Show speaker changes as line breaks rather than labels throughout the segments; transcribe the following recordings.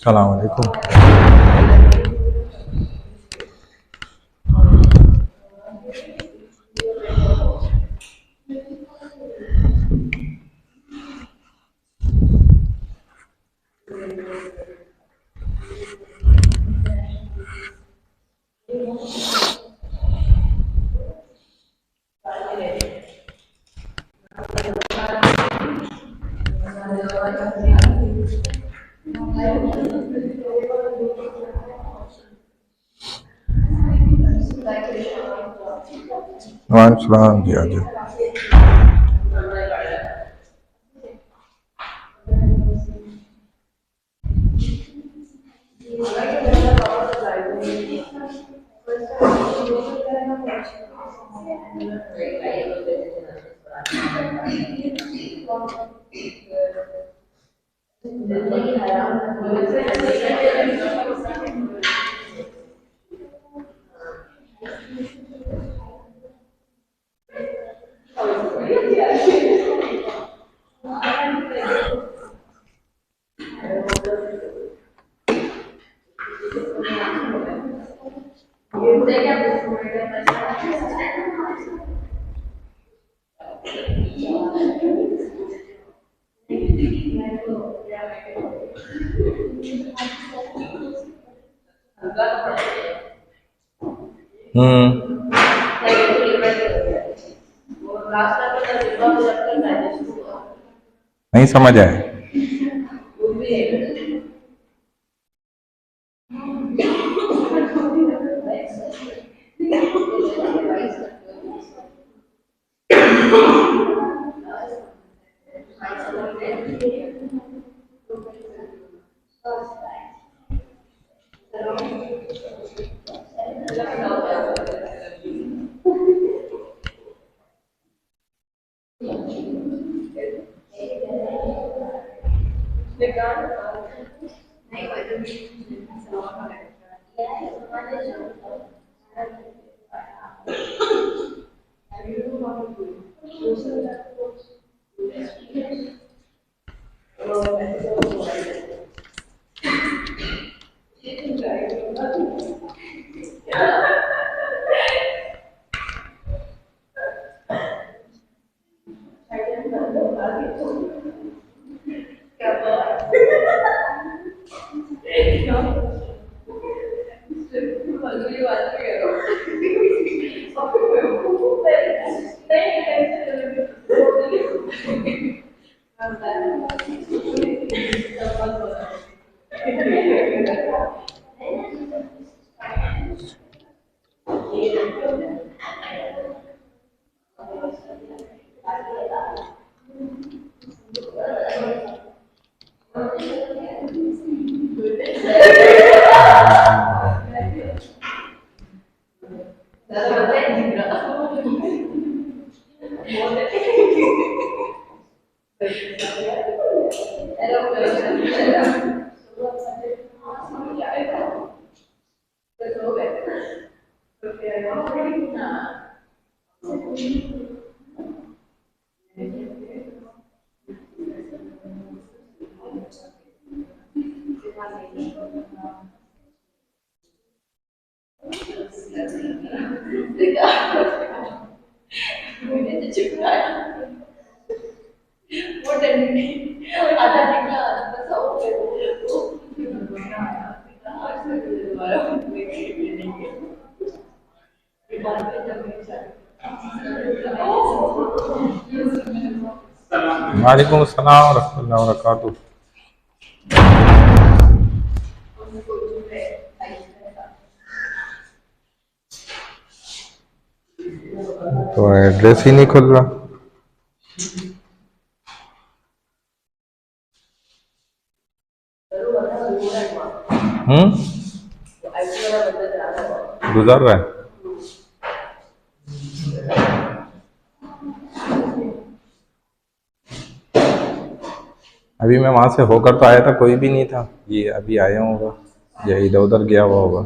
अस्सलाम वालेकुम। वालेकुम सलाम जी, आज नहीं समझ आए। वालेकुम अस्सलाम रहमतुल्लाहि व बरकातुहू। तो एड्रेस ही नहीं खुल रहा। गुजर रहा है। अभी मैं वहां से होकर तो आया था, कोई भी नहीं था। ये अभी आया होगा या इधर उधर गया हुआ होगा।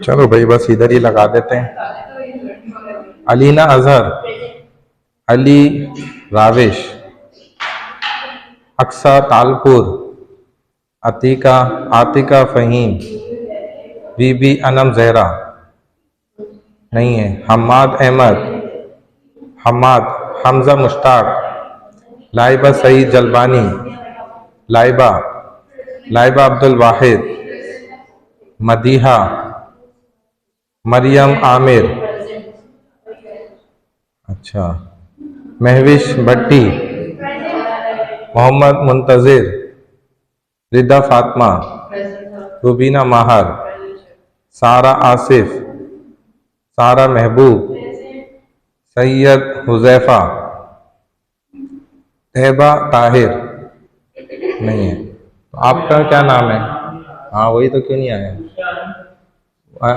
चलो भाई बस इधर ही लगा देते हैं। अलीना अजहर, अली राविश, अक्सा तालपुर, अतीका आतिका फ़हीम, बीबी अनम जहरा नहीं है, हम्माद अहमद, हम्माद, हमजा मुश्ताक, लाइबा सईद जलबानी, लाइबा, लाइबा अब्दुल वाहिद, मदीहा, मरियम आमिर, अच्छा, महविश भट्टी, मोहम्मद मुंतज़िर, रिदा फातिमा, रुबीना माहर, सारा आसिफ, सारा महबूब, सैयद हुज़ैफ़ा, तैबा ताहिर नहीं है। तो आपका क्या नाम है? हाँ वही तो, क्यों नहीं आया?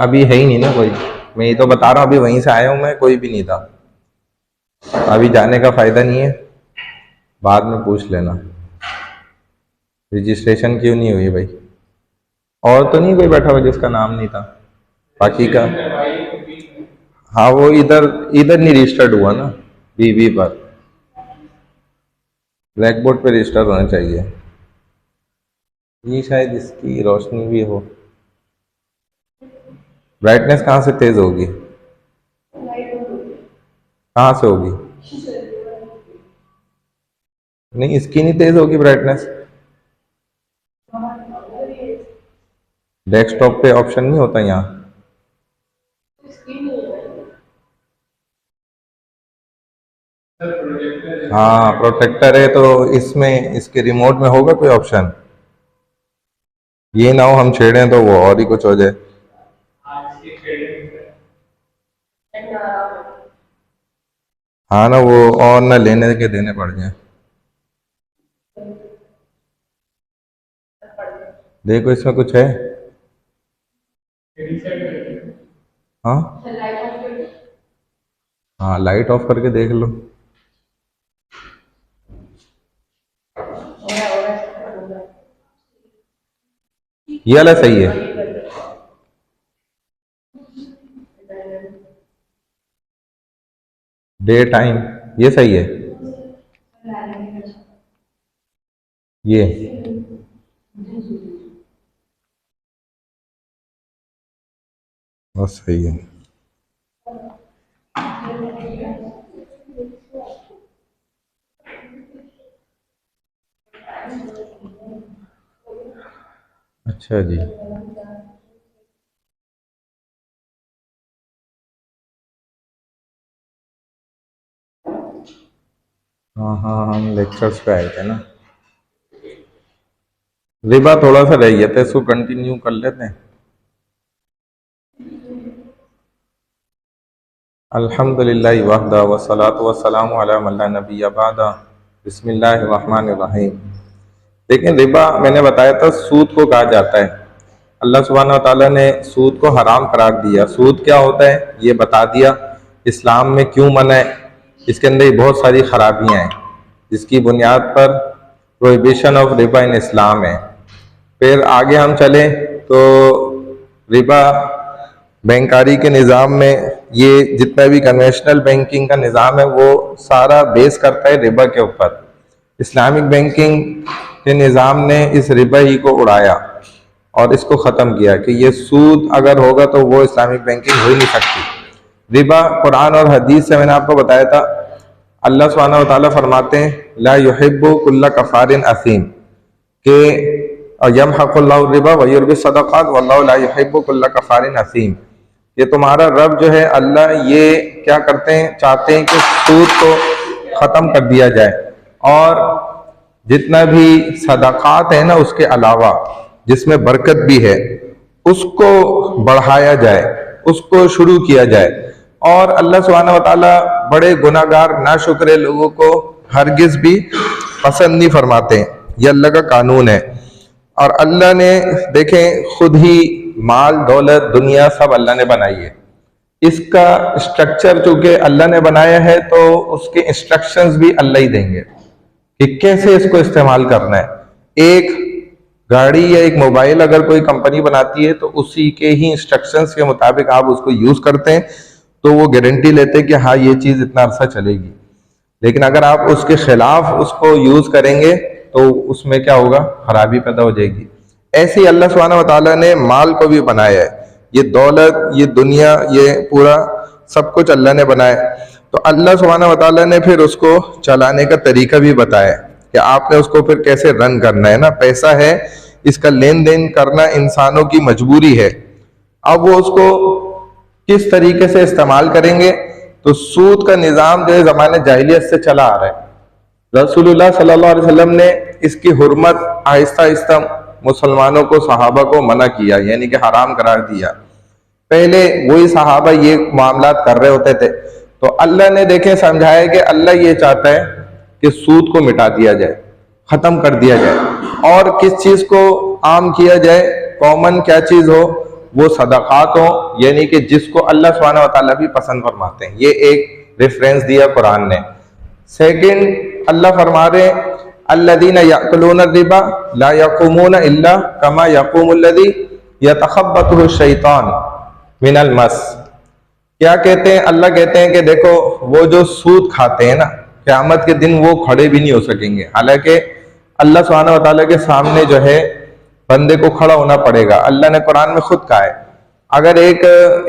अभी है ही नहीं ना कोई। मैं ये तो बता रहा हूँ, अभी वहीं से आया हूँ मैं, कोई भी नहीं था। अभी जाने का फायदा नहीं है, बाद में पूछ लेना। रजिस्ट्रेशन क्यों नहीं हुई भाई? और तो नहीं कोई बैठा हुआ जिसका नाम नहीं था बाकी का? हाँ वो इधर इधर नहीं रजिस्टर्ड हुआ ना, बीवी पर। ब्लैक बोर्ड पे रजिस्टर होना चाहिए। ये शायद इसकी रोशनी भी हो। ब्राइटनेस कहाँ से तेज होगी? कहाँ से होगी? नहीं इसकी नहीं तेज होगी ब्राइटनेस। डेस्कटॉप पे ऑप्शन नहीं होता यहाँ? हाँ प्रोटेक्टर है तो इसमें, इसके रिमोट में होगा कोई ऑप्शन? ये ना हो हम छेड़ें तो वो और ही कुछ हो जाए। हाँ ना, वो और ना लेने के देने पड़ जाए। देखो इसमें कुछ है? हाँ हाँ, लाइट ऑफ करके देख लो। ये वाला सही है? डे टाइम ये सही है? ये बस सही है। अच्छा जी। हाँ हाँ, हम लेक्चर्स पे आए थे ना। रिबा थोड़ा सा रह गया था, इसको कंटिन्यू कर लेते हैं। अल्हम्दुलिल्लाह वहदा वस्सलातु वस्सलामु अला मन ला नबिय्य बअदा, बिस्मिल्लाहिर रहमानिर रहीम। लेकिन रिबा मैंने बताया था सूद को कहा जाता है। अल्लाह सुब्हानहू व तआला ने सूद को हराम करार दिया। सूद क्या होता है ये बता दिया, इस्लाम में क्यों मना है, इसके अंदर बहुत सारी खराबियां हैं जिसकी बुनियाद पर प्रोहिबिशन ऑफ रिबा इन इस्लाम है। फिर आगे हम चले तो रिबा बैंकारी के निज़ाम में, ये जितना भी कन्वेंशनल बैंकिंग का निज़ाम है वो सारा बेस करता है रिबा के ऊपर। इस्लामिक बैंकिंग के निज़ाम ने इस रिबा ही को उड़ाया और इसको ख़त्म किया कि ये सूद अगर होगा तो वो इस्लामिक बैंकिंग हो ही नहीं सकती। रिबा कुरान और हदीस से मैंने आपको बताया था। अल्लाह सुब्हानहू व तआला फरमाते हैं ला युहिब्बु कुल्ला कफ़ारिन असीम, के यमहकुल्लाहु रिबा व युर्बि सदक़ात वल्लाहु ला युहिब्बु कुल्ला कफ़ारिन असीम, कि तुम्हारा रब जो है अल्लाह ये क्या करते हैं, चाहते हैं कि सूद को ख़त्म कर दिया जाए और जितना भी सदाकात है ना उसके अलावा जिसमें बरकत भी है उसको बढ़ाया जाए, उसको शुरू किया जाए। और अल्लाह सुब्हानहू व तआला बड़े गुनाहगार नाशुक्रे लोगों को हरगिज भी पसंद नहीं फरमाते हैं, ये अल्लाह का कानून है। और अल्लाह ने देखें खुद ही माल दौलत दुनिया सब अल्लाह ने बनाई है, इसका स्ट्रक्चर चूंकि अल्लाह ने बनाया है तो उसके इंस्ट्रक्शंस भी अल्लाह ही देंगे कि कैसे इसको इस्तेमाल करना है। एक गाड़ी या एक मोबाइल अगर कोई कंपनी बनाती है तो उसी के ही इंस्ट्रक्शंस के मुताबिक आप उसको यूज करते हैं तो वो गारंटी लेते हैं कि हाँ ये चीज इतना अरसा चलेगी। लेकिन अगर आप उसके खिलाफ उसको यूज करेंगे तो उसमें क्या होगा, खराबी पैदा हो जाएगी। ऐसे ही अल्लाह सुब्हानहू व तआला ने माल को भी बनाया है, ये दौलत ये दुनिया ये पूरा सब कुछ अल्लाह ने बनाया। तो अल्लाह सुब्हानहू व तआला ने फिर उसको चलाने का तरीका भी बताया कि आपने उसको फिर कैसे रन करना है ना। पैसा है, इसका लेन देन करना इंसानों की मजबूरी है। अब वो उसको किस तरीके से इस्तेमाल करेंगे, तो सूद का निज़ाम जो है ज़माने जाहिलियत से चला आ रहा है। रसूलुल्लाह सल्लल्लाहु अलैहि वसल्लम ने इसकी हुर्मत आहिस्ता आहिस्ता मुसलमानों को सहाबा को मना किया, यानी कि हराम करार दिया। पहले वही सहाबा ये मामलात कर रहे होते थे तो अल्लाह ने देखे समझाया कि अल्लाह ये चाहता है कि सूद को मिटा दिया जाए, खत्म कर दिया जाए और किस चीज को आम किया जाए, कॉमन क्या चीज हो, वो सदाकात हो, यानी कि जिसको अल्लाह सुब्हानहू व तआला भी पसंद फरमाते हैं। ये एक रेफरेंस दिया कुरान ने। सेकंड अल्लाह फरमा रहे अल्लज़ीना याकुलूना रिबा ला यक़ूमूना इल्ला कमा यक़ूमुल्लज़ी यतख़ब्बतुहु शैतान मिनल मस। क्या कहते हैं, अल्लाह कहते हैं कि देखो वो जो सूद खाते हैं ना, क़यामत के दिन वो खड़े भी नहीं हो सकेंगे। हालांकि अल्लाह सुब्हानहू व तआला के सामने जो है बंदे को खड़ा होना पड़ेगा। अल्लाह ने कुरान में खुद कहा है अगर एक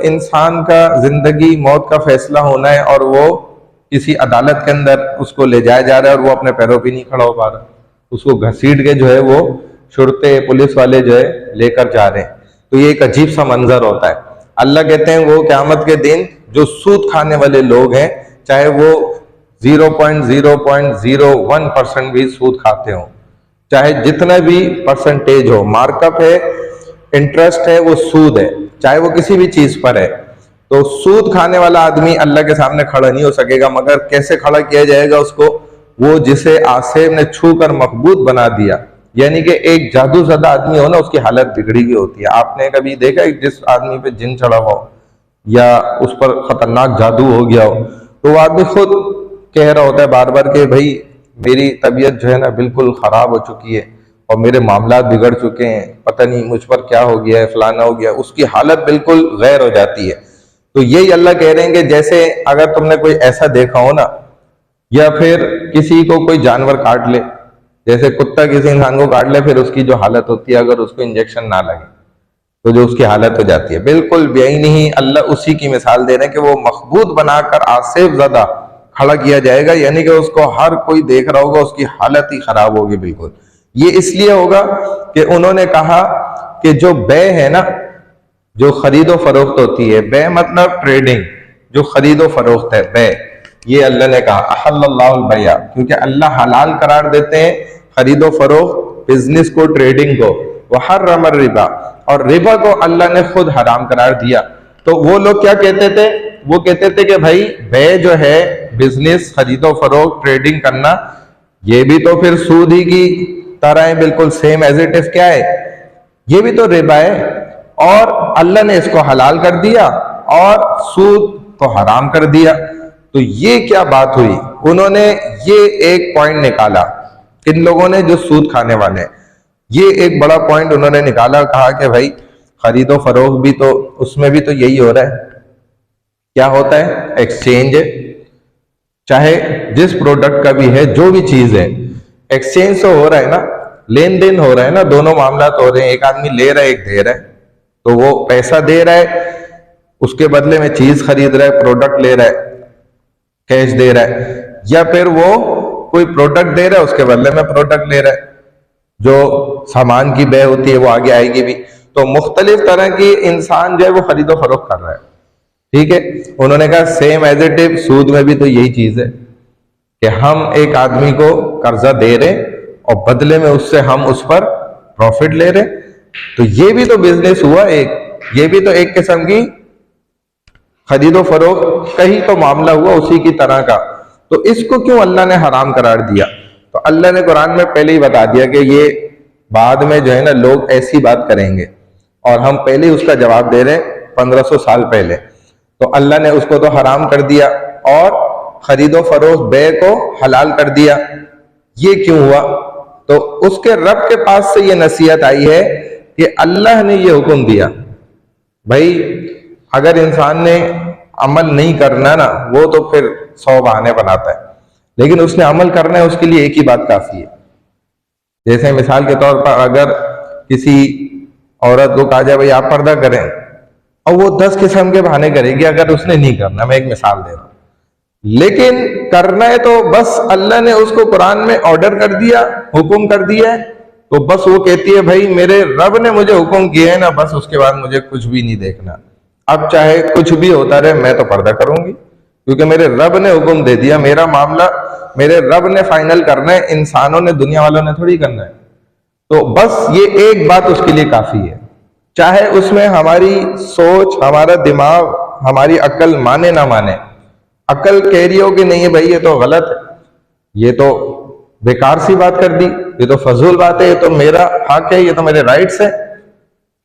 इंसान का जिंदगी मौत का फैसला होना है और वो किसी अदालत के अंदर उसको ले जाया जा रहा है और वो अपने पैरों पे नहीं खड़ा हो पा रहा, उसको घसीट के जो है वो शुरते पुलिस वाले जो है लेकर जा रहे हैं, तो ये एक अजीब सा मंजर होता है। अल्लाह कहते हैं वो क़यामत के दिन जो सूद खाने वाले लोग हैं, चाहे वो 0.001% भी सूद खाते हो, चाहे जितना भी परसेंटेज हो, मार्कअप है, इंटरेस्ट है, वो सूद है, चाहे वो किसी भी चीज पर है, तो सूद खाने वाला आदमी अल्लाह के सामने खड़ा नहीं हो सकेगा। मगर कैसे खड़ा किया जाएगा उसको, वो जिसे आसेब ने छू कर मकबूत बना दिया, यानी कि एक जादू ज़दा आदमी हो ना, उसकी हालत बिगड़ी हुई होती है। आपने कभी देखा जिस आदमी पे जिन चढ़ा हो या उस पर खतरनाक जादू हो गया हो, तो वो आदमी खुद कह रहा होता है बार बार कि भाई मेरी तबीयत जो है ना बिल्कुल खराब हो चुकी है और मेरे मामलात बिगड़ चुके हैं, पता नहीं मुझ पर क्या हो गया है, फलाना हो गया, उसकी हालत बिल्कुल गैर हो जाती है। तो यही अल्लाह कह रहे हैं कि जैसे अगर तुमने कोई ऐसा देखा हो ना, या फिर किसी को कोई जानवर काट ले, जैसे कुत्ता किसी इंसान को काट ले, फिर उसकी जो हालत होती है अगर उसको इंजेक्शन ना लगे तो जो उसकी हालत हो जाती है, बिल्कुल बेईनी ही अल्लाह उसी की मिसाल दे रहे हैं कि वो मखबूत बनाकर आसेब ज़दा खड़ा किया जाएगा, यानी कि उसको हर कोई देख रहा होगा, उसकी हालत ही खराब होगी बिल्कुल। ये इसलिए होगा कि उन्होंने कहा कि जो बै है ना, जो खरीदो फरोख्त होती है, बै मतलब ट्रेडिंग, जो खरीदो फरोख्त है बै, ये अल्लाह ने कहा अहल्लल्लाहुल बैया, क्योंकि अल्लाह हलाल करार देते हैं खरीदो फरोख्त, बिजनेस को, ट्रेडिंग को। वह हर्रम रिबा, और रिबा को अल्लाह ने खुद हराम करार दिया। तो वो लोग क्या कहते थे, वो कहते थे कि भाई बै जो है बिजनेस, खरीदो फरोख्त, ट्रेडिंग करना, ये भी तो फिर सूद ही की तरह है, बिल्कुल सेम एज इट इज। क्या है, ये भी तो रिबा है और अल्लाह ने इसको हलाल कर दिया और सूद को हराम कर दिया। तो ये क्या बात हुई, उन्होंने ये एक पॉइंट निकाला, इन लोगों ने जो सूद खाने वाले, ये एक बड़ा पॉइंट उन्होंने निकाला, कहा कि भाई खरीदो फरोख्त भी तो, उसमें भी तो यही हो रहा है। क्या होता है, एक्सचेंज है, चाहे जिस प्रोडक्ट का भी है, जो भी चीज है, एक्सचेंज तो हो रहा है ना, लेन देन हो रहा है ना, दोनों मामला तो हो रहे हैं, एक आदमी ले रहा है एक दे रहा है, तो वो पैसा दे रहा है, उसके बदले में चीज खरीद रहा है, प्रोडक्ट ले रहा है, कैश दे रहा है, या फिर वो कोई प्रोडक्ट दे रहा है उसके बदले में प्रोडक्ट ले रहा है। जो सामान की बै होती है वो आगे आएगी भी। तो मुख्तलिफ तरह की इंसान जो है वो खरीदो फरोख्त कर रहा है। ठीक है, उन्होंने कहा सेम एज इट इज सूद में भी तो यही चीज है कि हम एक आदमी को कर्जा दे रहे और बदले में उससे हम उस पर प्रॉफिट ले रहे, तो ये भी तो बिजनेस हुआ एक, ये भी तो एक किस्म की खरीदो फरोख्त का ही तो मामला हुआ उसी की तरह का। तो इसको क्यों अल्लाह ने हराम करार दिया? तो अल्लाह ने कुरान में पहले ही बता दिया कि ये बाद में जो है ना लोग ऐसी बात करेंगे, और हम पहले ही उसका जवाब दे रहे हैं 1500 साल पहले। तो अल्लाह ने उसको तो हराम कर दिया और खरीदो फरोख्त बे को हलाल कर दिया। ये क्यों हुआ? तो उसके रब के पास से ये नसीहत आई है कि अल्लाह ने ये हुक्म दिया, भाई अगर इंसान ने अमल नहीं करना ना, वो तो फिर 100 बहाने बनाता है, लेकिन उसने अमल करना है, उसके लिए एक ही बात काफी है। जैसे मिसाल के तौर पर अगर किसी औरत को कहा जाए भाई आप पर्दा करें, और वो 10 किस्म के बहाने करेगी अगर उसने नहीं करना, मैं एक मिसाल दे रहा हूं, लेकिन करना है तो बस अल्लाह ने उसको कुरान में ऑर्डर कर दिया, हुक्म कर दिया है, तो बस वो कहती है भाई मेरे रब ने मुझे हुक्म किया है ना, बस उसके बाद मुझे कुछ भी नहीं देखना, अब चाहे कुछ भी होता रहे मैं तो पर्दा करूंगी, क्योंकि मेरे रब ने हुक्म दे दिया, मेरा मामला मेरे रब ने फाइनल करना है, इंसानों ने दुनिया वालों ने थोड़ी करना है। तो बस ये एक बात उसके लिए काफी है, चाहे उसमें हमारी सोच, हमारा दिमाग, हमारी अक्ल माने ना माने। अक्ल कह रही हो कि नहीं है भाई ये तो गलत है, ये तो बेकार सी बात कर दी, ये तो फजूल बात है, ये तो मेरा हक है, ये तो मेरे राइट्स है,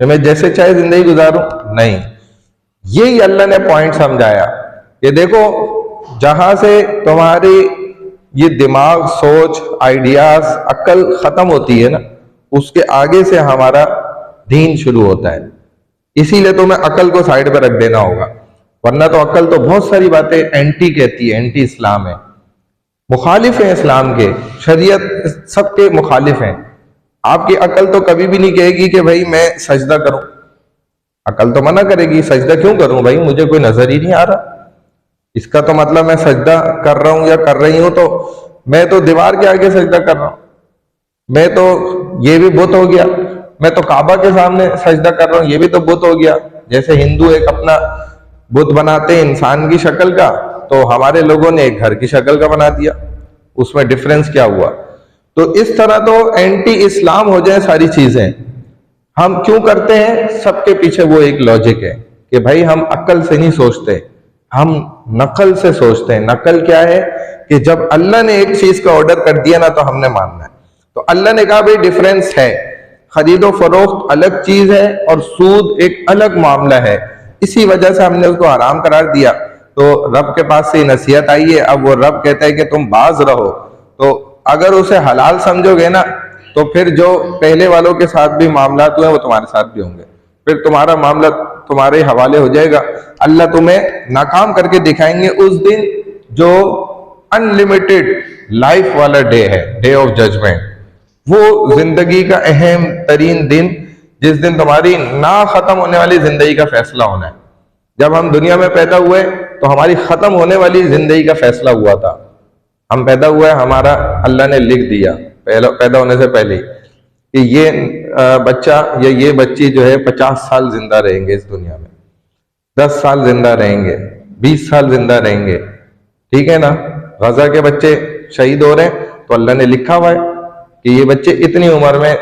तो मैं जैसे चाहे जिंदगी गुजारूं। नहीं, यही अल्लाह ने पॉइंट समझाया कि देखो जहां से तुम्हारी ये दिमाग, सोच, आइडियाज, अक्ल खत्म होती है ना, उसके आगे से हमारा दीन शुरू होता है। इसीलिए तुम्हें अक्ल को साइड पर रख देना होगा, वरना तो अक्ल तो बहुत सारी बातें एंटी कहती है, एंटी इस्लाम है, मुखालिफ है इस्लाम के, शरीयत सबके मुखालिफ हैं। आपकी अक्ल तो कभी भी नहीं कहेगी कि भाई मैं सजदा करूं, अकल तो मना करेगी, सजदा क्यों करूं भाई, मुझे कोई नजर ही नहीं आ रहा, इसका तो मतलब मैं सजदा कर रहा हूं या कर रही हूं तो मैं तो दीवार के आगे सजदा कर रहा हूं, मैं तो ये भी बुत हो गया, मैं तो काबा के सामने सजदा कर रहा हूं, ये भी तो बुत हो गया। जैसे हिंदू एक अपना बुत बनाते हैं इंसान की शक्ल का, तो हमारे लोगों ने एक घर की शक्ल का बना दिया, उसमें डिफरेंस क्या हुआ? तो इस तरह तो एंटी इस्लाम हो जाए सारी चीजें। हम क्यों करते हैं? सबके पीछे वो एक लॉजिक है कि भाई हम अक्ल से नहीं सोचते, हम नकल से सोचते हैं। नकल क्या है कि जब अल्लाह ने एक चीज का ऑर्डर कर दिया ना, तो हमने मानना है। तो अल्लाह ने कहा भाई डिफरेंस है, खरीदो फरोख्त अलग चीज है और सूद एक अलग मामला है, इसी वजह से हमने उसको हराम करार दिया। तो रब के पास से नसीहत आई है, अब वो रब कहता है कि तुम बाज रहो, तो अगर उसे हलाल समझोगे ना, तो फिर जो पहले वालों के साथ भी मामला हुए वो तुम्हारे साथ भी होंगे, फिर तुम्हारा मामला तुम्हारे हवाले हो जाएगा। अल्लाह तुम्हें नाकाम करके दिखाएंगे उस दिन जो अनलिमिटेड लाइफ वाला डे है, डे ऑफ जजमेंट, वो जिंदगी का अहम तरीन दिन, जिस दिन तुम्हारी ना खत्म होने वाली जिंदगी का फैसला होना है। जब हम दुनिया में पैदा हुए तो हमारी खत्म होने वाली जिंदगी का फैसला हुआ था, हम पैदा हुए, हमारा अल्लाह ने लिख दिया पैदा होने से पहले कि ये बच्चा या ये बच्ची जो है 50 साल जिंदा रहेंगे इस दुनिया में, 10 साल जिंदा रहेंगे, 20 साल जिंदा रहेंगे, ठीक है ना। गजा के बच्चे शहीद हो रहे हैं तो अल्लाह ने लिखा हुआ है कि ये बच्चे इतनी उम्र में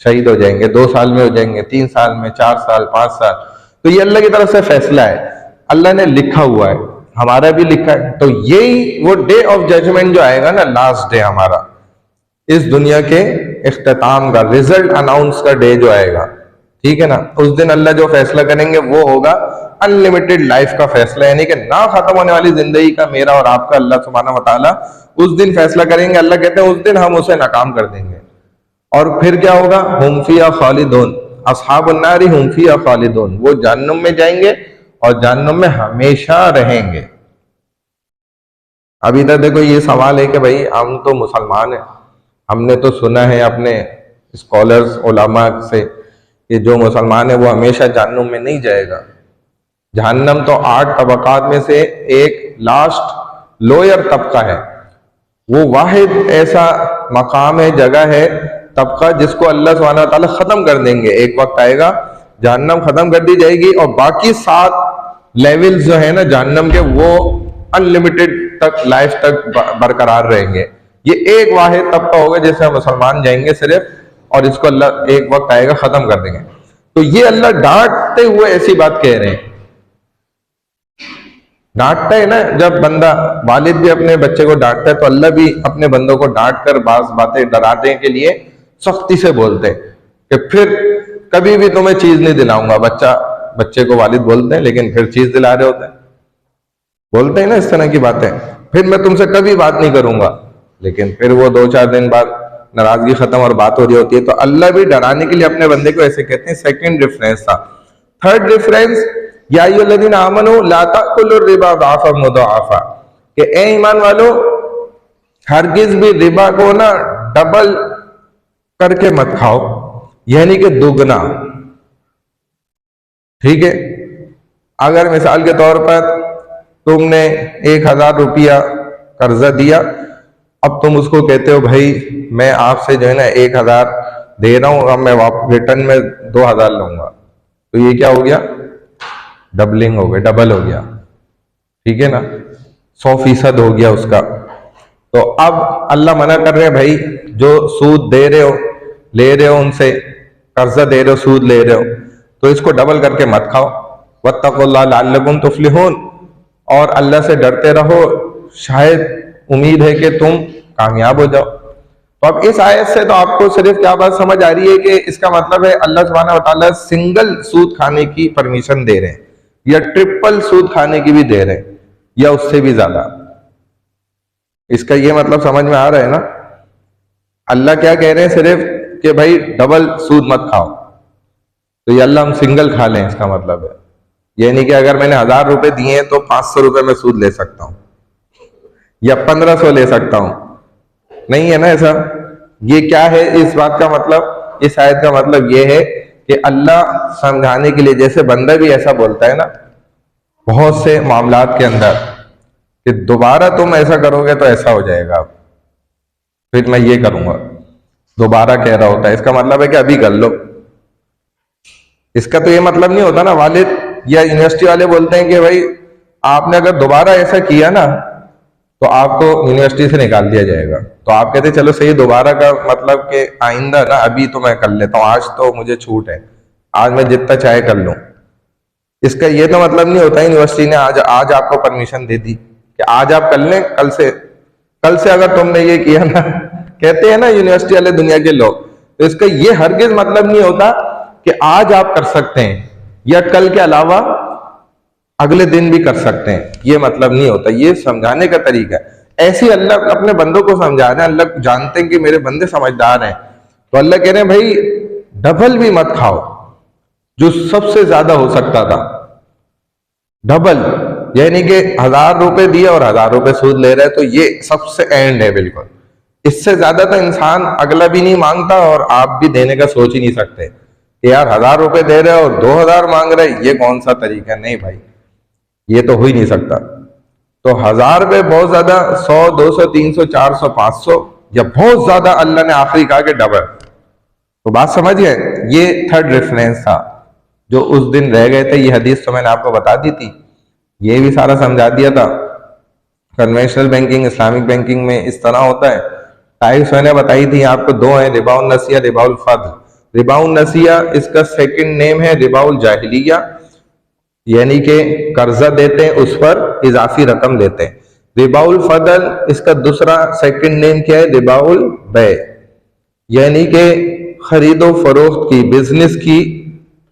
शहीद हो जाएंगे, 2 साल में हो जाएंगे, 3 साल में, 4 साल, 5 साल। तो ये अल्लाह की तरफ से फैसला है, अल्लाह ने लिखा हुआ है, हमारा भी लिखा है। तो यही वो डे ऑफ जजमेंट जो आएगा ना, लास्ट डे हमारा इस दुनिया के इख्तिताम का, रिजल्ट अनाउंस का डे जो आएगा, ठीक है ना, उस दिन अल्लाह जो फैसला करेंगे वो होगा अनलिमिटेड लाइफ का फैसला, यानी कि ना खत्म होने वाली जिंदगी का, मेरा और आपका अल्लाह सुब्हानहू व तआला उस दिन फैसला करेंगे। अल्लाह कहते हैं उस दिन हम उसे नाकाम कर देंगे, और फिर क्या होगा? हुम फिया खालिदून, अस्हाबुन नारी हुम फिया खालिदून, वो जहन्नुम में जाएंगे और जहन्नुम में हमेशा रहेंगे। अभी तक देखो ये सवाल है कि भाई हम तो मुसलमान हैं, हमने तो सुना है अपने स्कॉलर्स उलमा से कि जो मुसलमान है वो हमेशा जहन्नुम में नहीं जाएगा। जहन्नम तो 8 तबकात में से एक लास्ट लोअर तबका है, वो वाहिद ऐसा मकाम है, जगह है, तबका जिसको अल्लाह सुब्हानहू व तआला खत्म कर देंगे। एक वक्त आएगा जहन्नम खत्म कर दी जाएगी और बाकी 7 लेवल्स जो है ना जहन्नम के, वो अनलिमिटेड तक लाइफ तक बरकरार रहेंगे। ये एक वाहिद तबका होगा जैसे मुसलमान जाएंगे सिर्फ, और इसको अल्लाह एक वक्त आएगा खत्म कर देंगे। तो ये अल्लाह डांटते हुए ऐसी बात कह रहे हैं। डांटता है ना, जब बंदा, वालिद भी अपने बच्चे को डांटता है, तो अल्लाह भी अपने बंदों को डांट कर बात बातें डराने के लिए सख्ती से बोलते हैं कि फिर कभी भी तुम्हें चीज नहीं दिलाऊंगा। बच्चे को वालिद बोलते हैं, लेकिन फिर चीज दिला रहे होते हैं, बोलते हैं ना इस तरह की बातें। फिर मैं तुमसे कभी बात नहीं करूंगा, लेकिन फिर वो 2-4 दिन बाद नाराजगी खत्म और बात हो रही होती है। तो अल्लाह भी डराने के लिए अपने बंदे को ऐसे कहते हैं। सेकंड रेफरेंस था। थर्ड रेफरेंस, या अय्युहल्लज़ीना आमनू ला ताकुलुर रिबा ज़अफ़न मुज़अफ़ा, कि ए ईमान वालो, हरगिज भी रिबा को ना डबल करके मत खाओ, यानी कि दुगना। ठीक है, अगर मिसाल के तौर पर तुमने 1000 रुपया कर्जा दिया, अब तुम उसको कहते हो भाई मैं आपसे जो है ना 1000 दे रहा हूं, अब मैं रिटर्न में 2000 लूंगा, तो ये क्या हो गया? डबलिंग हो गया, डबल हो गया। ठीक है ना, 100% हो गया उसका। तो अब अल्लाह मना कर रहे हैं, भाई जो सूद दे रहे हो, ले रहे हो उनसे, कर्जा दे रहे हो, सूद ले रहे हो, तो इसको डबल करके मत खाओ। वत्तकुल्लाह लअल्लकुम तुफ्लिहून, और अल्लाह से डरते रहो, शायद उम्मीद है कि तुम कामयाब हो जाओ। तो अब इस आयत से तो आपको सिर्फ क्या बात समझ आ रही है कि इसका मतलब है अल्लाह सुब्हानहू व तआला सिंगल सूद खाने की परमिशन दे रहे हैं, या ट्रिपल सूद खाने की भी दे रहे हैं, या उससे भी ज्यादा। इसका ये मतलब समझ में आ रहा है ना? अल्लाह क्या कह रहे हैं सिर्फ कि भाई डबल सूद मत खाओ, तो ये अल्लाह हम सिंगल खा लें, इसका मतलब है। यानी कि अगर मैंने 1000 रुपए दिए तो 500 रुपए में सूद ले सकता हूं, या 1500 ले सकता हूं, नहीं है ना ऐसा। ये क्या है इस बात का मतलब? इस आयत का मतलब ये है कि अल्लाह समझाने के लिए, जैसे बंदा भी ऐसा बोलता है ना बहुत से मामलात के अंदर, कि दोबारा तुम ऐसा करोगे तो ऐसा हो जाएगा, फिर मैं ये करूंगा, दोबारा कह रहा होता है। इसका मतलब है कि अभी कर लो। इसका तो ये मतलब नहीं होता ना। वालिद या यूनिवर्सिटी वाले बोलते हैं कि भाई आपने अगर दोबारा ऐसा किया ना तो आपको यूनिवर्सिटी से निकाल दिया जाएगा। तो आप कहते चलो सही, दोबारा का मतलब कि आइंदा ना, अभी तो मैं कर लेता हूँ, आज तो मुझे छूट है, आज मैं जितना चाहे कर लूँ। इसका ये तो मतलब नहीं होता यूनिवर्सिटी ने आज आपको परमिशन दे दी कि आज आप कर लें, कल से अगर तुमने ये किया ना, कहते हैं ना यूनिवर्सिटी वाले दुनिया के लोग, तो इसका ये हरगिज मतलब नहीं होता कि आज आप कर सकते हैं या कल के अलावा अगले दिन भी कर सकते हैं, ये मतलब नहीं होता। ये समझाने का तरीका है। ऐसे अल्लाह अपने बंदों को समझा रहे हैं। अल्लाह जानते हैं कि मेरे बंदे समझदार हैं, तो अल्लाह कह रहे हैं भाई डबल भी मत खाओ, जो सबसे ज्यादा हो सकता था डबल, यानी कि 1000 रुपए दिए और 1000 रुपए सूद ले रहे हैं, तो ये सबसे एंड है बिल्कुल। इससे ज्यादा तो इंसान अगला भी नहीं मांगता, और आप भी देने का सोच ही नहीं सकते कि यार 1000 रुपए दे रहे हो और 2000 मांग रहे, ये कौन सा तरीका है? नहीं भाई, ये तो हो ही नहीं सकता। तो 1000 रुपए बहुत ज्यादा, 100, 200, 300, 400, 500, या बहुत ज्यादा अल्लाह ने आखिरी कहा कि डबल। तो बात समझ गए? ये थर्ड रेफरेंस था जो उस दिन रह गए थे। ये हदीस तो मैंने आपको बता दी थी, ये भी सारा समझा दिया था। कन्वेंशनल बैंकिंग, इस्लामिक बैंकिंग में इस तरह होता है। टाइप्स मैंने बताई थी आपको, दो है, रिबाउल नसिया, रिबाउल फद्ल। रिबाउल नसिया इसका सेकंड नेम है रिबाउल जाहिलिया, यानी कि कर्जा देते हैं उस पर इजाफी रकम लेते हैं। रिबाउल फदल इसका दूसरा सेकंड नेम क्या है? रिबाउल बै, यानी कि खरीदो फरोख्त की, बिजनेस की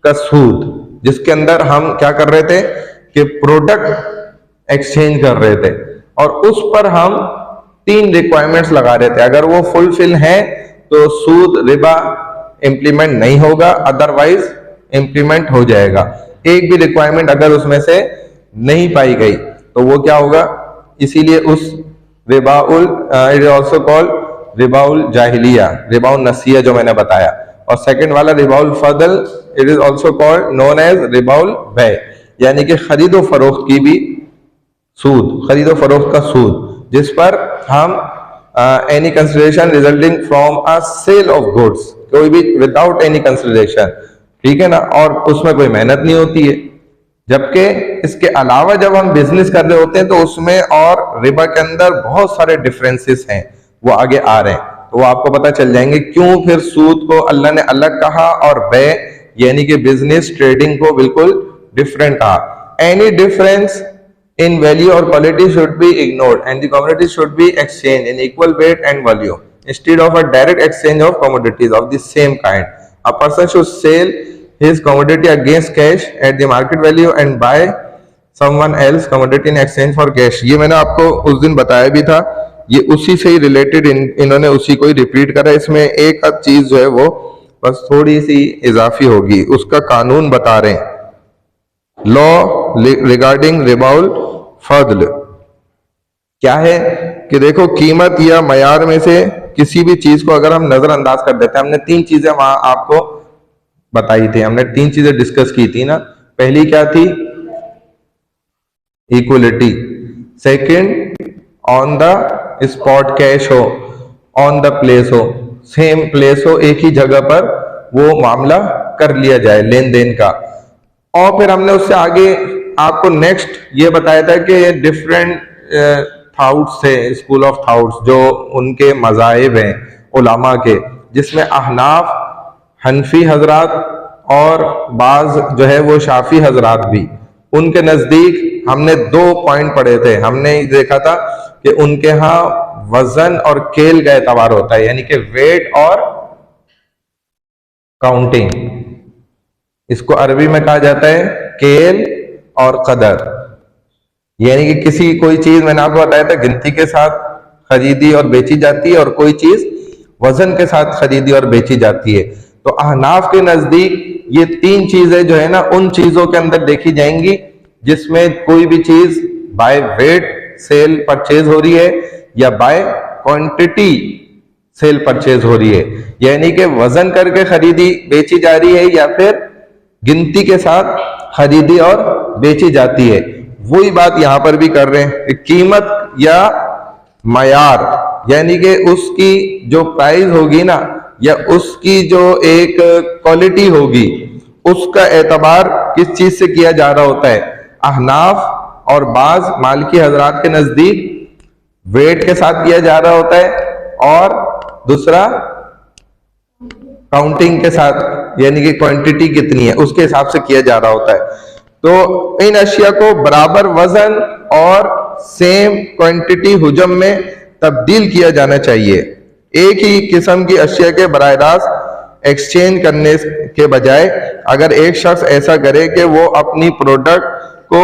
का सूद, जिसके अंदर हम क्या कर रहे थे कि प्रोडक्ट एक्सचेंज कर रहे थे, और उस पर हम 3 रिक्वायरमेंट्स लगा रहे थे। अगर वो फुलफिल है तो सूद रिबा इंप्लीमेंट नहीं होगा, अदरवाइज इंप्लीमेंट हो जाएगा। एक भी रिक्वायरमेंट अगर उसमें से नहीं पाई गई तो वो क्या होगा? इसीलिए उस रिबाउल, इट इज ऑल्सो कॉल्ड रिबाउल जाहिलिया, रिबाउल नसिया जो मैंने बताया। और सेकंड वाला रिबाउल फदल, it is also called known as रिबाउल बै, यानी कि खरीदो फरोख्त की भी सूद, खरीदो फरोख्त का सूद, जिस पर हम any consideration resulting from a sale of goods, कोई भी विदाउट एनी कंसिडरेशन, ठीक है ना, और उसमें कोई मेहनत नहीं होती है। जबकि इसके अलावा जब हम बिजनेस कर रहे होते हैं तो उसमें और रिबा के अंदर बहुत सारे डिफरेंसेस हैं, वो आगे आ रहे हैं, तो वो आपको पता चल जाएंगे क्यों फिर सूद को अल्लाह ने अलग कहा और बै यानी कि बिजनेस ट्रेडिंग को बिल्कुल डिफरेंट कहा। Any difference in value or quality should be ignored and the commodities should be exchanged in equal weight and value instead of a direct exchange of commodities of the same kind. A person should sell his commodity against cash at the market value and buy someone else commodity in exchange for cash. ये मैंने आपको उस दिन बताया भी था, ये उसी से ही रिलेटेड इन्होंने उसी को ही रिपीट करा। इसमें एक आध चीज जो है वो बस थोड़ी सी इजाफी होगी, उसका कानून बता रहे हैं। लॉ रिगार्डिंग रिबाउल फजल क्या है कि देखो, कीमत या मयार में से किसी भी चीज को अगर हम नजरअंदाज कर देते हैं, हमने तीन चीजें वहां आपको बताई थी, हमने तीन चीजें डिस्कस की थी ना। पहली क्या थी? Equality. Second, on the spot cash हो, ऑन द प्लेस हो, सेम प्लेस हो, एक ही जगह पर वो मामला कर लिया जाए लेन देन का। और फिर हमने उससे आगे आपको नेक्स्ट ये बताया था कि डिफरेंट थाउट्स थे, स्कूल ऑफ थाउट्स, जो उनके मज़ाहिब हैं उलामा के, जिसमें अहनाफ, हनफी हजरात और बाज जो है वो शाफी हजरात भी। उनके नज़दीक हमने दो पॉइंट पढ़े थे। हमने देखा था कि उनके यहाँ वजन और केल का एतबार होता है, यानी कि वेट और काउंटिंग। इसको अरबी में कहा जाता है केल और कदर, यानी कि किसी कोई चीज, मैंने आपको बताया था, गिनती के साथ खरीदी और बेची जाती है और कोई चीज वजन के साथ खरीदी और बेची जाती है। तो अहनाफ के नजदीक ये तीन चीजें जो है ना, उन चीजों के अंदर देखी जाएंगी जिसमें कोई भी चीज बाय वेट सेल परचेज हो रही है या बाय क्वांटिटी सेल परचेज हो रही है, यानी कि वजन करके खरीदी बेची जा रही है या फिर गिनती के साथ खरीदी और बेची जाती है। वही बात यहां पर भी कर रहे हैं। कीमत या मयार, यानी कि उसकी जो प्राइस होगी ना, या उसकी जो एक क्वालिटी होगी, उसका एतबार किस चीज से किया जा रहा होता है? अहनाफ और बाज मालिकी हजरात के नजदीक वेट के साथ किया जा रहा होता है, और दूसरा काउंटिंग के साथ, यानी कि क्वांटिटी कितनी है उसके हिसाब से किया जा रहा होता है। तो इन अशिया को बराबर वजन और सेम क्वांटिटी हुजम में तब्दील किया जाना चाहिए। एक ही किस्म की अशिया के बराह रास्त एक्सचेंज करने के बजाय अगर एक शख्स ऐसा करे कि वो अपनी प्रोडक्ट को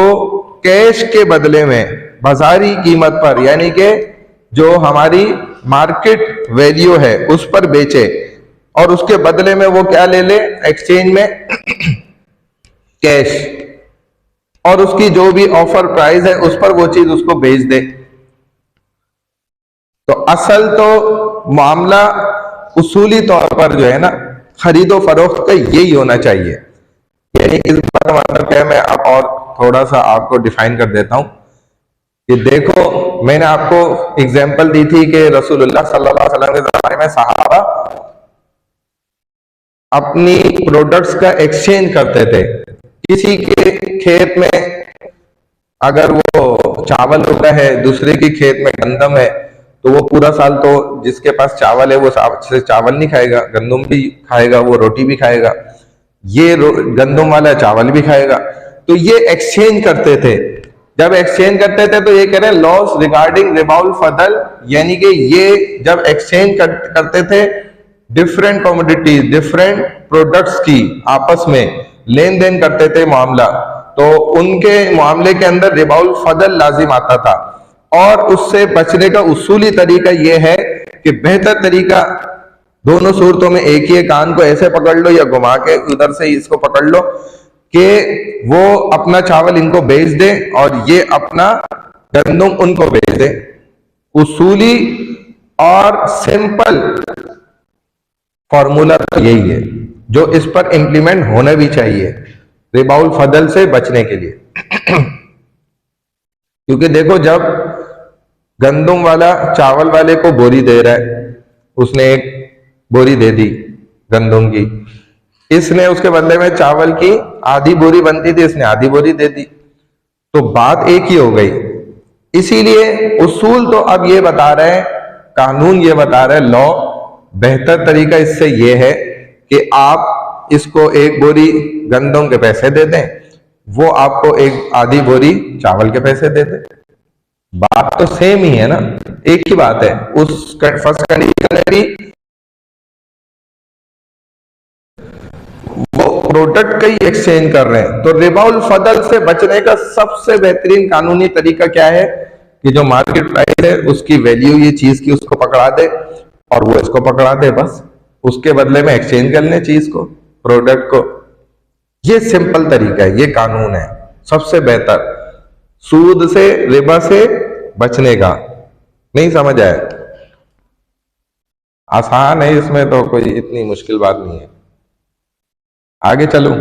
कैश के बदले में बाजारी कीमत पर, यानी कि जो हमारी मार्केट वैल्यू है उस पर बेचे, और उसके बदले में वो क्या ले ले एक्सचेंज में? कैश, और उसकी जो भी ऑफर प्राइस है उस पर वो चीज उसको बेच दे। तो असल तो मामला उसूली तौर पर जो है ना, खरीदो फरोख्त का यही होना चाहिए। यानी इस बात का मतलब क्या है, मैं अब और थोड़ा सा आपको डिफाइन कर देता हूं कि देखो, मैंने आपको एग्जांपल दी थी कि रसूलुल्लाह सल्लल्लाहु अलैहि वसल्लम के जमाने में सहाबा अपनी प्रोडक्ट्स का एक्सचेंज करते थे। किसी के खेत में अगर वो चावल होता है, दूसरे के खेत में गंदम है, तो वो पूरा साल तो जिसके पास चावल है वो चावल नहीं खाएगा, गंदम भी खाएगा, वो रोटी भी खाएगा, ये गंदम वाला चावल भी खाएगा। तो ये एक्सचेंज करते थे। जब एक्सचेंज करते थे तो ये कह रहे हैं लॉस रिगार्डिंग रिबाउल फदल, यानी कि ये जब एक्सचेंज करते थे डिफरेंट कमोडिटीज, डिफरेंट प्रोडक्ट्स की आपस में लेन देन करते थे मामला, तो उनके मामले के अंदर रिबाउल फदल लाजिम आता था। और उससे बचने का उसूली तरीका यह है कि बेहतर तरीका दोनों सूरतों में एक ही है, कान को ऐसे पकड़ लो या घुमा के उधर से इसको पकड़ लो कि वो अपना चावल इनको बेच दे और ये अपना गंदम उनको बेच दे। उसूली और सिंपल फॉर्मूला तो यही है जो इस पर इंप्लीमेंट होना भी चाहिए रिबाउल फदल से बचने के लिए। क्योंकि देखो, जब गंदम वाला चावल वाले को बोरी दे रहा है, उसने एक बोरी दे दी गंदम की, इसने उसके बदले में चावल की आधी बोरी बनती थी, इसने आधी बोरी दे दी, तो बात एक ही हो गई। इसीलिए उसूल तो अब ये बता रहे हैं, कानून ये बता रहे हैं, लॉ बेहतर तरीका इससे ये है कि आप इसको एक बोरी गंदम के पैसे दे दें, वो आपको एक आधी बोरी चावल के पैसे दे दें। बात तो सेम ही है ना, एक ही बात है। उस फर्स्ट कंडीशन में भी वो प्रोडक्ट का ही एक्सचेंज कर रहे हैं। तो रिबाउल फदल से बचने का सबसे बेहतरीन कानूनी तरीका क्या है कि जो मार्केट प्राइस है उसकी वैल्यू ये चीज की उसको पकड़ा दे और वो इसको पकड़ा दे, बस उसके बदले में एक्सचेंज कर ले चीज को, प्रोडक्ट को। ये सिंपल तरीका है, ये कानून है सबसे बेहतर सूद से, रिबा से बचने का। नहीं समझ आया? आसान है, इसमें तो कोई इतनी मुश्किल बात नहीं है। आगे चलूं,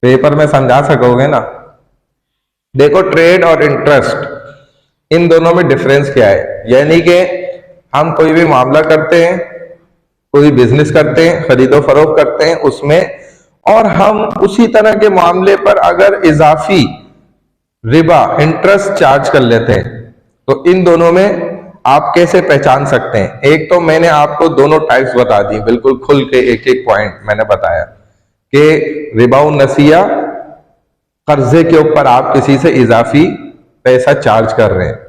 पेपर में समझा सकोगे ना? देखो, ट्रेड और इंटरेस्ट, इन दोनों में डिफरेंस क्या है। यानी कि हम कोई भी मामला करते हैं, कोई बिजनेस करते हैं, खरीदो फरोख्त करते हैं उसमें, और हम उसी तरह के मामले पर अगर इजाफी रिबा, इंटरेस्ट चार्ज कर लेते हैं, तो इन दोनों में आप कैसे पहचान सकते हैं? एक तो मैंने आपको दोनों टाइप्स बता दी, बिल्कुल खुल के एक एक पॉइंट मैंने बताया कि रिबाउ नसिया, कर्जे के ऊपर आप किसी से इजाफी पैसा चार्ज कर रहे हैं,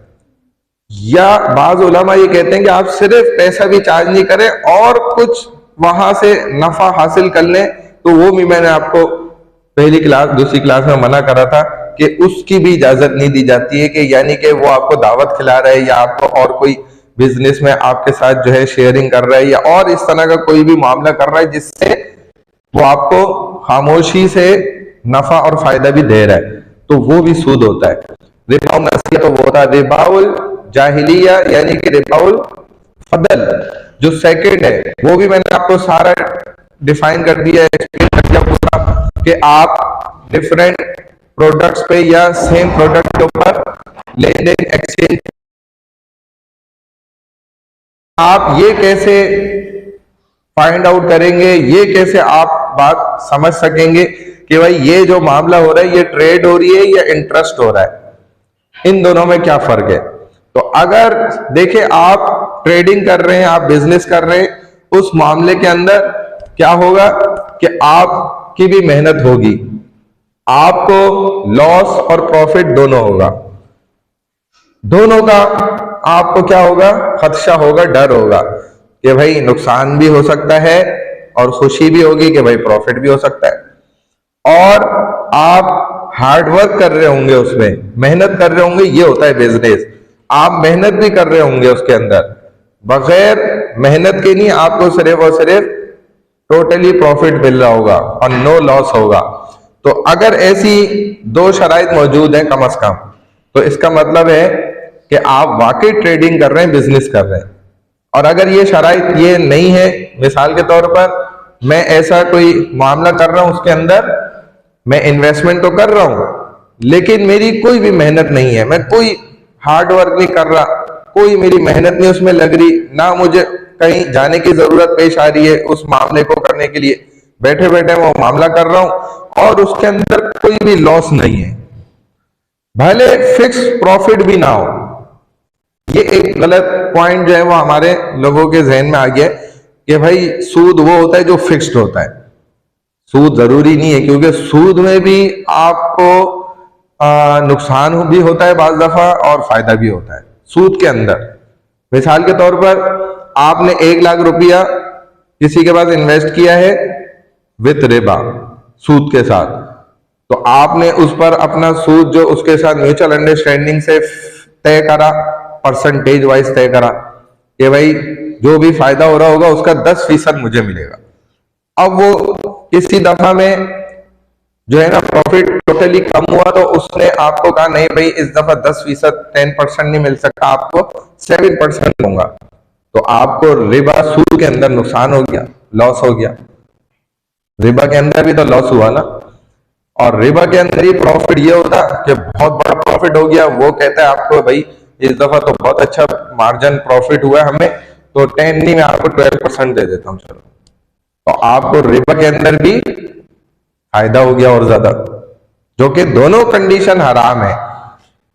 या बाज उलमा ये कहते हैं कि आप सिर्फ पैसा भी चार्ज नहीं करें और कुछ वहां से नफा हासिल कर लें, तो वो भी मैंने आपको पहली क्लास दूसरी क्लास में मना करा था कि उसकी भी इजाजत नहीं दी जाती है, कि यानी कि वो आपको दावत खिला रहा है या आपको और कोई बिजनेस में आपके साथ जो है शेयरिंग कर रहा है या और इस तरह का कोई भी मामला कर रहा है जिससे वो आपको खामोशी से नफा और फायदा भी दे रहा है, तो वो भी सूद होता है। रिबाउल नसिया तो वो होता है। रिबाउल जाहिलिया यानी कि रिबाउल फदल जो सेकंड है, वो भी मैंने आपको सारा डिफाइन कर दिया, एक्सप्लेन कर दिया पूरा, कि आप डिफरेंट प्रोडक्ट्स पे या सेम प्रोडक्ट के ऊपर लेन देन एक्सचेंज, आप ये कैसे फाइंड आउट करेंगे, ये कैसे आप बात समझ सकेंगे कि भाई ये जो मामला हो रहा है ये ट्रेड हो रही है या इंटरेस्ट हो रहा है, इन दोनों में क्या फर्क है? तो अगर देखें, आप ट्रेडिंग कर रहे हैं, आप बिजनेस कर रहे हैं, उस मामले के अंदर क्या होगा कि आपकी भी मेहनत होगी, आपको लॉस और प्रॉफिट दोनों होगा, दोनों का आपको क्या होगा? खदशा होगा, डर होगा कि भाई नुकसान भी हो सकता है और खुशी भी होगी कि भाई प्रॉफिट भी हो सकता है। और आप हार्ड वर्क कर रहे होंगे, उसमें मेहनत कर रहे होंगे, ये होता है बिजनेस। आप मेहनत भी कर रहे होंगे उसके अंदर, बगैर मेहनत के नहीं, आपको सिर्फ और सिर्फ टोटली प्रॉफिट मिल रहा होगा और नो लॉस होगा। तो अगर ऐसी दो शराइत मौजूद हैं कम से कम, तो इसका मतलब है कि आप वाकई ट्रेडिंग कर रहे हैं, बिजनेस कर रहे हैं। और अगर ये शराइत ये नहीं है, मिसाल के तौर पर मैं ऐसा कोई मामला कर रहा हूं, उसके अंदर मैं इन्वेस्टमेंट तो कर रहा हूं लेकिन मेरी कोई भी मेहनत नहीं है, मैं कोई हार्ड वर्क नहीं कर रहा, कोई मेरी मेहनत नहीं उसमें लग रही, ना मुझे कहीं जाने की जरूरत पेश आ रही है उस मामले को करने के लिए, बैठे बैठे वो मामला कर रहा हूं और उसके अंदर कोई भी लॉस नहीं है, भले फिक्स प्रॉफिट भी ना हो। ये एक गलत पॉइंट जो है वो हमारे लोगों के जहन में आ गया है कि भाई सूद वो होता है जो फिक्स्ड होता है। सूद जरूरी नहीं है, क्योंकि सूद में भी आपको नुकसान भी होता है बाज दफा और फायदा भी होता है सूद के अंदर। मिसाल के तौर पर आपने 1 लाख रुपया किसी के पास इन्वेस्ट किया है विद रिबा, सूद के साथ, तो आपने उस पर अपना सूद जो उसके साथ म्यूचुअल अंडरस्टैंडिंग से तय करा, परसेंटेज वाइज तय करा कि भाई जो भी फायदा हो रहा होगा उसका 10% मुझे मिलेगा। अब वो किसी दफा में जो है ना प्रॉफिट टोटली कम हुआ, तो उसने आपको कहा नहीं भाई इस दफा 10%, 10% नहीं मिल सकता, आपको 7% दूंगा, तो आपको रिबा सूद के अंदर नुकसान हो गया, लॉस हो गया। रिबा के अंदर भी तो लॉस हुआ ना, और रिबा के अंदर ही प्रॉफिट ये होता कि बहुत बड़ा प्रॉफिट हो गया, वो कहता है आपको भाई इस दफा तो बहुत अच्छा मार्जिन प्रॉफिट हुआ है हमें, तो 10 नहीं मैं आपको 12% दे देता हूँ, चलो तो आपको रिबा के अंदर भी फायदा हो गया और ज्यादा, जो कि दोनों कंडीशन हराम है।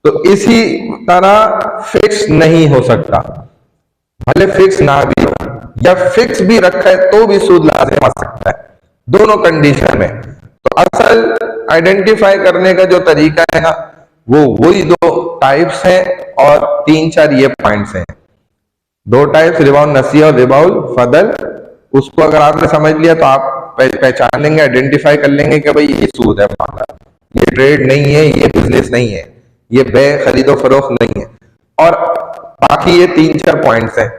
तो इसी तरह फिक्स नहीं हो सकता, भले फिक्स ना भी हो या फिक्स भी रखा है तो भी सूद लाजिम आ सकता है, दोनों कंडीशन में। तो असल आइडेंटिफाई करने का जो तरीका है ना, वो वही दो टाइप्स हैं और तीन चार ये पॉइंट्स हैं। दो टाइप्स, रिबाउल नसिया और रिबाउल फदल। उसको अगर आपने समझ लिया तो आप पहचान लेंगे, आइडेंटिफाई कर लेंगे कि भाई ये सूद है मामला, ये ट्रेड नहीं है, ये बिजनेस नहीं है, ये बे खरीदो फरोख्त नहीं है। और बाकी ये तीन चार पॉइंट्स हैं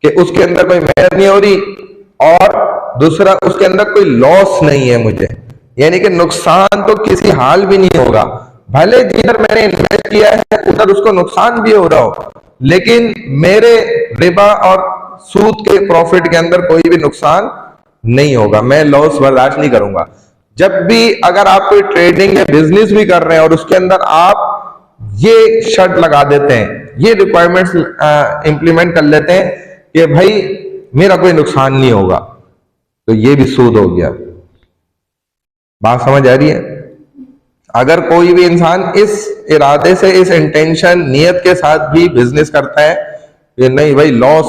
कि उसके अंदर कोई मेहनत नहीं हो रही, और दूसरा उसके अंदर कोई लॉस नहीं है मुझे, यानी कि नुकसान तो किसी हाल भी नहीं होगा, भले जिधर मैंने इन्वेस्ट किया है उधर उसको नुकसान भी हो रहा हो, लेकिन मेरे रिबा और सूद के प्रॉफिट के अंदर कोई भी नुकसान नहीं होगा, मैं लॉस बर्दाश्त नहीं करूंगा। जब भी अगर आप कोई ट्रेडिंग या बिजनेस भी कर रहे हैं और उसके अंदर आप ये शर्त लगा देते हैं, ये रिक्वायरमेंट्स इंप्लीमेंट कर लेते हैं कि भाई मेरा कोई नुकसान नहीं होगा, तो ये भी सूद हो गया। बात समझ आ रही है? अगर कोई भी इंसान इस इरादे से, इस इंटेंशन नियत के साथ भी बिजनेस करता है कि नहीं भाई लॉस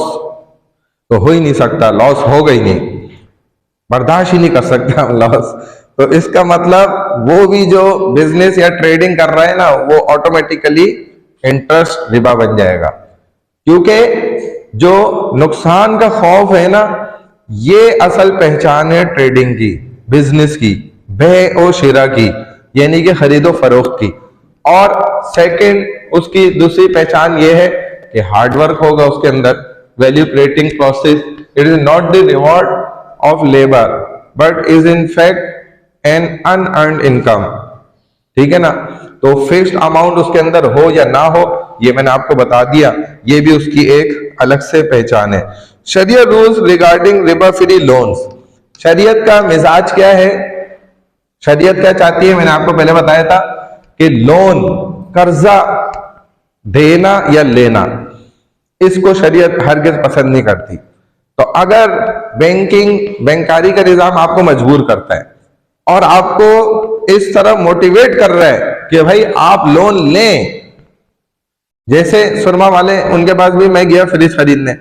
तो हो ही नहीं सकता, लॉस होगा ही नहीं, बर्दाश्त ही नहीं कर सकता हम लॉस, तो इसका मतलब वो भी जो बिजनेस या ट्रेडिंग कर रहा है ना, वो ऑटोमेटिकली इंटरेस्ट रिबा बन जाएगा। क्योंकि जो नुकसान का खौफ है ना, ये असल पहचान है ट्रेडिंग की, बिजनेस की, बे और शिरा की, यानी कि खरीदो फरोख्त की। और सेकंड उसकी दूसरी पहचान ये है कि हार्डवर्क होगा उसके अंदर, value creating process, it is not the reward of labour but is in fact an unearned income. ठीक है ना? तो फिक्स्ड अमाउंट उसके अंदर हो या ना हो, ये मैंने आपको बता दिया, ये भी उसकी एक अलग से पहचान है। शरीयत रूल्स रिगार्डिंग रिबा फ्री लोन्स। शरीयत का मिजाज क्या है? शरीयत क्या चाहती है? मैंने आपको पहले बताया था कि लोन, कर्जा देना या लेना, इसको शरीयत हरगिज पसंद नहीं करती। तो अगर बैंकारी का निजाम आपको मजबूर करता है और आपको इस तरह मोटिवेट कर रहा है कि भाई आप लोन लें, जैसे सुरमा वाले, उनके पास भी मैं गया फ्रिज खरीदने,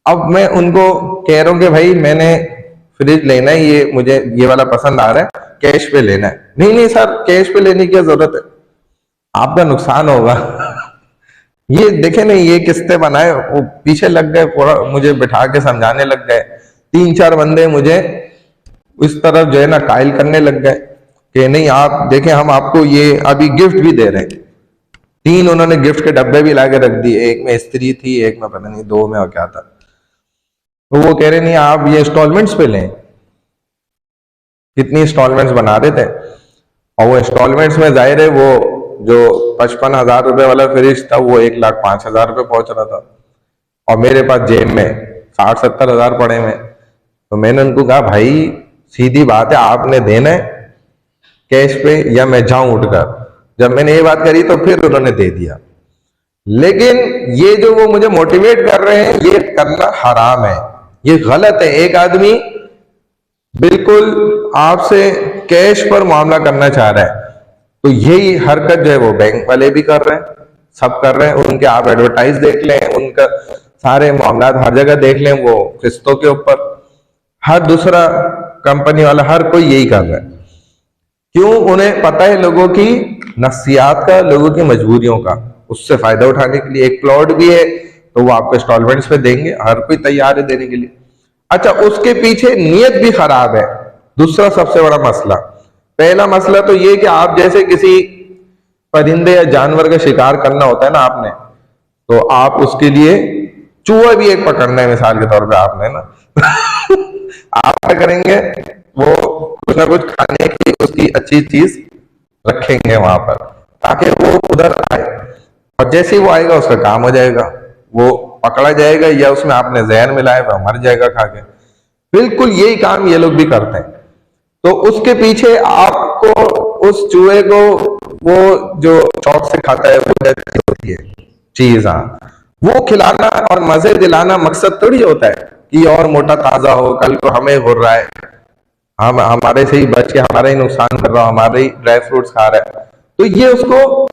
अब मैं उनको कह रहा हूं कि भाई मैंने फ्रिज लेना है, ये मुझे ये वाला पसंद आ रहा है, कैश पे लेना है। नहीं नहीं सर, कैश पे लेने की क्या जरूरत है, आपका नुकसान होगा। ये देखे नहीं, ये किस्तें बनाए, वो पीछे लग गए, पूरा मुझे बिठा के समझाने लग गए, तीन चार बंदे मुझे इस तरफ जो है ना कायल करने लग गए कि नहीं आप देखें, हम आपको ये अभी गिफ्ट भी दे रहे हैं। तीन उन्होंने गिफ्ट के डब्बे भी लाके रख दिए, एक में स्त्री थी, एक में पता नहीं दो में और क्या था। तो वो कह रहे नहीं आप ये इंस्टॉलमेंट्स पे लें, कितनी इंस्टॉलमेंट्स बना रहे थे, और वो इंस्टॉलमेंट्स में जाहिर है वो जो 55,000 रुपए वाला फ्रिज था वो 1,05,000 रुपए पहुंच रहा था, और मेरे पास जेब में 60-70 हजार पड़े हुए। तो मैंने उनको कहा भाई सीधी बात है, आपने देना है कैश पे या मैं जाऊं उठकर। जब मैंने ये बात करी तो फिर उन्होंने दे दिया। लेकिन ये जो वो मुझे मोटिवेट कर रहे हैं, ये करना हराम है, ये गलत है। एक आदमी बिल्कुल आपसे कैश पर मामला करना चाह रहा है, तो यही हरकत जो है वो बैंक वाले भी कर रहे हैं, सब कर रहे हैं। उनके आप एडवर्टाइज देख लें, उनका सारे मामला हर जगह देख लें, वो किस्तों के ऊपर हर दूसरा कंपनी वाला, हर कोई यही कर रहा है। क्यों? उन्हें पता है लोगों की नफ्सियात का, लोगों की मजबूरियों का, उससे फायदा उठाने के लिए। एक प्लॉट भी है तो वो आपको इंस्टॉलमेंट्स पे देंगे, हर कोई तैयार है देने के लिए। अच्छा, उसके पीछे नीयत भी खराब है। दूसरा सबसे बड़ा मसला, पहला मसला तो ये कि आप जैसे किसी परिंदे या जानवर का शिकार करना होता है ना आपने, तो आप उसके लिए चूहा भी एक पकड़ना है मिसाल के तौर पे आपने ना आप क्या करेंगे, वो कुछ ना कुछ खाने की उसकी अच्छी चीज रखेंगे वहां पर ताकि वो उधर आए, और जैसे ही वो आएगा उसका काम हो जाएगा, वो पकड़ा जाएगा या उसमें आपने जहर मिलाया वो मर जाएगा खा के। बिल्कुल यही काम ये लोग भी करते हैं। तो उसके पीछे आपको उस चूहे को वो जो चौक से खाता है वो होती है चीज, हाँ, वो खिलाना और मजे दिलाना मकसद थोड़ी होता है। कि और मोटा ताजा हो, कल को हमें हो रहा है, हम हमारे से ही बच के हमारा ही नुकसान कर रहा हो, हमारे ही ड्राई फ्रूट्स खा रहा है। तो ये उसको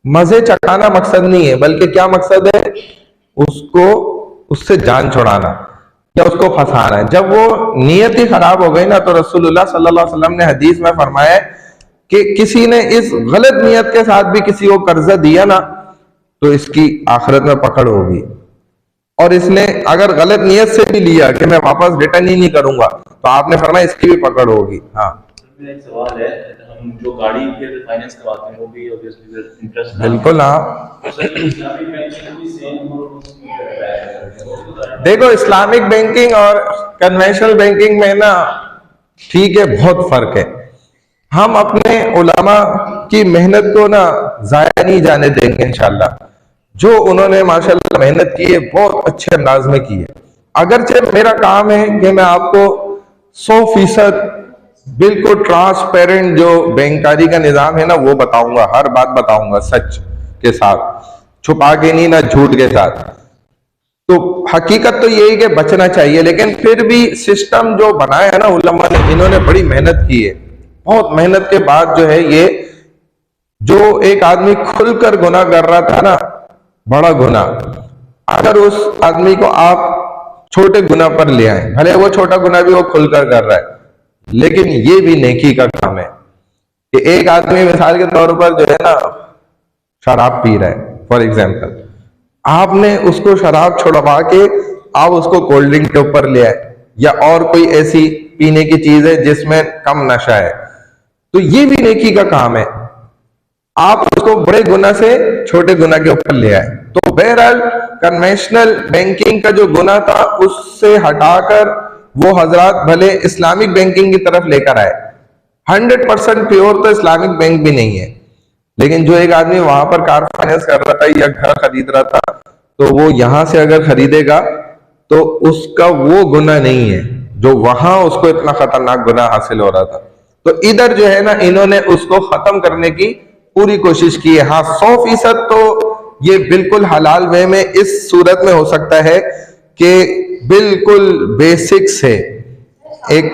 मजे चखाना मकसद नहीं है, बल्कि क्या मकसद है, उसको उससे जान छुड़ाना या उसको फंसाना है। जब वो नियत ही खराब हो गई ना, तो रसूलुल्लाह सल्लल्लाहु अलैहि वसल्लम ने हदीस में फरमाया है कि किसी ने इस गलत नियत के साथ भी किसी को कर्जा दिया ना, तो इसकी आखिरत में पकड़ होगी। और इसने अगर गलत नियत से भी लिया कि मैं वापस रिटर्न ही नहीं करूंगा, तो आपने फरमाया इसकी भी पकड़ होगी। हाँ,
एक सवाल है, हम जो गाड़ी के फाइनेंस करवाते हैं वो भी ऑब्वियसली इंटरेस्ट,
बिल्कुल। हाँ,
तो सर इस्लामिक बैंकिंग भी सेम
देखो इस्लामिक बैंकिंग और कन्वेंशनल बैंकिंग में ना ठीक है, बहुत फर्क है। हम अपने उलमा की मेहनत को ना जाया नहीं जाने देंगे इंशाल्लाह। जो उन्होंने माशाल्लाह मेहनत की है, बहुत अच्छे अंदाज में की है। अगरचे मेरा काम है कि मैं आपको 100% बिल्कुल ट्रांसपेरेंट जो बैंकारी का निजाम है ना, वो बताऊंगा, हर बात बताऊंगा सच के साथ, छुपा के नहीं, ना झूठ के साथ। तो हकीकत तो यही कि बचना चाहिए, लेकिन फिर भी सिस्टम जो बनाया है ना उलमा ने, इन्होंने बड़ी मेहनत की है। बहुत मेहनत के बाद जो है ये, जो एक आदमी खुलकर गुनाह कर रहा था ना, बड़ा गुनाह, अगर उस आदमी को आप छोटे गुनाह पर ले आए, भले वो छोटा गुनाह भी वो खुलकर कर रहा है, लेकिन ये भी नेकी का काम है। कि एक आदमी मिसाल के तौर पर जो है ना शराब पी रहा है, फॉर एग्जाम्पल, आपने उसको शराब छुड़वा के आप उसको कोल्ड ड्रिंक के ऊपर ले आए, या और कोई ऐसी पीने की चीज है जिसमें कम नशा है, तो ये भी नेकी का काम है। आप उसको बड़े गुना से छोटे गुना के ऊपर ले आए। तो बहरहाल कन्वेंशनल बैंकिंग का जो गुना था, उससे हटाकर वो हजरात भले इस्लामिक बैंकिंग की तरफ लेकर आए। 100% प्योर तो इस्लामिक बैंक भी नहीं है, लेकिन जो एक आदमी वहां पर कार फाइनेंस कर रहा था या घर खरीद रहा था, तो वो यहां से अगर खरीदेगा तो उसका वो गुनाह नहीं है जो वहां उसको इतना खतरनाक गुनाह हासिल हो रहा था। तो इधर जो है ना, इन्होंने उसको खत्म करने की पूरी कोशिश की है। हाँ, 100% तो ये बिल्कुल हलाल वे में इस सूरत में हो सकता है कि बिल्कुल बेसिक से एक,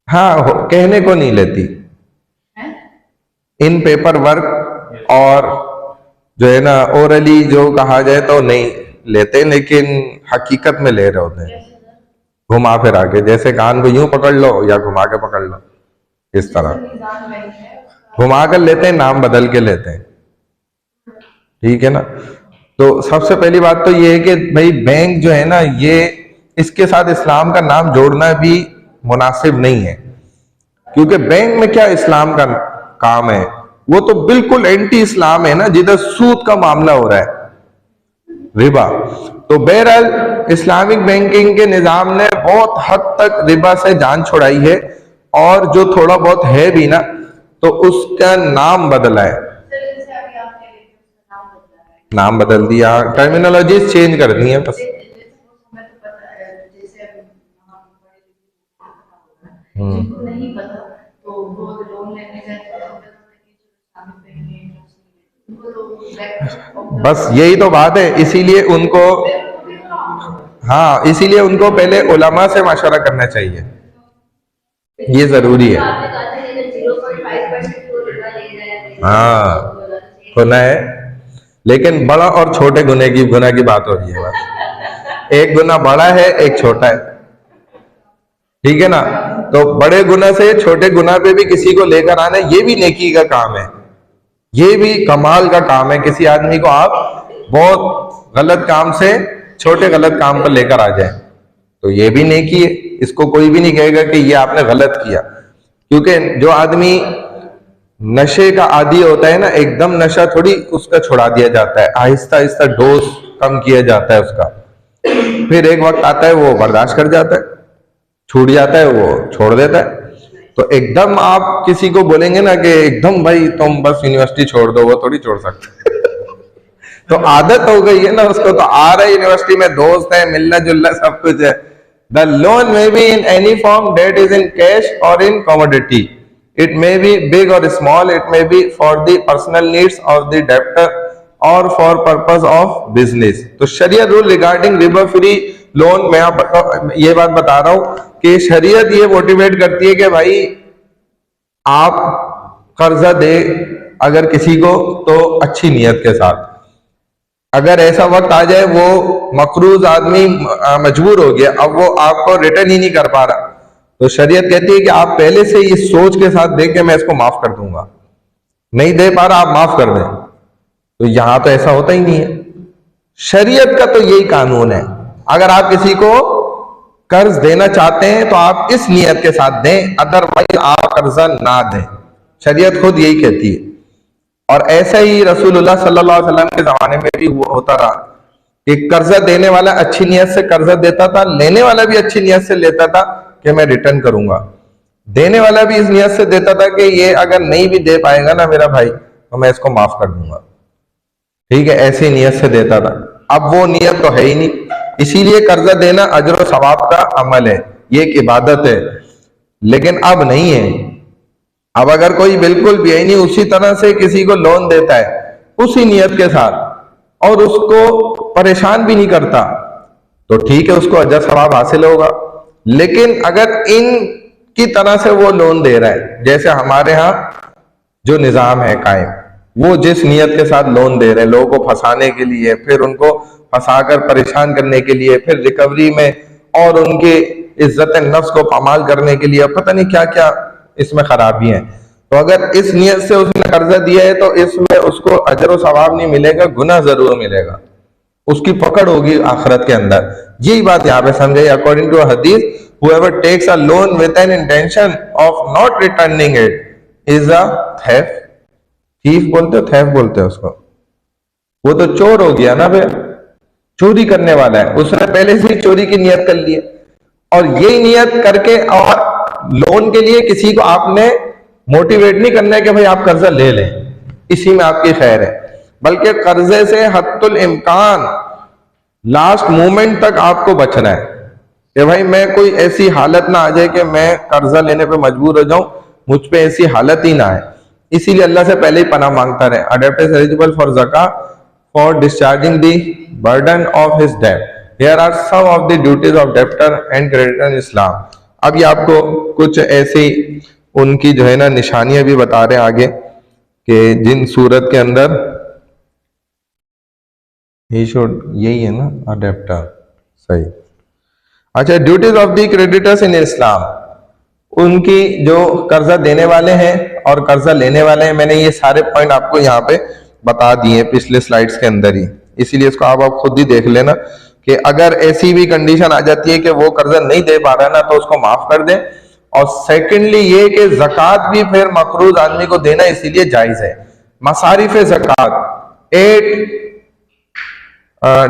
हाँ, कहने को नहीं लेती इन पेपर वर्क, और जो है ना ओरली जो कहा जाए तो नहीं लेते, लेकिन हकीकत में ले रहे होते हैं घुमा फिरा के, जैसे कान को यूं पकड़ लो या घुमा के पकड़ लो, इस तरह घुमा कर लेते हैं, नाम बदल के लेते हैं। ठीक है ना। तो सबसे पहली बात तो ये है कि भाई बैंक जो है ना, ये इसके साथ इस्लाम का नाम जोड़ना भी मुनासिब नहीं है, क्योंकि बैंक में क्या इस्लाम का काम है, वो तो बिल्कुल एंटी इस्लाम है ना, जिधर सूद का मामला हो रहा है, रिबा। तो बहरहाल इस्लामिक बैंकिंग के निजाम ने बहुत हद तक रिबा से जान छुड़ाई है, और जो थोड़ा बहुत है भी ना, तो उसका नाम बदला है, नाम बदल दिया, टर्मिनोलॉजी चेंज कर दी है बस। बस यही तो बात है, इसीलिए उनको, हाँ, इसीलिए उनको पहले उलमा से मशवरा करना चाहिए, ये जरूरी है। हाँ, गुना है, लेकिन बड़ा और छोटे गुना की बात हो रही है बस। एक गुना बड़ा है, एक छोटा है, ठीक है ना। तो बड़े गुना से छोटे गुना पे भी किसी को लेकर आना, ये भी नेकी का काम है, ये भी कमाल का काम है। किसी आदमी को आप बहुत गलत काम से छोटे गलत काम पर लेकर आ जाए, तो ये भी नेकी है, इसको कोई भी नहीं कहेगा कि ये आपने गलत किया। क्योंकि जो आदमी नशे का आदी होता है ना, एकदम नशा थोड़ी उसका छुड़ा दिया जाता है, आहिस्ता आहिस्ता डोज कम किया जाता है उसका, फिर एक वक्त आता है वो बर्दाश्त कर जाता है, छूट जाता है, वो छोड़ देता है। तो एकदम आप किसी को बोलेंगे ना कि एकदम भाई तुम बस यूनिवर्सिटी छोड़ दो, वो थोड़ी छोड़ सकते तो आदत हो गई है ना उसको, तो आ रहा है यूनिवर्सिटी में, दोस्त है, मिलना जुलना सब कुछ है। The loan may be in any form, that is in cash और in commodity, it may be big और small, it may be for the personal needs of the debtor और फॉर पर्पस ऑफ बिजनेस। तो शरीयत rule regarding रिबा free loan, मैं आप ये बात बता रहा हूं कि शरीयत ये मोटिवेट करती है कि भाई आप कर्जा दे अगर किसी को तो अच्छी नीयत के साथ। अगर ऐसा वक्त आ जाए वो मकरूज आदमी मजबूर हो गया, अब वो आपको रिटर्न ही नहीं कर पा रहा, तो शरीयत कहती है कि आप पहले से इस सोच के साथ दें कि मैं इसको माफ कर दूंगा, नहीं दे पा रहा आप माफ कर दें। तो यहां तो ऐसा होता ही नहीं है। शरीयत का तो यही कानून है, अगर आप किसी को कर्ज देना चाहते हैं तो आप इस नियत के साथ दें, अदरवाइज आप कर्जा ना दें। शरीयत खुद यही कहती है। और ऐसा ही रसूलुल्लाह सल्लल्लाहु अलैहि वसल्लम के जमाने में भी वो होता रहा कि कर्जा देने वाला अच्छी नियत से कर्जा देता था, लेने वाला भी अच्छी नियत से लेता था कि मैं रिटर्न करूंगा, देने वाला भी इस नियत से देता था कि ये अगर नहीं भी दे पाएगा ना मेरा भाई तो मैं इसको माफ कर दूंगा, ठीक है, ऐसी नियत से देता था। अब वो नियत तो है ही नहीं, इसीलिए कर्जा देना अजर और सवाब का अमल है, ये एक इबादत है। लेकिन अब नहीं है। अब अगर कोई बिल्कुल भी है नहीं, उसी तरह से किसी को लोन देता है उसी नियत के साथ और उसको परेशान भी नहीं करता, तो ठीक है, उसको अजर सवाब हासिल होगा। लेकिन अगर इन की तरह से वो लोन दे रहा है, जैसे हमारे यहाँ जो निजाम है कायम, वो जिस नियत के साथ लोन दे रहे हैं लोगों को फंसाने के लिए, फिर उनको फंसाकर परेशान करने के लिए, फिर रिकवरी में और उनके इज्जत नफ्स को पामाल करने के लिए, पता नहीं क्या क्या इसमें खराबी है। तो अगर इस नियत से उसने कर्जा दिया है तो इसमें उसको अजर और सवाब नहीं मिलेगा, गुनाह जरूर मिलेगा, उसकी पकड़ होगी आखिरत के अंदर। यही बात यहाँ पे समझे। अकॉर्डिंग टू हदीस, whoever takes a loan with an intention of not returning it is a theft। Thief बोलते हो, थेफ बोलते हो उसको, वो तो चोर हो गया ना, फिर चोरी करने वाला है, उसने पहले से ही चोरी की नियत कर ली है। और यही नियत करके और लोन के लिए किसी को आपने मोटिवेट नहीं करना है कि भाई आप कर्जा ले लें, इसी में आपकी खैर है, बल्कि कर्जे से हत्तुल इम्कान लास्ट मोमेंट तक आपको बचना है कि भाई मैं कोई ऐसी हालत ना आ जाए कि मैं कर्जा लेने पे मजबूर हो जाऊं, मुझ पे ऐसी हालत ही ना आए। इसीलिए अल्लाह से पहले ही पनाह मांगता रहे। A debtor is eligible for zakah for discharging the burden of his debt. Here are some of the duties of debtor and creditor in Islam। अब ये आपको कुछ ऐसी उनकी जो है ना निशानियां भी बता रहे हैं आगे कि जिन सूरत के अंदर ही शुड, यही है ना a debtor, सही। अच्छा, duties of the creditors in Islam, उनकी जो कर्जा देने वाले हैं और कर्जा लेने वाले हैं, मैंने ये सारे पॉइंट आपको यहाँ पे बता दिए पिछले स्लाइड्स के अंदर ही, इसीलिए इसको आप खुद ही देख लेना कि अगर ऐसी भी कंडीशन आ जाती है कि वो कर्जा नहीं दे पा रहा है ना तो उसको माफ कर दें। और सेकेंडली ये कि जक़ात भी फिर मकरूज आदमी को देना इसीलिए जायज है। मसारिफ जक़ात, 8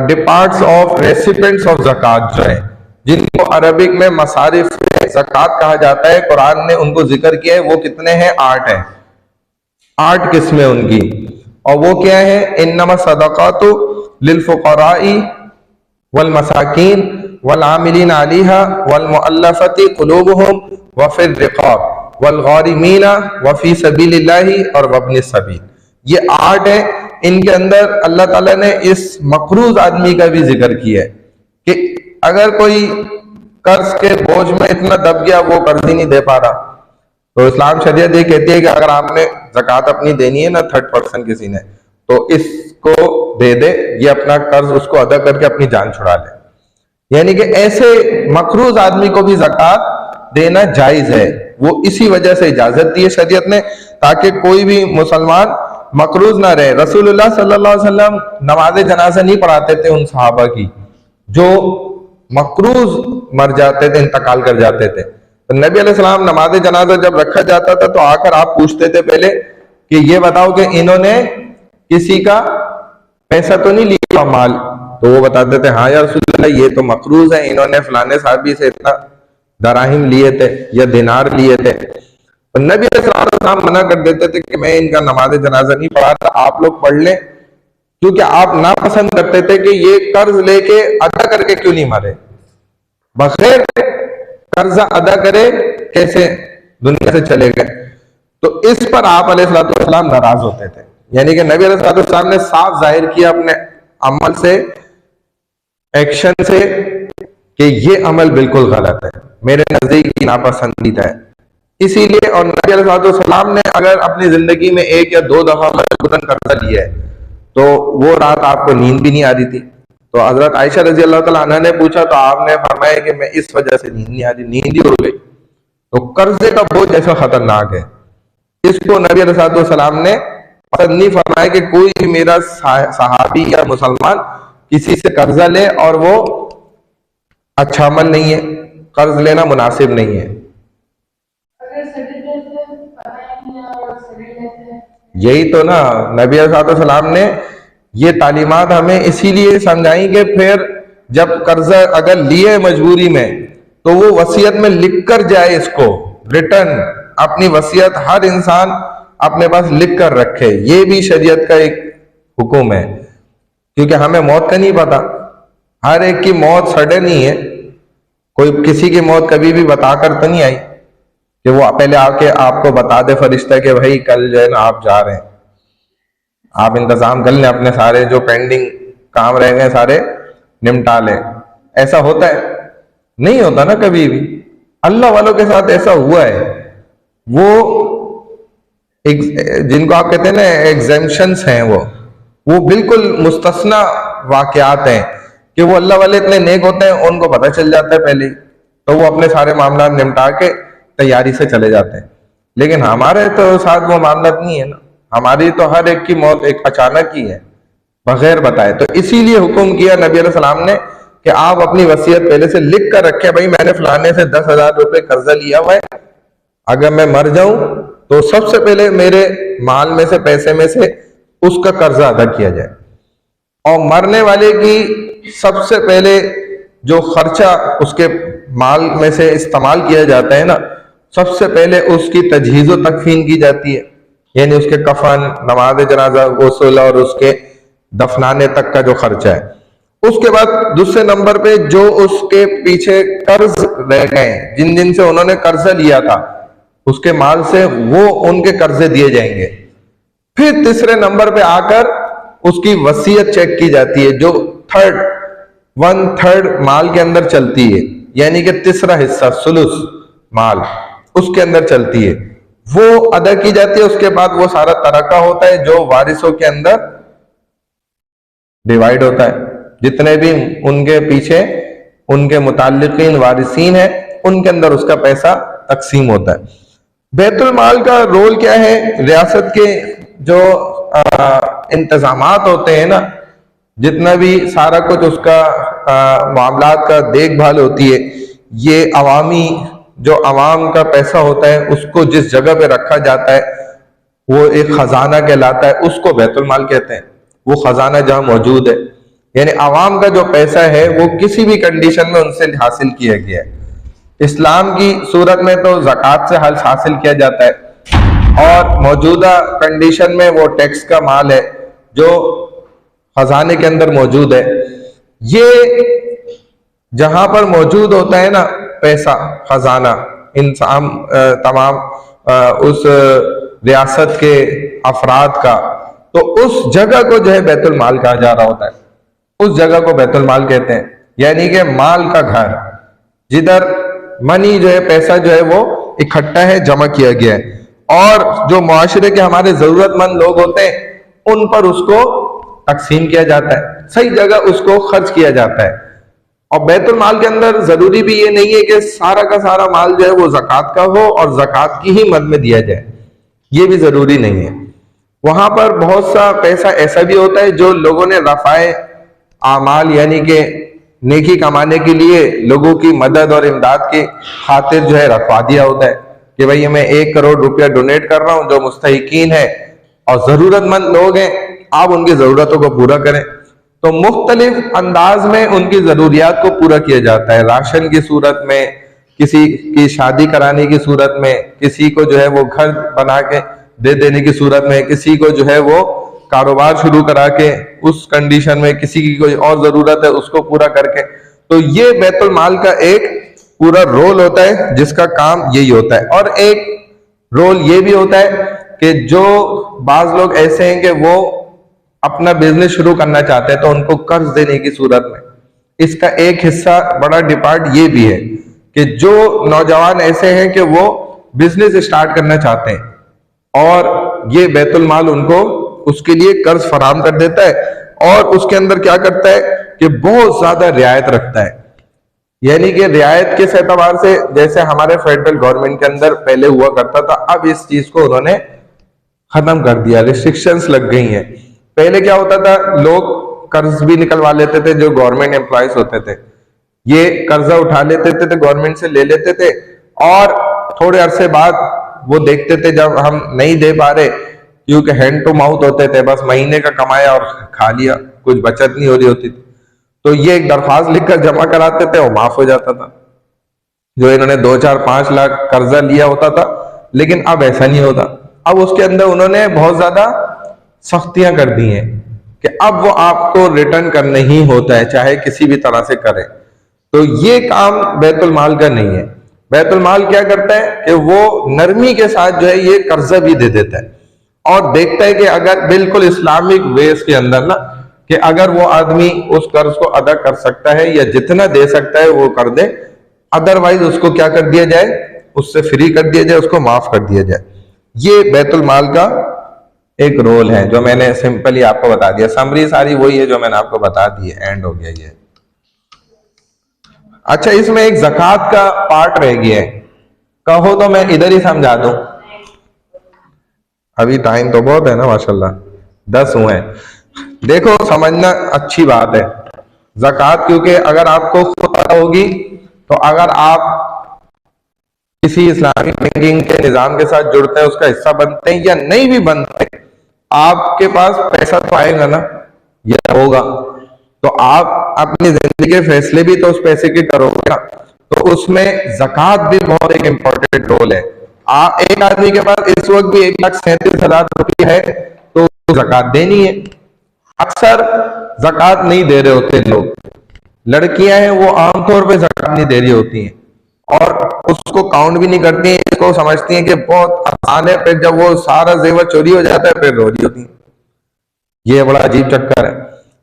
डिपार्ट्स ऑफ रेसिपेंट्स ऑफ जक़ात जो है, जिनको अरबिक में मसारिफ ज़कात कहा जाता है, कुरान ने उनको जिक्र किया है। वो कितने हैं? 8 हैं, 8 किस्में उनकी। और वो क्या है? इन्नमा सदक़ातु लिल फुक़राई वल मसाकीन वल आमिलीन अलैहा वल मुअल्लफ़ति क़ुलूबुहुम व फ़िर रिक़ाब वल गारिमीना व फ़ी सबीलिल्लाहि और वब्नि सबील। ये 8 है। इनके अंदर अल्लाह ताला ने इस मकरूज आदमी का भी जिक्र किया है कि अगर कोई कर्ज के बोझ में इतना दब गया वो कर्ज ही नहीं दे पा रहा, तो इस्लाम शरीयत ये कहती है कि अगर आपने ज़कात अपनी देनी है ना 30% किसी ने, तो इसको दे दे, ये अपना कर्ज उसको अदा करके अपनी जान छुड़ा ले। यानी कि ऐसे मकरूज आदमी को भी ज़कात देना जायज है। वो इसी वजह से इजाजत दी है शरीयत ने, ताकि कोई भी मुसलमान मकरूज ना रहे। रसूलुल्लाह सल्लल्लाहु अलैहि वसल्लम नमाज जनाजा नहीं पढ़ाते थे उन सहाबा की जो मकरूज मर जाते थे, इंतकाल कर जाते थे। तो नबी अलैहिस्सलाम नमाज जनाजा जब रखा जाता था तो आकर आप पूछते थे पहले कि ये बताओ कि इन्होंने किसी का पैसा तो नहीं लिया माल, तो वो बताते थे हाँ यार रसूलुल्लाह ये तो मकरूज है, इन्होंने फलाने साहबी से इतना दराहिम लिए थे या दिनार लिए थे। तो नबी अलैहिस्सलाम मना कर देते थे कि मैं इनका नमाज जनाजा नहीं पढ़ा था, आप लोग पढ़ लें, क्योंकि आप नापसंद करते थे कि ये कर्ज लेके अदा करके क्यों नहीं मरे, बगैर कर्जा अदा करे कैसे दुनिया से चले गए। तो इस पर आप अलैहिस्सलाम नाराज होते थे। यानी कि नबी अलैहिस्सलाम ने साफ जाहिर किया अपने अमल से, एक्शन से, कि ये अमल बिल्कुल गलत है, मेरे नजदीक नापसंदीदा है। इसीलिए, और नबी अलैहिस्सलाम ने अगर अपनी जिंदगी में 1 या 2 दफा मजबूरन कर्जा लिया है, तो वो रात आपको नींद भी नहीं आ रही थी, तो हजरत आयशा रजी अल्लाह तआला अन्हा ने पूछा तो आपने फरमाया कि मैं इस वजह से नींद नहीं आ रही, नींद ही उड़ गई। तो कर्जे का बोझ ऐसा खतरनाक है, इसको नबी अलैहिस्सलाम ने पसंद नहीं फरमाया कि कोई भी मेरा सहाबी या मुसलमान किसी से कर्जा ले, और वो अच्छा अमल नहीं है, कर्ज लेना मुनासिब नहीं है। यही तो ना, नबी अलैहिस्सलाम ने ये तालीमात हमें इसीलिए समझाई कि फिर जब कर्जा अगर लिए मजबूरी में, तो वो वसीयत में लिख कर जाए, इसको रिटर्न, अपनी वसीयत हर इंसान अपने पास लिख कर रखे। ये भी शरीयत का एक हुक्म है, क्योंकि हमें मौत का नहीं पता, हर एक की मौत सडन ही है, कोई किसी की मौत कभी भी बताकर तो नहीं आई कि वो पहले आके आपको बता दे फरिश्ता कि भाई कल जो है ना आप जा रहे हैं, आप इंतजाम कर लें, अपने सारे जो पेंडिंग काम रह गए सारे निपटा लें। ऐसा होता है? नहीं होता ना कभी भी। अल्लाह वालों के साथ ऐसा हुआ है, वो जिनको आप कहते हैं ना एग्जेम्पशंस हैं, वो बिल्कुल मुस्तस्ना वाकयात हैं कि वो अल्लाह वाले इतने नेक होते हैं, उनको पता चल जाता है पहले ही, तो वो अपने सारे मामला निपटा के तैयारी से चले जाते हैं। लेकिन हमारे तो साथ वो मामला नहीं है ना, हमारी तो हर एक की मौत एक अचानक ही है, बगैर बताए। तो इसीलिए हुक्म किया नबी अलैहि सलाम ने कि आप अपनी वसीयत पहले से लिख कर रखे, भाई मैंने फलाने से 10,000 रुपए कर्जा लिया हुआ है, अगर मैं मर जाऊं तो सबसे पहले मेरे माल में से, पैसे में से उसका कर्जा अदा किया जाए, और मरने वाले की सबसे पहले जो खर्चा उसके माल में से इस्तेमाल किया जाता है ना, सबसे पहले उसकी तजहीज़ व तकफीन की जाती है, यानी उसके कफन, नमाज जनाजा, गुस्ल और उसके दफनाने तक का जो खर्चा है। उसके बाद दूसरे नंबर पे जो उसके पीछे कर्ज रह गए, जिन जिन से उन्होंने कर्जा लिया था उसके माल से, वो उनके कर्जे दिए जाएंगे। फिर तीसरे नंबर पे आकर उसकी वसीयत चेक की जाती है, जो 1/3 माल के अंदर चलती है, यानी कि तीसरा हिस्सा सुलुस माल उसके अंदर चलती है, वो अदा की जाती है। उसके बाद वो सारा तरका होता है जो वारिसों के अंदर डिवाइड होता है, जितने भी उनके पीछे उनके मुताल्लिकीन वारिसीन है उनके अंदर उसका पैसा तकसीम होता है। बैतुल माल का रोल क्या है? रियासत के जो इंतजामात होते हैं ना, जितना भी सारा कुछ उसका मामलात का देखभाल होती है, ये अवामी जो अवाम का पैसा होता है उसको जिस जगह पे रखा जाता है वो एक खजाना कहलाता है, उसको बैतुल माल कहते हैं। वो खजाना जहां मौजूद है, यानी अवाम का जो पैसा है वो किसी भी कंडीशन में उनसे हासिल किया गया है। इस्लाम की सूरत में तो ज़कात से हल हासिल किया जाता है, और मौजूदा कंडीशन में वो टैक्स का माल है जो खजाने के अंदर मौजूद है। ये जहां पर मौजूद होता है ना पैसा, खजाना, इंसान तमाम उस रियासत के अफराद का, तो उस जगह को जो है बैतुल माल कहा जा रहा होता है, उस जगह को बैतुल माल कहते हैं, यानी कि माल का घर, जिधर मनी जो है, पैसा जो है वो इकट्ठा है, जमा किया गया है, और जो मुआशरे के हमारे जरूरतमंद लोग होते हैं उन पर उसको तकसीम किया जाता है, सही जगह उसको खर्च किया जाता है। और बैतुल माल के अंदर जरूरी भी ये नहीं है कि सारा का सारा माल जो है वो ज़कात का हो और ज़कात की ही मद में दिया जाए, ये भी जरूरी नहीं है। वहां पर बहुत सा पैसा ऐसा भी होता है जो लोगों ने रफ़ाए आमाल, यानी कि नेकी कमाने के लिए लोगों की मदद और इमदाद की खातिर जो है रखवा दिया होता है कि भाई मैं 1 करोड़ रुपया डोनेट कर रहा हूं, जो मुस्तहिकीन है और जरूरतमंद लोग हैं, आप उनकी जरूरतों को पूरा करें। तो मुख्तलिफ अंदाज में उनकी जरूरियात को पूरा किया जाता है, राशन की सूरत में, किसी की शादी कराने की सूरत में, किसी को जो है वो घर बना के दे देने की सूरत में, किसी को जो है वो कारोबार शुरू करा के उस कंडीशन में, किसी की कोई और जरूरत है उसको पूरा करके। तो ये बैतुल माल का एक पूरा रोल होता है जिसका काम यही होता है। और एक रोल ये भी होता है कि जो बाज लोग ऐसे हैं कि वो अपना बिजनेस शुरू करना चाहते हैं तो उनको कर्ज देने की सूरत में इसका एक हिस्सा बड़ा डिपार्ट ये भी है कि जो नौजवान ऐसे हैं कि वो बिजनेस स्टार्ट करना चाहते हैं और ये बैतुल माल उनको उसके लिए कर्ज फराहम कर देता है और उसके अंदर क्या करता है कि बहुत ज्यादा रियायत रखता है। यानी कि रियायत के एतबार से जैसे हमारे फेडरल गवर्नमेंट के अंदर पहले हुआ करता था, अब इस चीज को उन्होंने खत्म कर दिया, रिस्ट्रिक्शंस लग गई हैं। पहले क्या होता था, लोग कर्ज भी निकलवा लेते थे, जो गवर्नमेंट एम्प्लॉयज होते थे ये कर्जा उठा लेते थे गवर्नमेंट से ले लेते थे और थोड़े अरसे बाद वो देखते थे जब हम नहीं दे पा रहे, क्योंकि हैंड टू माउथ होते थे, बस महीने का कमाया और खा लिया, कुछ बचत नहीं हो रही होती थी, तो ये एक दरख्वास्त लिखकर जमा कराते थे और माफ हो जाता था। जो इन्होंने 2, 4, 5 लाख कर्जा लिया होता था, लेकिन अब ऐसा नहीं होता। अब उसके अंदर उन्होंने बहुत ज्यादा सख्तियां कर दी हैं कि अब वो आपको रिटर्न करना ही होता है, चाहे किसी भी तरह से करें। तो ये काम बैतुल माल का नहीं है। बैतुल माल क्या करता है कि वो नरमी के साथ जो है ये कर्जा भी दे देता है और देखता है कि अगर बिल्कुल इस्लामिक वेस के अंदर ना, कि अगर वो आदमी उस कर्ज को अदा कर सकता है या जितना दे सकता है वो कर दे, अदरवाइज उसको क्या कर दिया जाए, उससे फ्री कर दिया जाए, उसको माफ कर दिया जाए। ये बैतुल माल का एक रोल है जो मैंने सिंपली आपको बता दिया। समरी सारी वही है जो मैंने आपको बता दी है, एंड हो गया ये। अच्छा, इसमें एक ज़कात का पार्ट रह गया है, कहो तो मैं इधर ही समझा दूं। अभी टाइम तो बहुत है ना, माशाल्लाह 10 हुए हैं। देखो, समझना अच्छी बात है ज़कात, क्योंकि अगर आपको खुद पता होगी तो अगर आप किसी इस्लामिक बैंकिंग के निज़ाम के साथ जुड़ते हैं, उसका हिस्सा बनते हैं या नहीं भी बनते, आपके पास पैसा तो आएगा ना, यह होगा, तो आप अपनी जिंदगी के फैसले भी तो उस पैसे के करोगे ना, तो उसमें ज़कात भी बहुत एक इंपॉर्टेंट रोल है। एक आदमी के पास इस वक्त भी 1,37,000 रुपये है तो ज़कात देनी है। अक्सर ज़कात नहीं दे रहे होते लोग, लड़कियां हैं वो आमतौर पे ज़कात नहीं दे रही होती हैं और उसको काउंट भी नहीं करती हैं, इसको समझती हैं कि बहुत आसान है, फिर जब वो सारा जेवर चोरी हो जाता है फिर रो रही होती है। ये बड़ा अजीब चक्कर है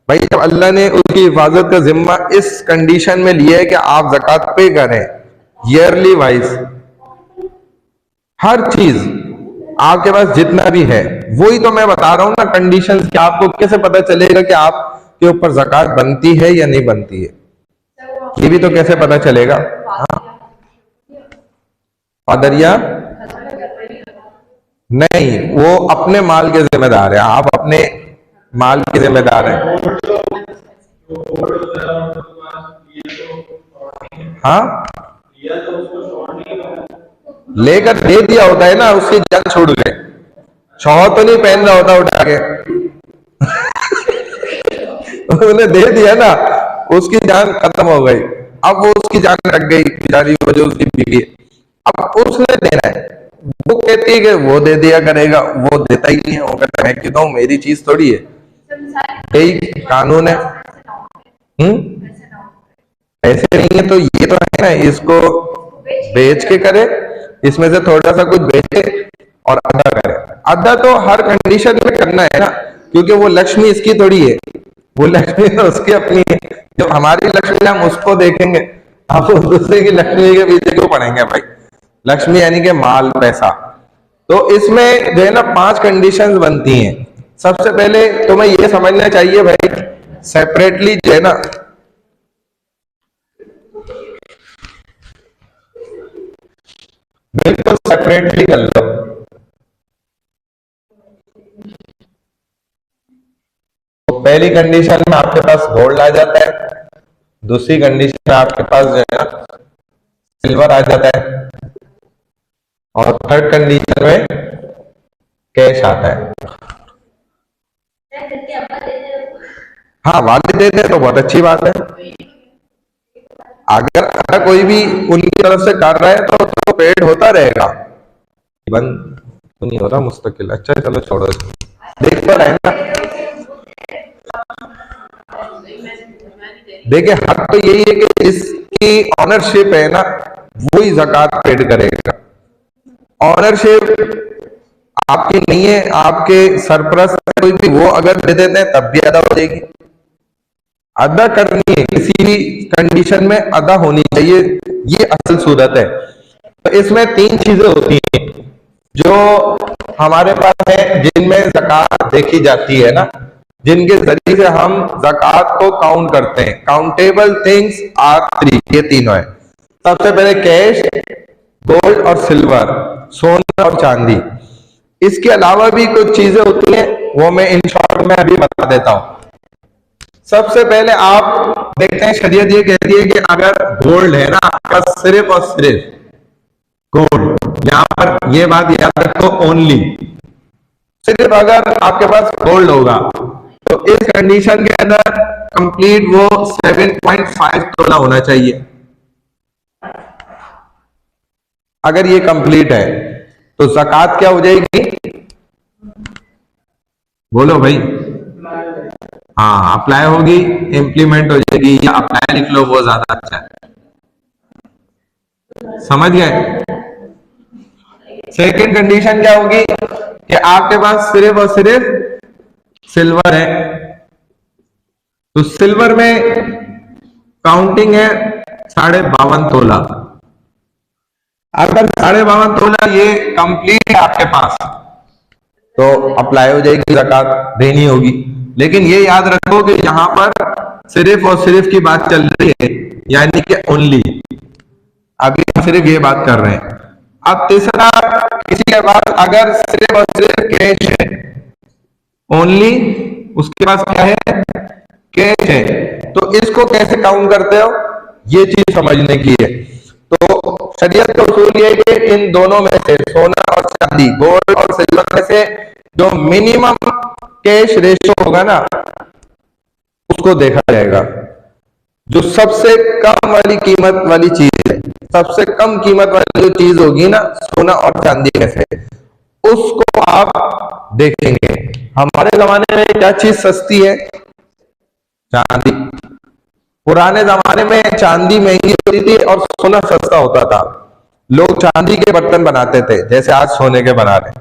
भाई। जब अल्लाह ने उसकी हिफाजत का जिम्मा इस कंडीशन में लिया है कि आप ज़कात पे करें ईयरली वाइज, हर चीज आपके पास जितना भी है, वही तो मैं बता रहा हूं ना कंडीशंस, कि आपको कैसे पता चलेगा कि आपके ऊपर ज़कात बनती है या नहीं बनती है, ये भी तो कैसे पता चलेगा। फादरिया नहीं, वो अपने माल के जिम्मेदार है, आप अपने माल के जिम्मेदार हैं। हाँ, लेकर दे दिया होता है ना, उसकी जान छोड़ गए, शौहर तो नहीं पहन रहा होता उठा के उन्होंने दे दिया ना, उसकी जान खत्म हो गई, अब वो उसकी जान लग गई बेचारी, वो जो उसकी बीवी है, अब उसने देना है, वो कहती है कि वो दे दिया करेगा, वो देता ही नहीं है, वो कहता है कि दो, मेरी चीज थोड़ी है, यही कानून है। ऐसे नहीं है तो ये तो है ना, इसको बेच के करे, इसमें से थोड़ा सा कुछ बेचे और अदा करे। अदा तो हर कंडीशन में करना है ना, क्योंकि वो लक्ष्मी इसकी थोड़ी है, वो लक्ष्मी तो उसकी अपनी है। जो हमारी लक्ष्मी हम उसको देखेंगे, आप दूसरे की लक्ष्मी के पीछे क्यों पड़ेंगे भाई। लक्ष्मी यानी कि माल, पैसा। तो इसमें जो है ना 5 कंडीशंस बनती हैं। सबसे पहले तुम्हें ये समझना चाहिए भाई, सेपरेटली जो है ना, बिल्कुल सेपरेटली कर लो। तो पहली कंडीशन में आपके पास गोल्ड आ जाता है, दूसरी कंडीशन में आपके पास जो है ना सिल्वर आ जाता है, और थर्ड कंडीशन में कैश आता है। हाँ, वाले देते तो बहुत अच्छी बात है, अगर कोई भी उनकी तरफ से कर रहा है तो पेड होता रहेगा, बंद तो नहीं हो रहा मुस्तकिल। अच्छा चलो छोड़ो, देख तो रहे ना। देखिए, हक तो यही है कि इसकी ऑनरशिप है ना, वही ज़कात पेड करेगा। ऑनरशिप आपकी नहीं है, आपके सरपरस्त कोई भी, वो अगर दे देते हैं तब भी अदा हो जाएगी। अदा करनी है, किसी भी कंडीशन में अदा होनी चाहिए, ये असल सूरत है। तो इसमें तीन चीजें होती हैं जो हमारे पास है, जिनमें ज़कात देखी जाती है ना, जिनके जरिए से हम ज़कात को काउंट करते हैं। काउंटेबल थिंग्स आर थ्री, ये तीनों है। सबसे पहले कैश, गोल्ड और सिल्वर, सोना और चांदी। इसके अलावा भी कुछ चीजें होती हैं, वो मैं इन शॉर्ट में अभी बता देता हूं। सबसे पहले आप देखते हैं, शरीयत ये कहती है कि अगर गोल्ड है ना आपका, सिर्फ और सिर्फ गोल्ड, यहां पर ये बात याद रखो, ओनली, सिर्फ अगर आपके पास गोल्ड होगा तो इस कंडीशन के अंदर कंप्लीट वो 7.5 तोला होना चाहिए। अगर ये कंप्लीट है तो ज़कात क्या हो जाएगी? बोलो भाई। हाँ, अप्लाई होगी, इम्प्लीमेंट हो जाएगी, या अप्लाई लिख लो, वो ज्यादा अच्छा है। समझ गए? सेकंड कंडीशन क्या होगी कि आपके पास सिर्फ और सिर्फ सिल्वर है, तो सिल्वर में काउंटिंग है 52.5 तोला। अगर 52.5 तोला ये कंप्लीट है आपके पास तो अप्लाई हो जाएगी, ज़कात देनी होगी। लेकिन ये याद रखो कि यहां पर सिर्फ और सिर्फ की बात चल रही है, यानी कि ओनली, अभी हम सिर्फ ये बात कर रहे हैं। अब तीसरा, किसी के पास अगर सिर्फ और सिर्फ कैश है, ओनली उसके पास क्या है? कैश है, तो इसको कैसे काउंट करते हो, ये चीज समझने की है। तो शरीयत का उसूल ये है कि इन दोनों में से, सोना और चांदी, गोल्ड और सिल्वर में से जो मिनिमम कैश रेशो होगा ना, उसको देखा जाएगा। जो सबसे कम वाली कीमत वाली चीज है, सबसे कम कीमत वाली जो चीज होगी ना सोना और चांदी में से, उसको आप देखेंगे। हमारे जमाने में क्या चीज सस्ती है? चांदी। पुराने जमाने में चांदी महंगी होती थी और सोना सस्ता होता था। लोग चांदी के बर्तन बनाते थे जैसे आज सोने के बना रहे।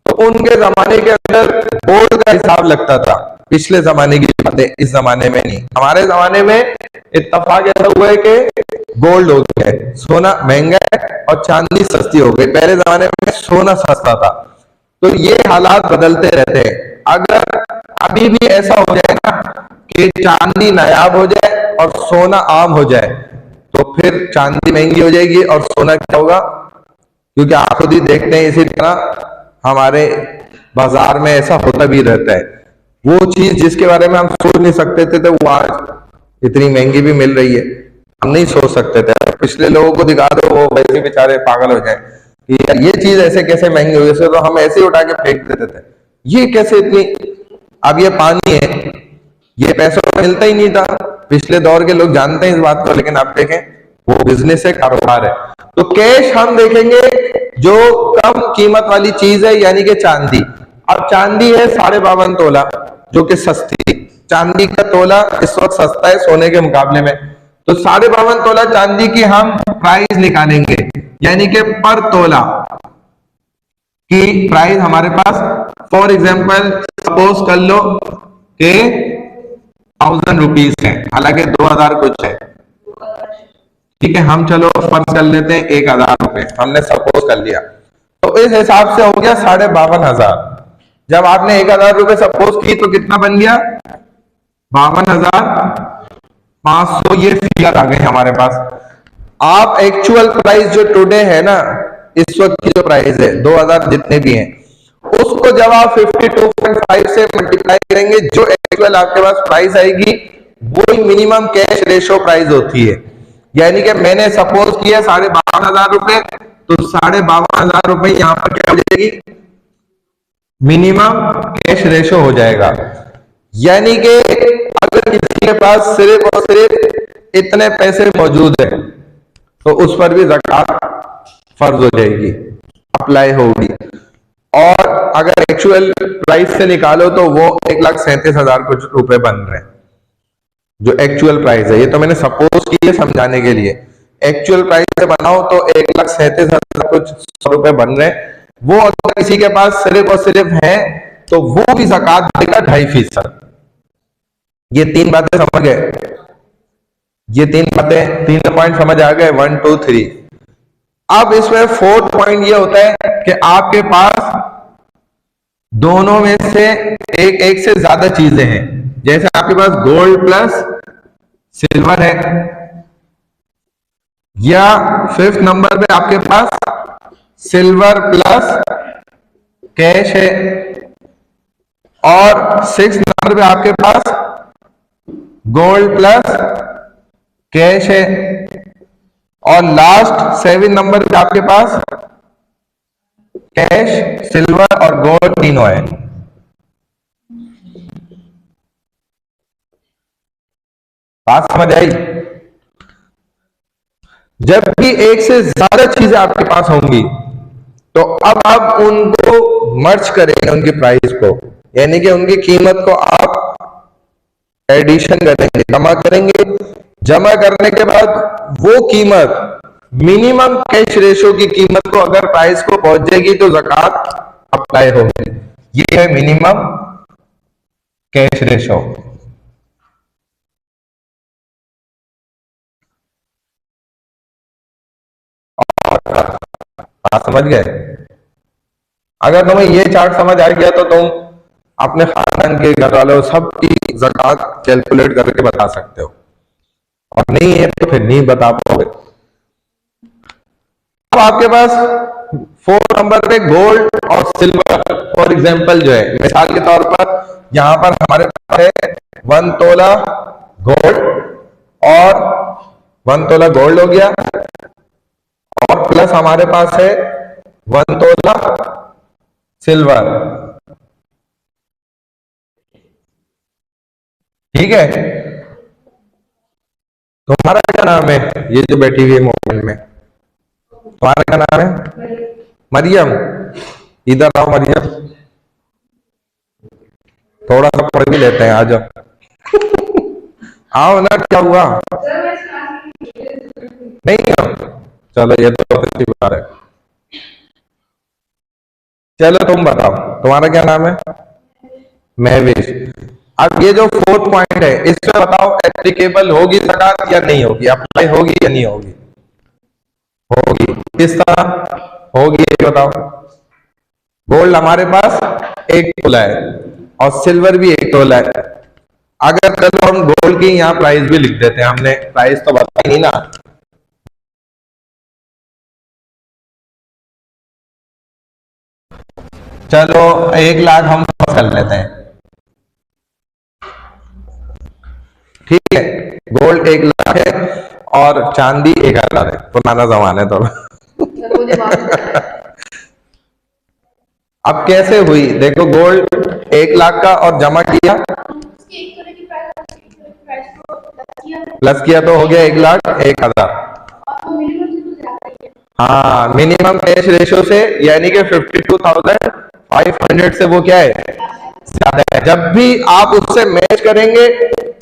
तो उनके जमाने के अंदर गोल्ड का हिसाब लगता था। पिछले जमाने की बातें, इस जमाने में नहीं। हमारे जमाने में इत्तेफाक ऐसा हुआ है कि गोल्ड हो गया है, सोना महंगा है और चांदी सस्ती हो गई। पहले जमाने में सोना सस्ता था। तो ये हालात बदलते रहते हैं। अगर अभी भी ऐसा हो जाए ना कि चांदी नायाब हो जाए और सोना आम हो जाए, तो फिर चांदी महंगी हो जाएगी और सोना क्या होगा? क्योंकि आप खुद ही देखते हैं, इसी तरह हमारे बाजार में ऐसा होता भी रहता है। वो चीज जिसके बारे में हम सोच नहीं सकते थे, तो वो आज इतनी महंगी भी मिल रही है, हम नहीं सोच सकते थे। पिछले लोगों को दिखा दो, वो वैसे बेचारे पागल हो जाए कि यार ये चीज ऐसे कैसे महंगी हुई, तो हम ऐसे ही उठा के फेंक देते थे, ये कैसे इतनी। अब ये पानी है, ये पैसों में मिलता ही नहीं था। पिछले दौर के लोग जानते हैं इस बात को, लेकिन आप देखें वो बिजनेस है, कारोबार है। तो कैश हम देखेंगे जो कम कीमत वाली चीज है, यानी कि चांदी। अब चांदी है 52.5 तोला, जो कि सस्ती। चांदी का तोला इस वक्त सस्ता है सोने के मुकाबले में। तो 52.5 तोला चांदी की हम प्राइस निकालेंगे, यानी कि पर तोला की प्राइस हमारे पास, फॉर एग्जाम्पल सपोज कर लो कि 1000 रुपीज है, हालांकि 2000 कुछ है, ठीक है। हम चलो फर्ज कर लेते हैं 1000 रुपए, हमने सपोज कर लिया। तो इस हिसाब से हो गया 52,500। जब आपने 1000 रुपए सपोज की तो कितना बन गया? 52,500। ये फिगर आ गए हमारे पास। आप एक्चुअल प्राइस जो टुडे है ना, इस वक्त की जो प्राइस है 2000 जितने भी हैं, उसको जब आप 52.5 से मल्टीप्लाई करेंगे, जो एक्चुअल आपके पास प्राइस आएगी वो मिनिमम कैश रेशो प्राइस होती है। यानी कि मैंने सपोज किया 52,500 रुपए, तो 52,500 रुपए यहां पर क्या हो जाएगी? मिनिमम कैश रेशो हो जाएगा। यानी कि अगर किसी के पास सिर्फ और सिर्फ इतने पैसे मौजूद है तो उस पर भी ज़कात फर्ज हो जाएगी, अप्लाई होगी। और अगर एक्चुअल प्राइस से निकालो तो वो 1,37,000 कुछ रुपए बन रहे हैं, जो एक्चुअल प्राइस है। ये तो मैंने सपोज किया समझाने के लिए। एक्चुअल प्राइस से बनाओ तो 1,37,000 कुछ 100 रुपए बन रहे हैं। वो अगर किसी के पास सिर्फ और सिर्फ है तो वो भी ज़कात देगा 2.5%। ये 3 बातें समझ गए? ये 3 बातें, 3 पॉइंट समझ आ गए, 1 2 3। अब इसमें 4th पॉइंट ये होता है कि आपके पास दोनों में से एक से ज्यादा चीजें हैं। जैसे आपके पास गोल्ड प्लस सिल्वर है, या 5th नंबर पे आपके पास सिल्वर प्लस कैश है, और 6th नंबर पे आपके पास गोल्ड प्लस कैश है, और लास्ट 7 नंबर पे आपके पास कैश, सिल्वर और गोल्ड तीनों है। बात समझ आई? जब भी एक से ज्यादा चीजें आपके पास होंगी तो अब आप उनको मर्ज करेंगे, उनकी प्राइस को, यानी कि उनकी कीमत को आप एडिशन करेंगे, जमा करेंगे। जमा करने के बाद वो कीमत मिनिमम कैश रेशो की कीमत को अगर प्राइस को पहुंच जाएगी तो ज़कात अप्लाई होगी। ये है मिनिमम कैश रेशो। आप समझ गए? अगर तुम्हें ये चार्ट समझ आ गया तो तुम अपने खानदान के घर वालों सबकी ज़कात कैलकुलेट करके बता सकते हो, और नहीं है तो फिर नहीं बता पाओगे। अब आपके पास 4 नंबर पे गोल्ड और सिल्वर फॉर एग्जांपल जो है, मिसाल के तौर पर यहां पर हमारे पास है 1 तोला गोल्ड, और 1 तोला गोल्ड हो गया, और प्लस हमारे पास है 1 तोला सिल्वर। ठीक है? तुम्हारा क्या नाम है? ये जो बैठी हुई है मोबाइल में, तुम्हारा क्या नाम है? मरियम। इधर आओ मरियम, थोड़ा सा पढ़ भी लेते हैं, आ जाओ। आओ ना, क्या हुआ? नहीं आओ, चलो ये तो बहुत अच्छी बात है। चलो तुम बताओ, तुम्हारा क्या नाम है? महवेश। अब ये जो 4th पॉइंट है, इसमें बताओ एप्लीकेबल होगी ज़कात या नहीं होगी, अप्लाई होगी या नहीं होगी? होगी। किस तरह होगी ये बताओ। गोल्ड हमारे पास 1 तोला है और सिल्वर भी 1 तोला है। अगर कल हम गोल्ड की यहाँ प्राइस भी लिख देते हैं, हमने प्राइस तो बताई नहीं ना, चलो 1 लाख हम कर लेते हैं। ठीक है, गोल्ड 1 लाख है और चांदी 1000 है, पुराना जमाना है थोड़ा। अब कैसे हुई देखो, गोल्ड 1 लाख का और जमा किया, प्लस किया तो हो गया 1 लाख 1000। हाँ, मिनिमम कैश रेशो से, यानी कि 52,500 से वो क्या है, ज्यादा है। जब भी आप उससे मैच करेंगे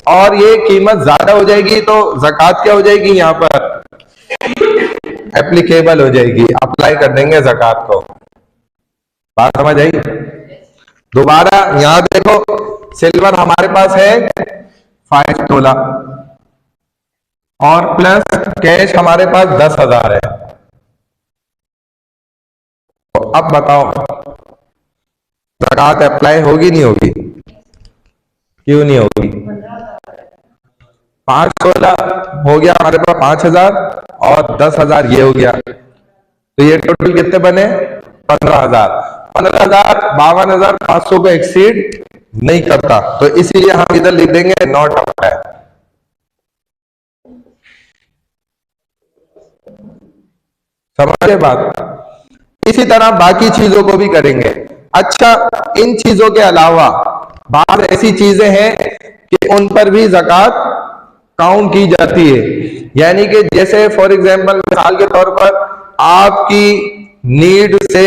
और ये कीमत ज्यादा हो जाएगी तो ज़कात क्या हो जाएगी, यहाँ पर एप्लीकेबल हो जाएगी, अप्लाई कर देंगे ज़कात को। बात समझ आई? दोबारा यहां देखो, सिल्वर हमारे पास है 5 तोला और प्लस कैश हमारे पास 10,000 है। तो अब बताओ ज़कात अप्लाई होगी नहीं होगी? क्यों नहीं होगी? 5 तोला हो गया हमारे पास 5,000 और 10,000 ये हो गया, तो ये टोटल कितने बने? 15,000। 15,000 52,500 को एक्सीड नहीं करता, तो इसीलिए हम इधर लिख देंगे नॉट अप्लाई। समझे बात? इसी तरह बाकी चीजों को भी करेंगे। अच्छा, इन चीजों के अलावा बात ऐसी चीजें हैं कि उन पर भी ज़कात काउंट की जाती है, यानी कि जैसे फॉर एग्जांपल मिसाल के तौर पर आपकी नीड से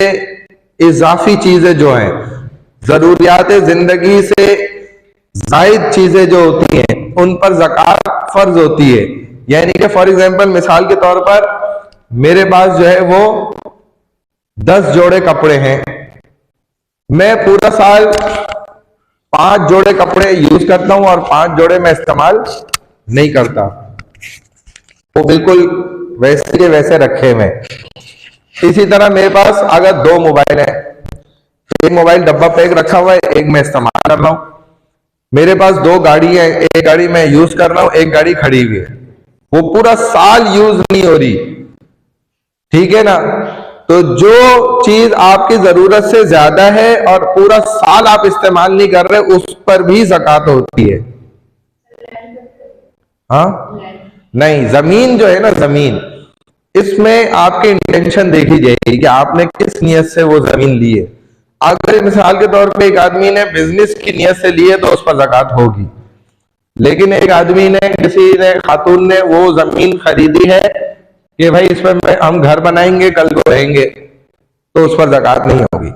इजाफी चीजें जो हैं, जरूरियात जिंदगी से जायद चीजें जो होती हैं, उन पर ज़कात फर्ज होती है। यानी कि फॉर एग्जांपल मिसाल के तौर पर मेरे पास जो है वो 10 जोड़े कपड़े हैं, मैं पूरा साल 5 जोड़े कपड़े यूज करता हूं और 5 जोड़े मैं इस्तेमाल नहीं करता, वो बिल्कुल वैसे के वैसे रखे हुए। इसी तरह मेरे पास अगर 2 मोबाइल है, एक मोबाइल डब्बा पैक रखा हुआ है, एक मैं इस्तेमाल कर रहा हूं। मेरे पास 2 गाड़ी है, एक गाड़ी मैं यूज कर रहा हूं, एक गाड़ी खड़ी हुई है, वो पूरा साल यूज नहीं हो रही, ठीक है ना। तो जो चीज आपकी जरूरत से ज्यादा है और पूरा साल आप इस्तेमाल नहीं कर रहे, उस पर भी ज़कात होती है। हाँ नहीं, जमीन जो है ना, जमीन, इसमें आपकी इंटेंशन देखी जाएगी कि आपने किस नियत से वो जमीन ली है। अगर मिसाल के तौर पे एक आदमी ने बिजनेस की नियत से ली है तो उस पर ज़कात होगी, लेकिन एक आदमी ने, किसी ने, खातून ने वो जमीन खरीदी है कि भाई इसमें हम घर बनाएंगे, कल को रहेंगे, तो उस पर ज़कात नहीं होगी।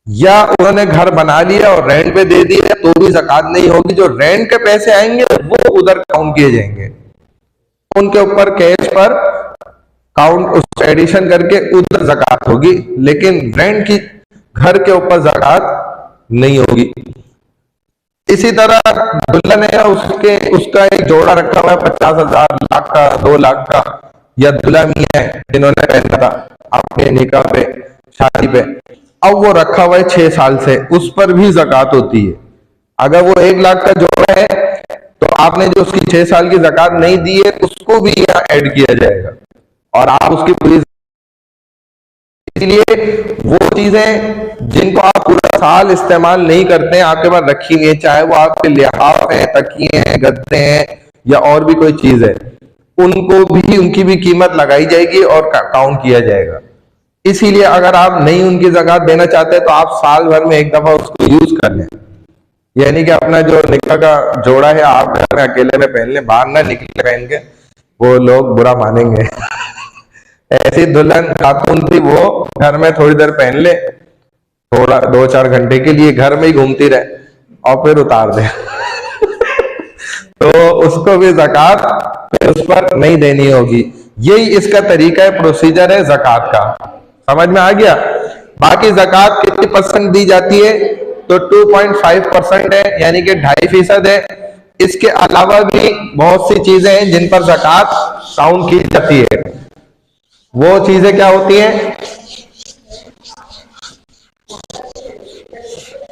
या उन्होंने घर बना लिया और रेंट पे दे दिया तो भी ज़कात नहीं होगी। जो रेंट के पैसे आएंगे वो उधर काउंट किए जाएंगे, उनके ऊपर कैश पर काउंट उस एडिशन करके उधर ज़कात होगी, लेकिन रेंट की घर के ऊपर ज़कात नहीं होगी। इसी तरह दुल्हन है, उसका एक जोड़ा रखा हुआ है 50,000, लाख का, 2 लाख का, या दुल्हा मियां है जिन्होंने पहना था अपने निकाह पे, शादी पे, अब वो रखा हुआ है 6 साल से, उस पर भी ज़कात होती है। अगर वो 1 लाख का जोड़ा है तो आपने जो उसकी 6 साल की ज़कात नहीं दी है उसको भी यहाँ ऐड किया जाएगा और आप उसकी पूरी। इसलिए वो चीजें जिनको आप पूरा साल इस्तेमाल नहीं करते हैं, आपके पास रखी हुई है, चाहे वो आपके लिहाफ है, तकिए हैं, गद्दे हैं, या और भी कोई चीज है, उनको भी, उनकी भी कीमत लगाई जाएगी और काउंट किया जाएगा। इसीलिए अगर आप नहीं उनकी ज़कात देना चाहते तो आप साल भर में एक दफा उसको यूज कर लें, यानी कि अपना जो निकाह का जोड़ा है आप घर में अकेले में पहन लें, बाहर ना निकले पहन के, वो लोग बुरा मानेंगे। ऐसी दुल्हन खातून थी, वो घर में थोड़ी देर पहन ले, थोड़ा 2-4 घंटे के लिए घर में ही घूमती रहे और फिर उतार दे। तो उसको भी ज़कात फिर उस पर नहीं देनी होगी। यही इसका तरीका है, प्रोसीजर है ज़कात का। समझ में आ गया। बाकी ज़कात कितनी % दी जाती है, तो 2.5% है, यानी कि 2.5% है। इसके अलावा भी बहुत सी चीजें हैं जिन पर ज़कात काउंट की जाती है। वो चीजें क्या होती हैं,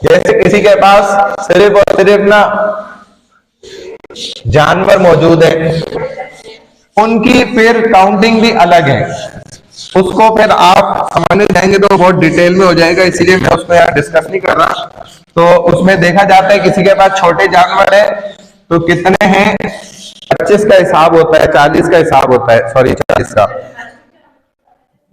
जैसे किसी के पास सिर्फ और सिर्फ ना जानवर मौजूद है, उनकी फिर काउंटिंग भी अलग है। उसको फिर आप समझने जाएंगे तो बहुत डिटेल में हो जाएगा, इसीलिए मैं उसको यहाँ डिस्कस नहीं कर रहा। तो उसमें देखा जाता है किसी के पास छोटे जानवर है तो कितने हैं, 25 का हिसाब होता है, 40 का हिसाब होता है, सॉरी 40 का,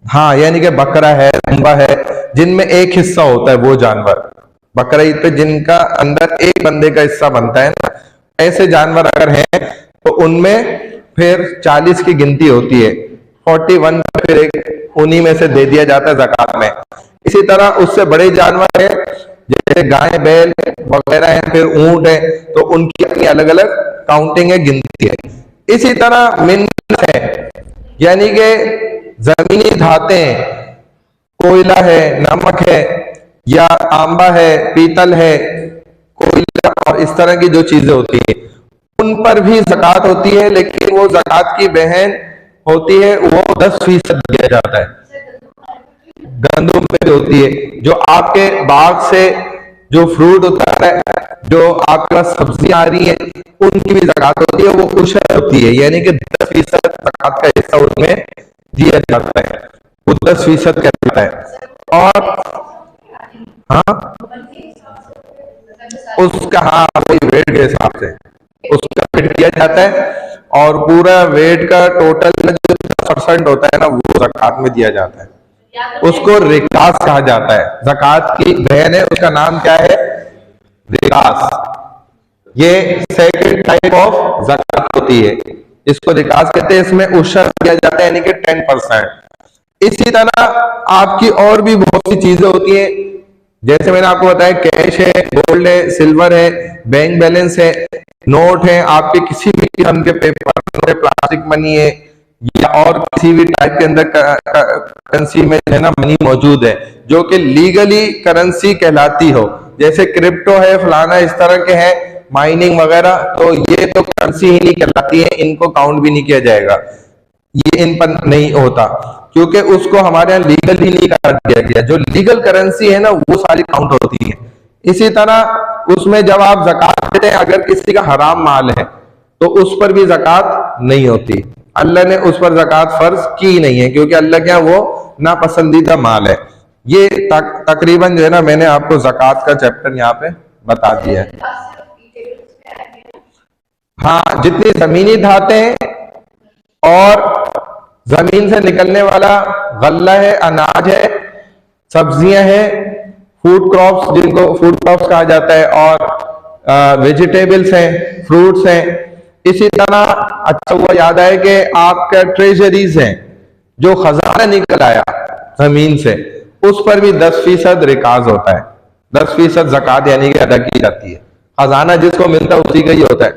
हाँ, यानी कि बकरा है, दुम्बा है, जिनमें एक हिस्सा होता है वो जानवर, बकरा ईद पे जिनका अंदर एक बंदे का हिस्सा बनता है ना, ऐसे जानवर अगर हैं तो उनमें फिर 40 की गिनती होती है, 41 फिर एक उन्हीं में से दे दिया जाता है ज़कात में। इसी तरह उससे बड़े जानवर है जैसे गाय, बैल वगैरह है, फिर ऊंट है, तो उनकी अपनी अलग अलग काउंटिंग है, गिनती है। इसी तरह मिनरल है, यानी कि जमीनी धातें, कोयला है, नमक है, या तांबा है, पीतल है, कोयला और इस तरह की जो चीजें होती है उन पर भी ज़कात होती है, लेकिन वो ज़कात की बहन होती है, वो 10% दिया जाता है। गंदम पे होती है, जो आपके बाग से जो फ्रूट होता है, जो आपके पास सब्जियां आ रही है, उनकी भी ज़कात होती है, वो उशर होती है, यानी कि 10% ज़कात का हिस्सा उनमें दिया जाता है, वो 10% कहता है। और हाँ, उसका, हाँ, वही वेट के हिसाब से उसका वेट दिया जाता है, और पूरा वेट का टोटल जो 10% होता है ना, वो ज़कात में दिया जाता है। उसको रिकास कहा जाता है, ज़कात की बहन है, उसका नाम क्या है, रिकास। ये सेकंड टाइप ऑफ ज़कात होती है, इसको रिकास कहते हैं। इसमें उशर दिया जाता है, यानी कि 10%। इसी तरह आपकी और भी बहुत सी चीजें होती हैं, जैसे मैंने आपको बताया, कैश है, गोल्ड है, सिल्वर है, बैंक बैलेंस है, नोट है, आपके किसी भी किस्म के पेपर, प्लास्टिक मनी है, या और किसी भी टाइप के अंदर करेंसी में जो है ना मनी मौजूद है जो कि लीगली करेंसी कहलाती हो, जैसे क्रिप्टो है, फलाना इस तरह के हैं, माइनिंग वगैरह, तो ये तो करेंसी ही नहीं कहलाती है, इनको काउंट भी नहीं किया जाएगा, ये इन पर नहीं होता, क्योंकि उसको हमारे यहाँ लीगल ही नहीं करार दिया गया। जो लीगल करेंसी है ना वो सारी काउंट होती है। इसी तरह उसमें जब आप जकात देते हैं, अगर किसी का हराम माल है तो उस पर भी जकात नहीं होती। अल्लाह ने उस पर जकात फर्ज की नहीं है, क्योंकि अल्लाह क्या वो नापसंदीदा माल है। ये तकरीबन जो है ना मैंने आपको जकात का चैप्टर यहाँ पे बता दिया है। हाँ, जितनी जमीनी धातें और जमीन से निकलने वाला गल्ला है, अनाज है, सब्जियां हैं, फूड क्रॉप्स जिनको फूड क्रॉप्स कहा जाता है, और वेजिटेबल्स हैं, फ्रूट्स हैं। इसी तरह अच्छा हुआ याद आए कि आपका ट्रेजरीज हैं, जो खजाना निकल आया जमीन से, उस पर भी 10% रिकाज होता है, 10% जकात यानी कि अदा की जाती है। खजाना जिसको मिलता है उसी का ही होता है,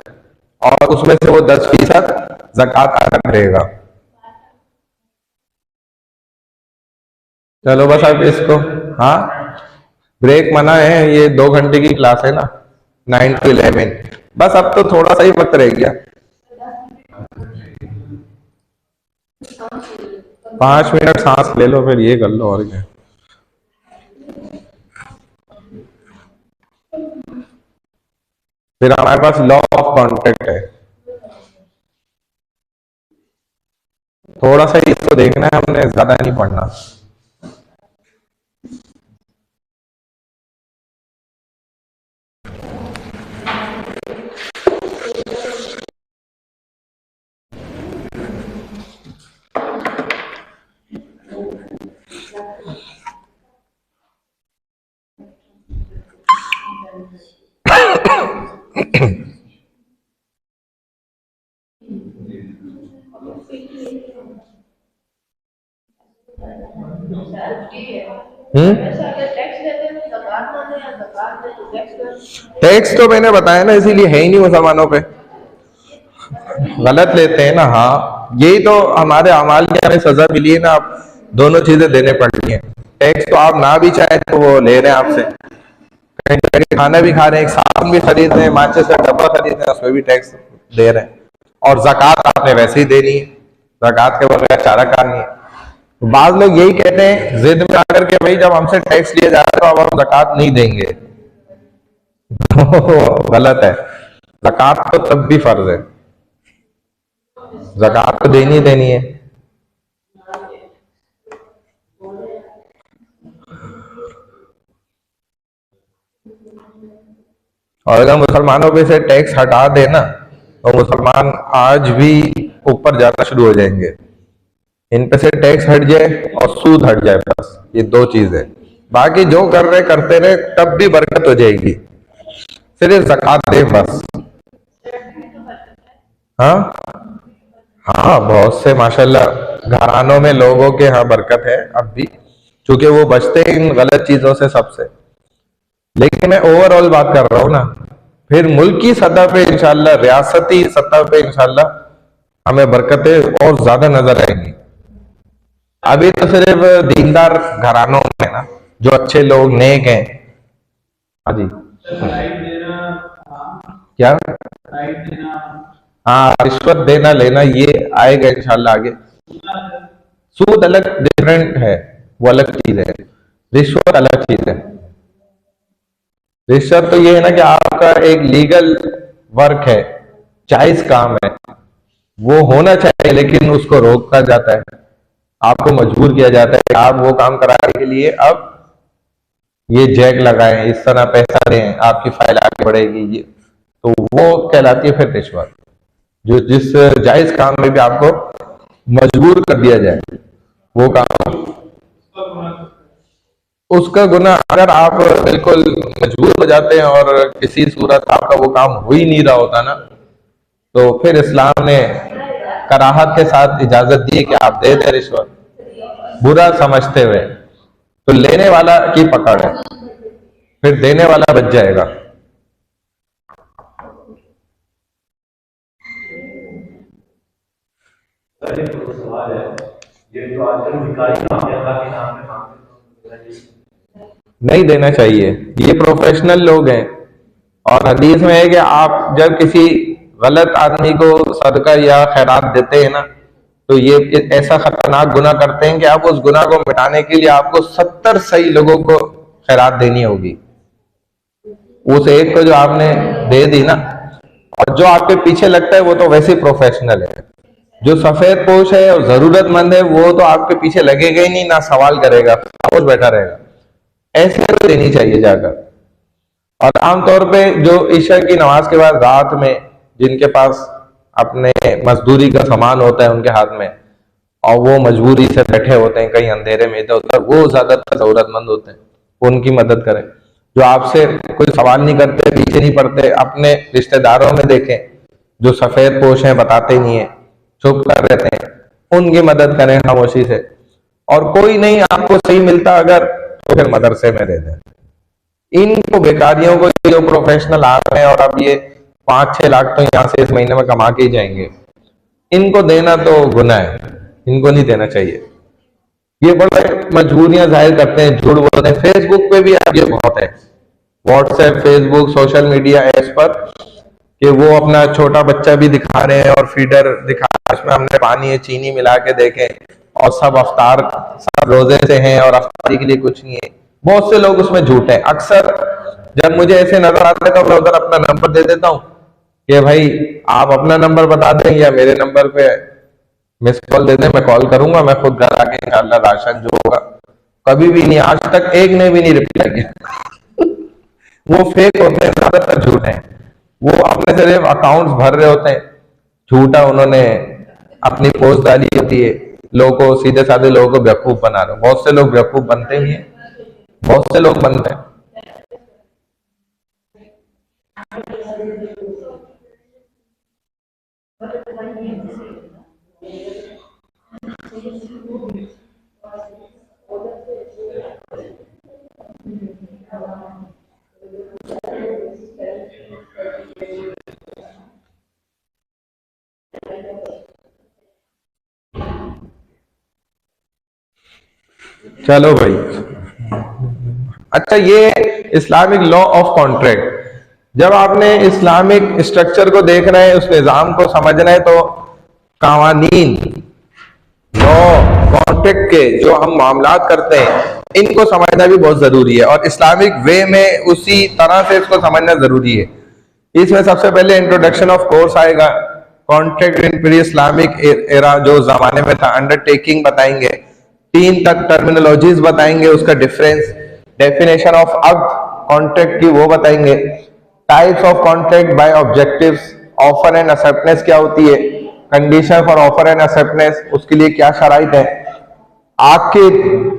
और उसमें से वो 10% जकात अदा करेगा। चलो बस अब इसको, हाँ ब्रेक मना है, ये 2 घंटे की क्लास है ना, 9 to 11। बस अब तो थोड़ा सा ही वक्त रह गया, 5 मिनट सांस ले लो फिर ये कर लो, और क्या। फिर हमारे पास लॉ ऑफ कॉन्टेक्ट है, थोड़ा सा ही इसको देखना है हमने, ज्यादा नहीं पढ़ना। टैक्स तो मैंने बताया ना, इसीलिए है ही नहीं मुसलमानों पे, गलत लेते हैं ना। हाँ, यही तो हमारे अमाल की हमें सजा मिली है ना, आप दोनों चीजें देने पड़ती हैं। टैक्स तो आप ना भी चाहे तो वो ले रहे हैं आपसे, कहीं जाके खाना भी खा रहे हैं, साबुन भी खरीद रहे हैं, माचिस का डब्बा खरीद रहे हैं, उसमें भी टैक्स दे रहे हैं। और जक़ात आपने वैसे ही देनी है, जक़ात के बगैर चारा कार नहीं है। तो बाज लोग यही कहते हैं जिद में आकर के, भाई जब हमसे टैक्स लिया जा रहा है तो अब हम जक़ात नहीं देंगे। तो गलत है, जक़ात तो तब भी फर्ज है, जक़ात तो देनी ही देनी है। और अगर मुसलमानों पे से टैक्स हटा देना तो मुसलमान आज भी ऊपर जाना शुरू हो जाएंगे। इन पे से टैक्स हट जाए और सूद हट जाए, बस ये 2 चीजें, बाकी जो कर रहे करते रहे, तब भी बरकत हो जाएगी। सिर्फ ज़कात दे बस। हाँ हाँ, बहुत से माशाल्लाह घरानों में लोगों के यहाँ बरकत है अब भी, क्योंकि वो बचते हैं इन गलत चीजों से सबसे। लेकिन मैं ओवरऑल बात कर रहा हूँ ना, फिर मुल्क की सतह पे इंशाल्लाह, रियासती सतह पे इंशाल्लाह हमें बरकतें और ज्यादा नजर आएंगी। अभी तो सिर्फ दीनदार घरानों में ना, जो अच्छे लोग नेक हैं। हाँ जी, क्या? हाँ, रिश्वत देना लेना ये आएगा इंशाल्लाह आगे। सूद अलग डिफरेंट है, वो अलग चीज है, रिश्वत अलग चीज है। रिश्वत तो ये है ना कि आपका एक लीगल वर्क है, जायज काम है, वो होना चाहिए, लेकिन उसको रोका जाता है, आपको मजबूर किया जाता है कि आप वो काम कराने के लिए अब ये जैक लगाएं, इस तरह पैसा दें, आपकी फाइल आगे बढ़ेगी, ये तो वो कहलाती है फिर रिश्वत। जो जिस जायज काम में भी आपको मजबूर कर दिया जाए वो काम, उसका गुना, अगर आप बिल्कुल मजबूर हो जाते हैं और किसी सूरत आपका वो काम हो ही नहीं रहा होता ना, तो फिर इस्लाम ने कराहत के साथ इजाजत दी कि आप दे दें रिश्वत, बुरा समझते हुए। तो लेने वाला की पकड़ है, फिर देने वाला बच जाएगा।
पहले तो सवाल है, ये जो आजकल भिखारी मांगते हैं, अल्लाह के नाम पे मांगते हैं, तो
नहीं देना चाहिए। ये प्रोफेशनल लोग हैं, और हदीस में है कि आप जब किसी गलत आदमी को सदका या खैरात देते हैं ना, तो ये ऐसा खतरनाक गुनाह करते हैं कि आप उस गुनाह को मिटाने के लिए आपको 70 सही लोगों को खैरात देनी होगी। उस एक को जो आपने दे दी ना, और जो आपके पीछे लगता है वो तो वैसे ही प्रोफेशनल है। जो सफेद पोश है और जरूरतमंद है वो तो आपके पीछे लगेगा ही नहीं, ना सवाल करेगा, खामोश बैठा रहेगा। ऐसे को देनी चाहिए जाकर। और आमतौर पे जो ईशा की नमाज के बाद रात में जिनके पास अपने मजदूरी का सामान होता है उनके हाथ में, और वो मजबूरी से बैठे होते हैं कहीं अंधेरे में इधर उधर, वो ज्यादातर जरूरतमंद होते हैं, उनकी मदद करें। जो आपसे कोई सवाल नहीं करते, पीछे नहीं पड़ते, अपने रिश्तेदारों में देखें जो सफेद पोश हैं, बताते नहीं है, चुप कर रहते हैं, उनकी मदद करें खामोशी से। और कोई नहीं आपको सही मिलता अगर, तो फिर मदरसे में दे दें। इनको बेकारियों को, जो प्रोफेशनल आ रहे हैं और अब ये 5-6 लाख तो यहाँ से इस महीने में कमा के ही जाएंगे, इनको देना तो गुनाह है, इनको नहीं देना चाहिए। ये बड़े मजबूरियां जाहिर करते हैं, झूठ बोलते हैं। फेसबुक पे भी अब ये बहुत है, WhatsApp, Facebook, social media apps पर, कि वो अपना छोटा बच्चा भी दिखा रहे हैं और फीडर दिखा रहे हैं, उसमें हमने पानी है चीनी मिला के देखें, और सब अफ्तार, सब रोजे से हैं और अफ्तारी के लिए कुछ नहीं है। बहुत से लोग उसमें झूठ हैं। अक्सर जब मुझे ऐसे नजर आता है तो मैं उधर अपना नंबर दे देता हूँ कि भाई आप अपना नंबर बता दें या मेरे नंबर पे मिस कॉल दे दें, मैं कॉल करूंगा, मैं खुद घर आके इंशाल्लाह राशन जो होगा। कभी भी नहीं, आज तक एक ने भी नहीं रिप्लाई किया। वो फेक होते हैं, ज्यादातर झूठ हैं। वो अपने सिर्फ अकाउंट्स भर रहे होते हैं, झूठा उन्होंने अपनी पोस्ट डाली होती है, लोगों को, सीधे साधे लोगों को बेवकूफ बना रहे। बहुत से लोग बेवकूफ बनते ही हैं, बहुत से लोग बनते हैं। चलो भाई, अच्छा, ये इस्लामिक लॉ ऑफ कॉन्ट्रैक्ट, जब आपने इस्लामिक स्ट्रक्चर को देखना है, उस निज़ाम को समझना है, तो कावानीन, लॉ, कॉन्ट्रैक्ट के जो हम मामलात करते हैं, इनको समझना भी बहुत जरूरी है, और इस्लामिक वे में उसी तरह से इसको समझना जरूरी है। इसमें सबसे पहले इंट्रोडक्शन ऑफ कोर्स आएगा, contract in pre Islamic era, जो जमाने में था, अंडरटेकिंग बताएंगे, 3 तक टर्मिनोलॉजीज बताएंगे, उसका डिफरेंस, डेफिनेशन ऑफ अक्द कॉन्ट्रैक्ट की वो बताएंगे, types of contract by objectives, offer and acceptance क्या होती है, condition for offer and acceptance, उसके लिए क्या शराइत है, आखिर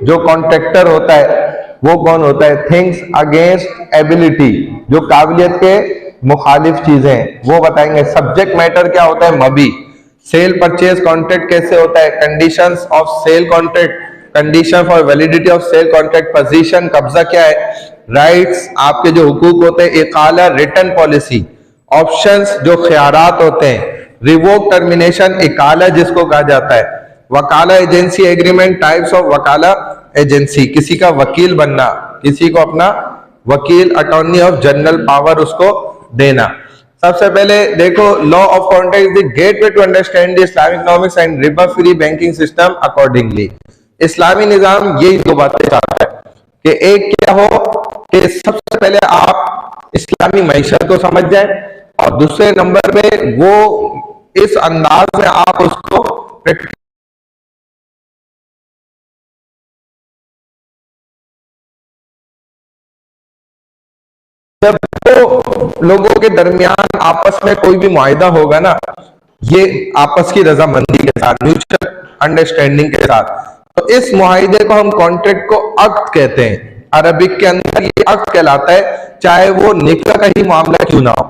जो कॉन्ट्रैक्टर होता है वो कौन होता है, थिंग्स अगेंस्ट एबिलिटी, जो काबिलियत के मुखालिफ चीजें हैं वो बताएंगे, सब्जेक्ट मैटर क्या होता है, मबी, सेल परचेज कॉन्ट्रैक्ट कैसे होता है, conditions of sale contract, condition for validity of sale contract, position, कब्जा क्या है, राइट्स, आपके जो हुकूक होते हैं, इकाला, रिटर्न पॉलिसी, ऑप्शंस, जो ख्यारात होते हैं, रिवोक टर्मिनेशन, इकाला जिसको कहा जाता है, वकाला एजेंसी एग्रीमेंट, टाइप्स ऑफ वकाला एजेंसी, किसी का वकील बनना, किसी को अपना वकील, अटॉर्नी ऑफ जनरल पावर उसको देना। सबसे पहले देखो, law of contract is the gateway to understand the Islamic economics and रिबा फ्री बैंकिंग सिस्टम अकॉर्डिंगली। इस्लामी निजाम यही दो बातें चाहता है कि एक क्या हो कि सबसे पहले आप इस्लामी मईशत को समझ जाए, और दूसरे नंबर पे वो इस अंदाज में आप उसको जब तो लोगों के दरमियान आपस में कोई भी मुआहिदा होगा ना, ये आपस की रजामंदी के साथ, म्यूचुअल अंडरस्टैंडिंग के साथ, तो इस मुआहिदे को हम कॉन्ट्रैक्ट को अक्द कहते हैं। अरबिक के अंदर ये अक्द कहलाता है, चाहे वो निकाह का ही मामला क्यों ना हो,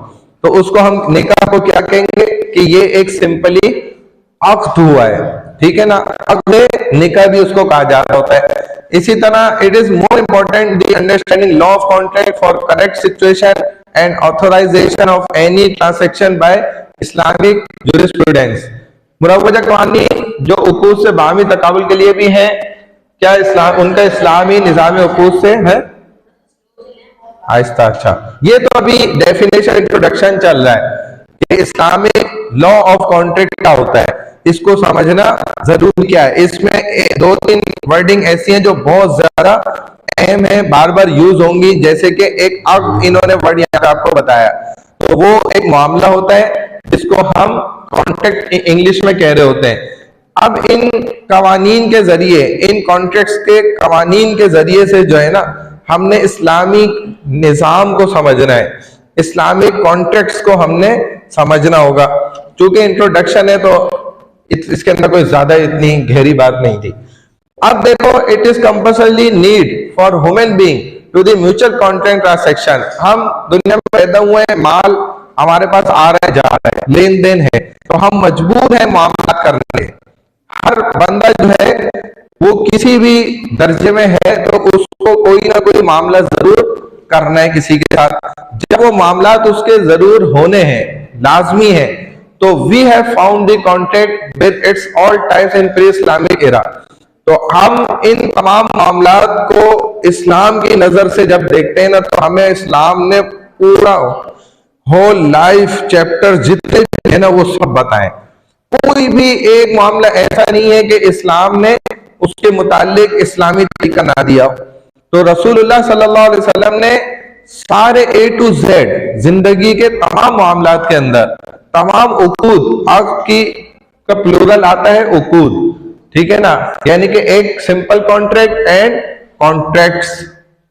तो उसको हम निकाह को क्या कहेंगे कि ये एक सिंपली अक्द हुआ है, ठीक है ना, अक्द निकाह भी उसको कहा जाता होता है। इसी तरह it is more important the understanding law of contract for correct situation and authorisation of any transaction by Islamic jurisprudence. मुरव्वजा कवानीन जो उकूद से बाहमी तकाबुल के लिए भी है, क्या इस्लाम उनका इस्लामी निज़ाम उकूद से है? आहिस्ता, अच्छा, ये तो अभी डेफिनेशन इंट्रोडक्शन चल रहा है कि इस्लामिक लॉ ऑफ कॉन्ट्रैक्ट क्या होता है, इसको समझना जरूर क्या है। इसमें दो तीन वर्डिंग ऐसी हैं जो बहुत ज्यादा अहम है, बार बार यूज होंगी, जैसे कि एक अक्द इन्होंने वर्ड यहाँ पे आपको बताया, तो वो एक मामला होता है जिसको हम कॉन्ट्रैक्ट इंग्लिश में कह रहे होते हैं। अब इन कवानीन के जरिए, इन कॉन्ट्रैक्ट्स के कवानीन के जरिए से जो है ना, हमने इस्लामिक निज़ाम को समझना है, इस्लामिक कॉन्ट्रैक्ट्स को हमने समझना होगा। चूंकि इंट्रोडक्शन है तो इसके अंदर कोई ज्यादा इतनी गहरी बात नहीं थी। अब देखो, it is compulsory need for human being to the mutual contract transaction. हम दुनिया में पैदा हुए हैं, माल हमारे पास आ रहा है, जा रहा है, लेन देन है, तो हम मजबूर हैं मामला करने। हर बंदा जो है वो किसी भी दर्जे में है तो उसको कोई ना कोई मामला जरूर करना है किसी के साथ। जब वो मामला उसके जरूर होने हैं, लाजमी है, तो we have found the contract with its all types in pre Islamic era. तो हम इन तमाम मामलात को इस्लाम की नजर से जब देखते हैं ना, तो हमें इस्लाम ने पूरा होल लाइफ चैप्टर जितने भी है ना वो सब बताएं। कोई भी एक मामला ऐसा नहीं है कि इस्लाम ने उसके मुतालिक इस्लामी तरीका ना दिया। तो रसूलुल्लाह सल्लल्लाहु अलैहि वसल्लम ने सारे A to Z जिंदगी के तमाम मामलात के अंदर तमाम उकूद, अक्द की का प्लूरल आता है उकूद, ठीक है ना, यानी कि एक सिंपल कॉन्ट्रैक्ट एंड कॉन्ट्रैक्ट्स,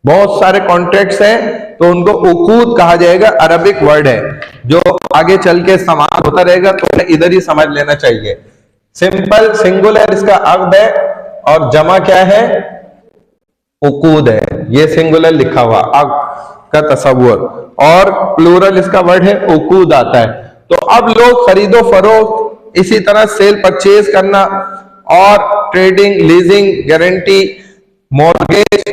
बहुत सारे कॉन्ट्रैक्ट्स हैं तो उनको उकूद कहा जाएगा। अरबिक वर्ड है जो आगे चल के इस्तेमाल होता रहेगा, तो उन्हें इधर ही समझ लेना चाहिए। सिंपल सिंगुलर इसका अक्द है और जमा क्या है? उकूद है, ये सिंगुलर लिखा हुआ अक्द का तसव्वुर, और प्लूरल इसका वर्ड है उकूद आता है। तो अब लोग खरीदो फरोख्त, इसी तरह सेल परचेज करना और ट्रेडिंग, लीजिंग, गारंटी, मॉर्गेज,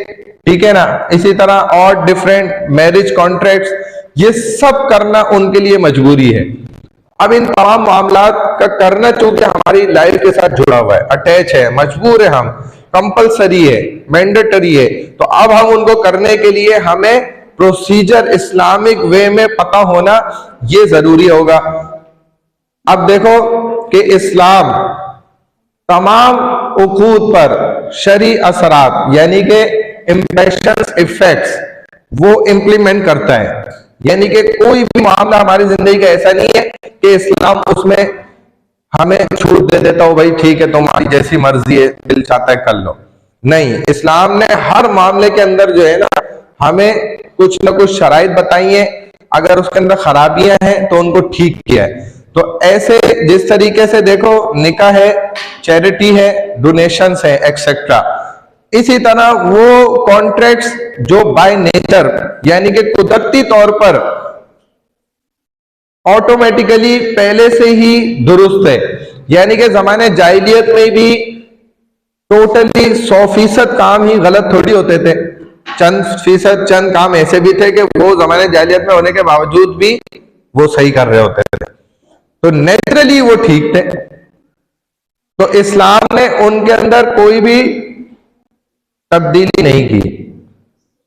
ठीक है ना, इसी तरह और डिफरेंट मैरिज कॉन्ट्रैक्ट्स, ये सब करना उनके लिए मजबूरी है। अब इन तमाम मामलात का करना चूंकि हमारी लाइफ के साथ जुड़ा हुआ है, अटैच है, मजबूर है, हम कंपलसरी है, मैंडेटरी है, तो अब हम उनको करने के लिए हमें प्रोसीजर इस्लामिक वे में पता होना ये जरूरी होगा। अब देखो कि इस्लाम तमाम उकूद पर शरी असरात यानी कि इंप्रेशंस, इफेक्ट्स वो इंप्लीमेंट करता है। यानी कि कोई भी मामला हमारी जिंदगी का ऐसा नहीं है कि इस्लाम उसमें हमें छूट दे देता हो, भाई ठीक है तुम्हारी जैसी मर्जी है, दिल चाहता है कर लो। नहीं, इस्लाम ने हर मामले के अंदर जो है ना हमें कुछ ना कुछ शराइत बताई है, अगर उसके अंदर खराबियां हैं तो उनको ठीक किया है। तो ऐसे जिस तरीके से देखो निकाह है, चैरिटी है, डोनेशंस है, एक्सेट्रा, इसी तरह वो कॉन्ट्रैक्ट्स जो बाय नेचर यानी कि कुदरती तौर पर ऑटोमेटिकली पहले से ही दुरुस्त है, यानी कि जमाने जाहिलियत में भी टोटली 100% काम ही गलत थोड़ी होते थे, चंद फीसद चंद काम ऐसे भी थे कि वो जमाने जाहिलियत में होने के बावजूद भी वो सही कर रहे होते थे, तो नेचुरली वो ठीक थे। तो इस्लाम ने उनके अंदर कोई भी तब्दीली नहीं की,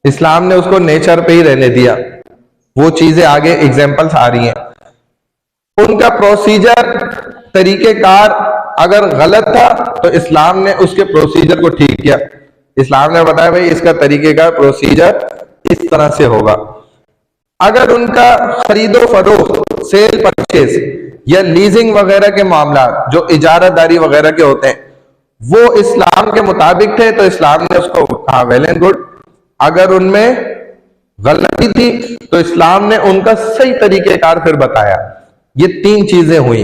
इस्लाम ने उसको नेचर पे ही रहने दिया। वो चीजें आगे एग्जांपल्स आ रही हैं। उनका प्रोसीजर, तरीकेकार अगर गलत था तो इस्लाम ने उसके प्रोसीजर को ठीक किया। इस्लाम ने बताया भाई इसका तरीकेकार, प्रोसीजर इस तरह से होगा। अगर उनका खरीदो फरोख्त, सेल परचेज या लीजिंग वगैरह के मामला जो इजारादारी वगैरह के होते हैं वो इस्लाम के मुताबिक थे तो इस्लाम ने उसको कहा वेल एंड गुड। अगर उनमें गलती थी तो इस्लाम ने उनका सही तरीकेकार फिर बताया। ये तीन चीजें हुई,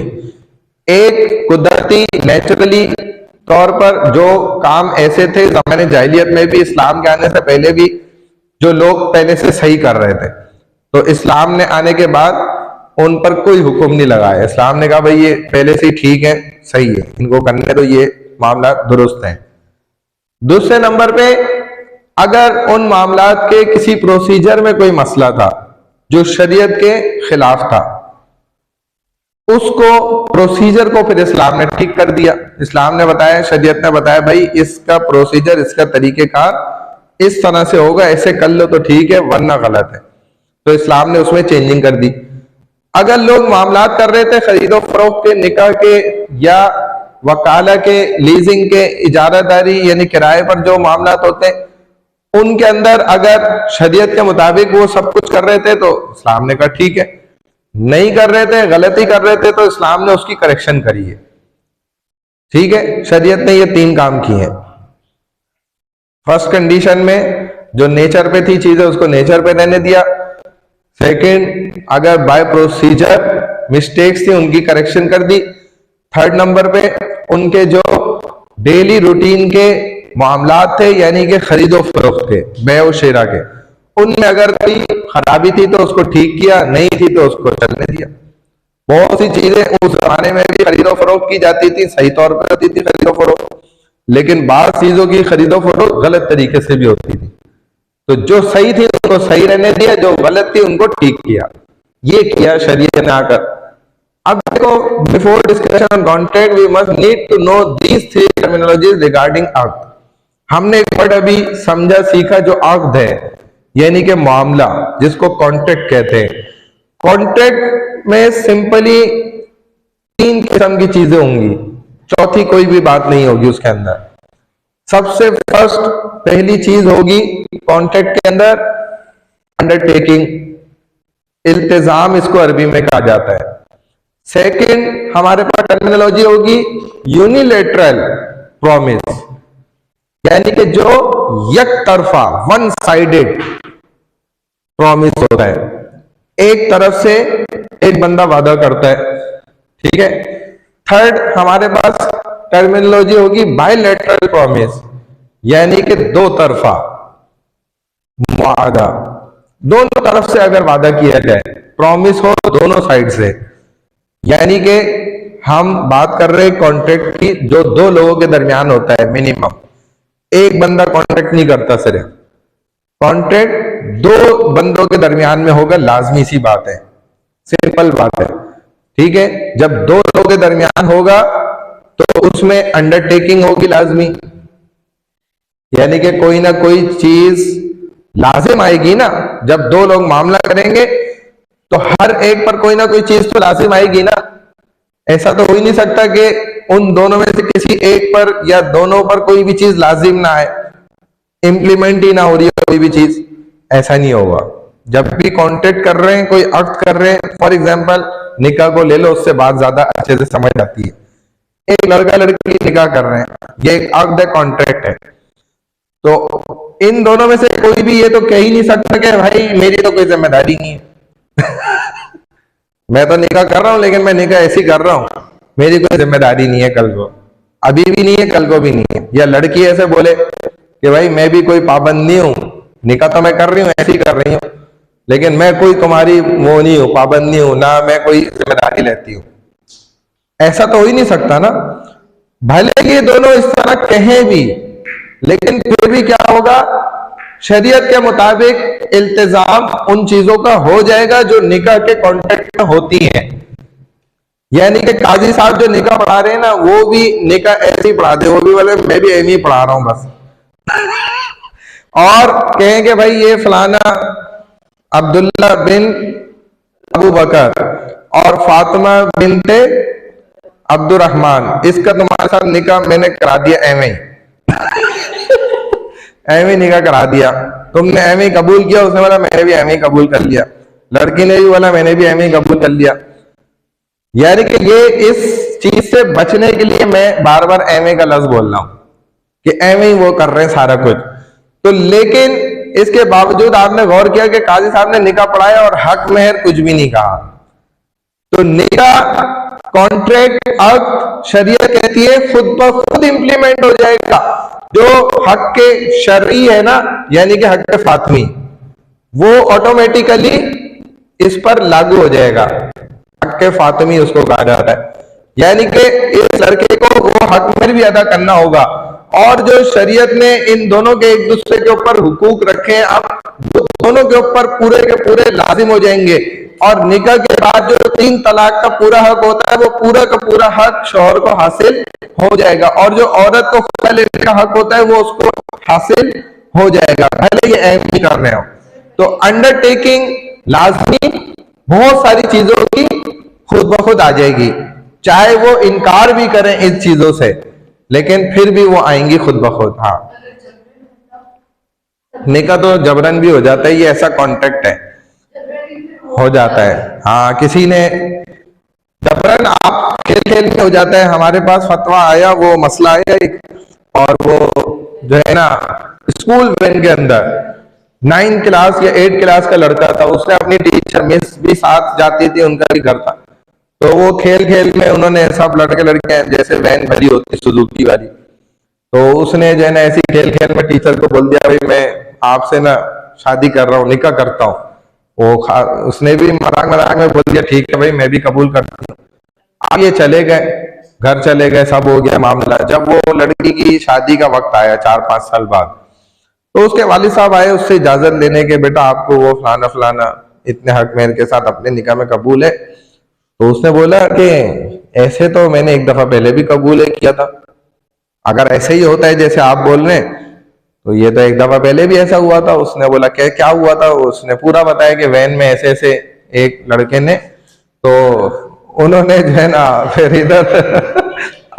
एक कुदरती नेचुरली तौर पर जो काम ऐसे थे जमाने जाहिलियत में भी, इस्लाम के आने से पहले भी जो लोग पहले से सही कर रहे थे, तो इस्लाम ने आने के बाद उन पर कोई हुक्म नहीं लगाया। इस्लाम ने कहा भाई ये पहले से ही ठीक है, सही है, इनको करने तो ये मामला दुरुस्त है। दूसरे नंबर पे अगर उन मामलात के किसी प्रोसीजर में कोई मसला था जो शरीयत के खिलाफ था, उसको प्रोसीजर को फिर इस्लाम ने ठीक कर दिया। इस्लाम ने बताया, शरीयत ने बताया, भाई इसका प्रोसीजर, इसका तरीकेकार इस तरह से होगा, ऐसे कर लो तो ठीक है वरना गलत है। तो इस्लाम ने उसमें चेंजिंग कर दी। अगर लोग मामलात कर रहे थे खरीदो फरोख्त के, निकाह के या वकाला के, लीजिंग के, इजारादारी यानी किराए पर जो मामलात होते हैं, उनके अंदर अगर शरीयत के मुताबिक वो सब कुछ कर रहे थे तो इस्लाम ने कहा ठीक है। नहीं कर रहे थे, गलती कर रहे थे, तो इस्लाम ने उसकी करेक्शन करी है। ठीक है, शरीयत ने ये 3 काम किए हैं। फर्स्ट कंडीशन में जो नेचर पे थी चीजें उसको नेचर पे रहने दिया। सेकंड, अगर बाय प्रोसीजर मिस्टेक्स थी उनकी करेक्शन कर दी। थर्ड नंबर पे उनके जो डेली रूटीन के मामलात थे यानी कि खरीदो फरोख्त के, बै और शेरा के, उनमें अगर कोई खराबी थी तो उसको ठीक किया, नहीं थी तो उसको चलने दिया। बहुत सी चीजें उस जमाने में भी खरीदो फरोख्त की जाती थी, सही तौर पर होती थी खरीदो फरोख्त, लेकिन बाद चीजों की खरीदो फरोख्त गलत तरीके से भी होती थी। तो जो सही थी उनको सही रहने दिया, जो गलत थी उनको ठीक किया। ये किया शरीयत ने आकर। अब देखो, before discussion on contract we must need to know these 3 terminologies regarding अक्द। हमने एक वर्ड अभी समझा, सीखा, जो अक्द है यानी कि मामला, जिसको कॉन्ट्रैक्ट कहते हैं। कॉन्ट्रैक्ट में सिंपली 3 किस्म की चीजें होंगी, चौथी कोई भी बात नहीं होगी उसके अंदर। सबसे फर्स्ट, पहली चीज होगी कॉन्ट्रैक्ट के अंदर अंडरटेकिंग, इल्तिजाम इसको अरबी में कहा जाता है। सेकंड, हमारे पास टर्मिनोलॉजी होगी यूनिलेटरल प्रॉमिस, यानी कि जो एक तरफा, वन साइडेड प्रॉमिस होता है, एक तरफ से एक बंदा वादा करता है। ठीक है। थर्ड, हमारे पास टर्मिनोलॉजी होगी बायलैटरल प्रॉमिस, यानी कि 2 तरफा वादा, दोनों तरफ से अगर वादा किया जाए, प्रॉमिस हो दोनों साइड से, यानी कि हम बात कर रहे हैं कॉन्ट्रैक्ट की जो 2 लोगों के दरमियान होता है मिनिमम। एक बंदा कॉन्ट्रैक्ट नहीं करता, सिर्फ कॉन्ट्रैक्ट 2 बंदों के दरमियान में होगा, लाजमी सी बात है, सिंपल बात है। ठीक है। जब 2 लोगों के दरमियान होगा तो उसमें अंडरटेकिंग होगी लाजमी, यानी कि कोई ना कोई चीज लाजिम आएगी ना। जब 2 लोग मामला करेंगे तो हर एक पर कोई ना कोई चीज तो लाजिम आएगी ना। ऐसा तो हो ही नहीं सकता कि उन दोनों में से किसी एक पर या दोनों पर कोई भी चीज लाजिम ना आए, इंप्लीमेंट ही ना हो रही है कोई भी चीज, ऐसा नहीं होगा। जब भी कॉन्ट्रैक्ट कर रहे हैं, कोई अक्द कर रहे हैं, फॉर एग्जांपल निकाह को ले लो, उससे बात ज्यादा अच्छे से समझ आती है। एक लड़का लड़की निकाह कर रहे हैं, ये एक अक्द है, कॉन्ट्रैक्ट है। तो इन दोनों में से कोई भी ये तो कह ही नहीं सकता कि भाई मेरी तो कोई जिम्मेदारी नहीं है मैं तो निकाह कर रहा हूं लेकिन मैं निकाह ऐसी कर रहा हूं, मेरी कोई जिम्मेदारी नहीं है, कल को अभी भी नहीं है, कल को भी नहीं है। या लड़की ऐसे बोले कि भाई मैं भी कोई पाबंद नहीं हूं, निकाह तो मैं कर रही हूं, ऐसी कर रही हूं, लेकिन मैं कोई तुम्हारी वो नहीं हूं, पाबंद नहीं हूं, ना मैं कोई जिम्मेदारी लेती हूं। ऐसा तो हो ही नहीं सकता ना। भले ये दोनों इस तरह कहें भी, लेकिन फिर भी क्या होगा, शरीयत के मुताबिक इल्तिजाम उन चीजों का हो जाएगा जो निकाह के कॉन्ट्रैक्ट में होती हैं। यानी कि काजी साहब जो निकाह पढ़ा रहे हैं ना, वो भी निकाह ऐसे ही पढ़ा दे, वो भी बोले मैं भी ऐसे ही पढ़ा रहा हूं बस और कहें कि भाई ये फलाना अब्दुल्ला बिन अबू बकर और फातिमा बिनते अब्दुर्रहमान, इसका तुम्हारे साथ निकाह मैंने करा दिया, एवं निकाह करा दिया, तुमने एवं कबूल किया, उसने बोला मैंने भी एवं कबूल कर लिया, लड़की ने भी बोला मैंने भी एवं कबूल कर लिया। यानी कि ये इस चीज से बचने के लिए मैं बार बार एवं का लफ्ज बोल रहा हूं कि एवं ही वो कर रहे हैं सारा कुछ। तो लेकिन इसके बावजूद आपने गौर किया कि काजी साहब ने निकाह पढ़ाया और हक मेहर कुछ भी नहीं कहा। तो निकाह कॉन्ट्रैक्ट अक्द शरीयत कहती है खुद ब खुद इंप्लीमेंट हो जाएगा। जो हक के शरई है ना, यानी कि हक के फातमी, वो ऑटोमेटिकली इस पर लागू हो जाएगा। हक के फातमी उसको कहा जाता है, यानी कि इस लड़के को वो हक मेहर भी अदा करना होगा। और जो शरीयत ने इन दोनों के एक दूसरे के ऊपर हुकूक रखे हैं, अब वो दोनों के ऊपर पूरे के पूरे लाजिम हो जाएंगे और निकाह के बाद जो 3 तलाक का पूरा हक होता है वो पूरा का पूरा हक शौहर को हासिल हो जाएगा, और जो औरत को खुला लेने का हक होता है वो उसको हासिल हो जाएगा, भले ये अहम नहीं कर रहे हो। तो अंडरटेकिंग लाजमी बहुत सारी चीजों की खुद ब खुद आ जाएगी, चाहे वो इनकार भी करें इस चीजों से, लेकिन फिर भी वो आएंगी खुद ब खुद। हाँ, निकाह तो जबरन भी हो जाता है, ये ऐसा कॉन्ट्रैक्ट है, हो जाता है। हाँ, किसी ने जबरन, आप खेल खेल में हो जाता है। हमारे पास फतवा आया, वो मसला आया एक, और वो जो है ना स्कूल वैन के अंदर 9 क्लास या 8 क्लास का लड़का था, उसने अपनी टीचर मिस भी साथ जाती थी, उनका भी घर था, तो वो खेल खेल में उन्होंने सब लड़के लड़के जैसे वैन भरी होती सुजुकी वाली, तो उसने जो है ना ऐसी खेल खेल में टीचर को बोल दिया, भाई मैं आपसे ना शादी कर रहा हूँ, निकाह करता हूँ। उसने भी मजाक मजाक में बोल दिया, ठीक है भाई मैं भी कबूल करती हूँ। अब ये चले गए, घर चले गए, सब हो गया मामला। जब वो लड़की की शादी का वक्त आया 4-5 साल बाद, तो उसके वालिद साहब आए उससे इजाजत लेने के, बेटा आपको वो फलाना फलाना इतने हक मेहर के साथ अपने निकाह में कबूल है। तो उसने बोला कि ऐसे तो मैंने एक दफा पहले भी कबूल किया था, अगर ऐसे ही होता है जैसे आप बोल रहे हैं तो ये तो एक दफा पहले भी ऐसा हुआ था। उसने बोला क्या हुआ था? उसने पूरा बताया कि वैन में ऐसे ऐसे एक लड़के ने, तो उन्होंने जो है ना फिर इधर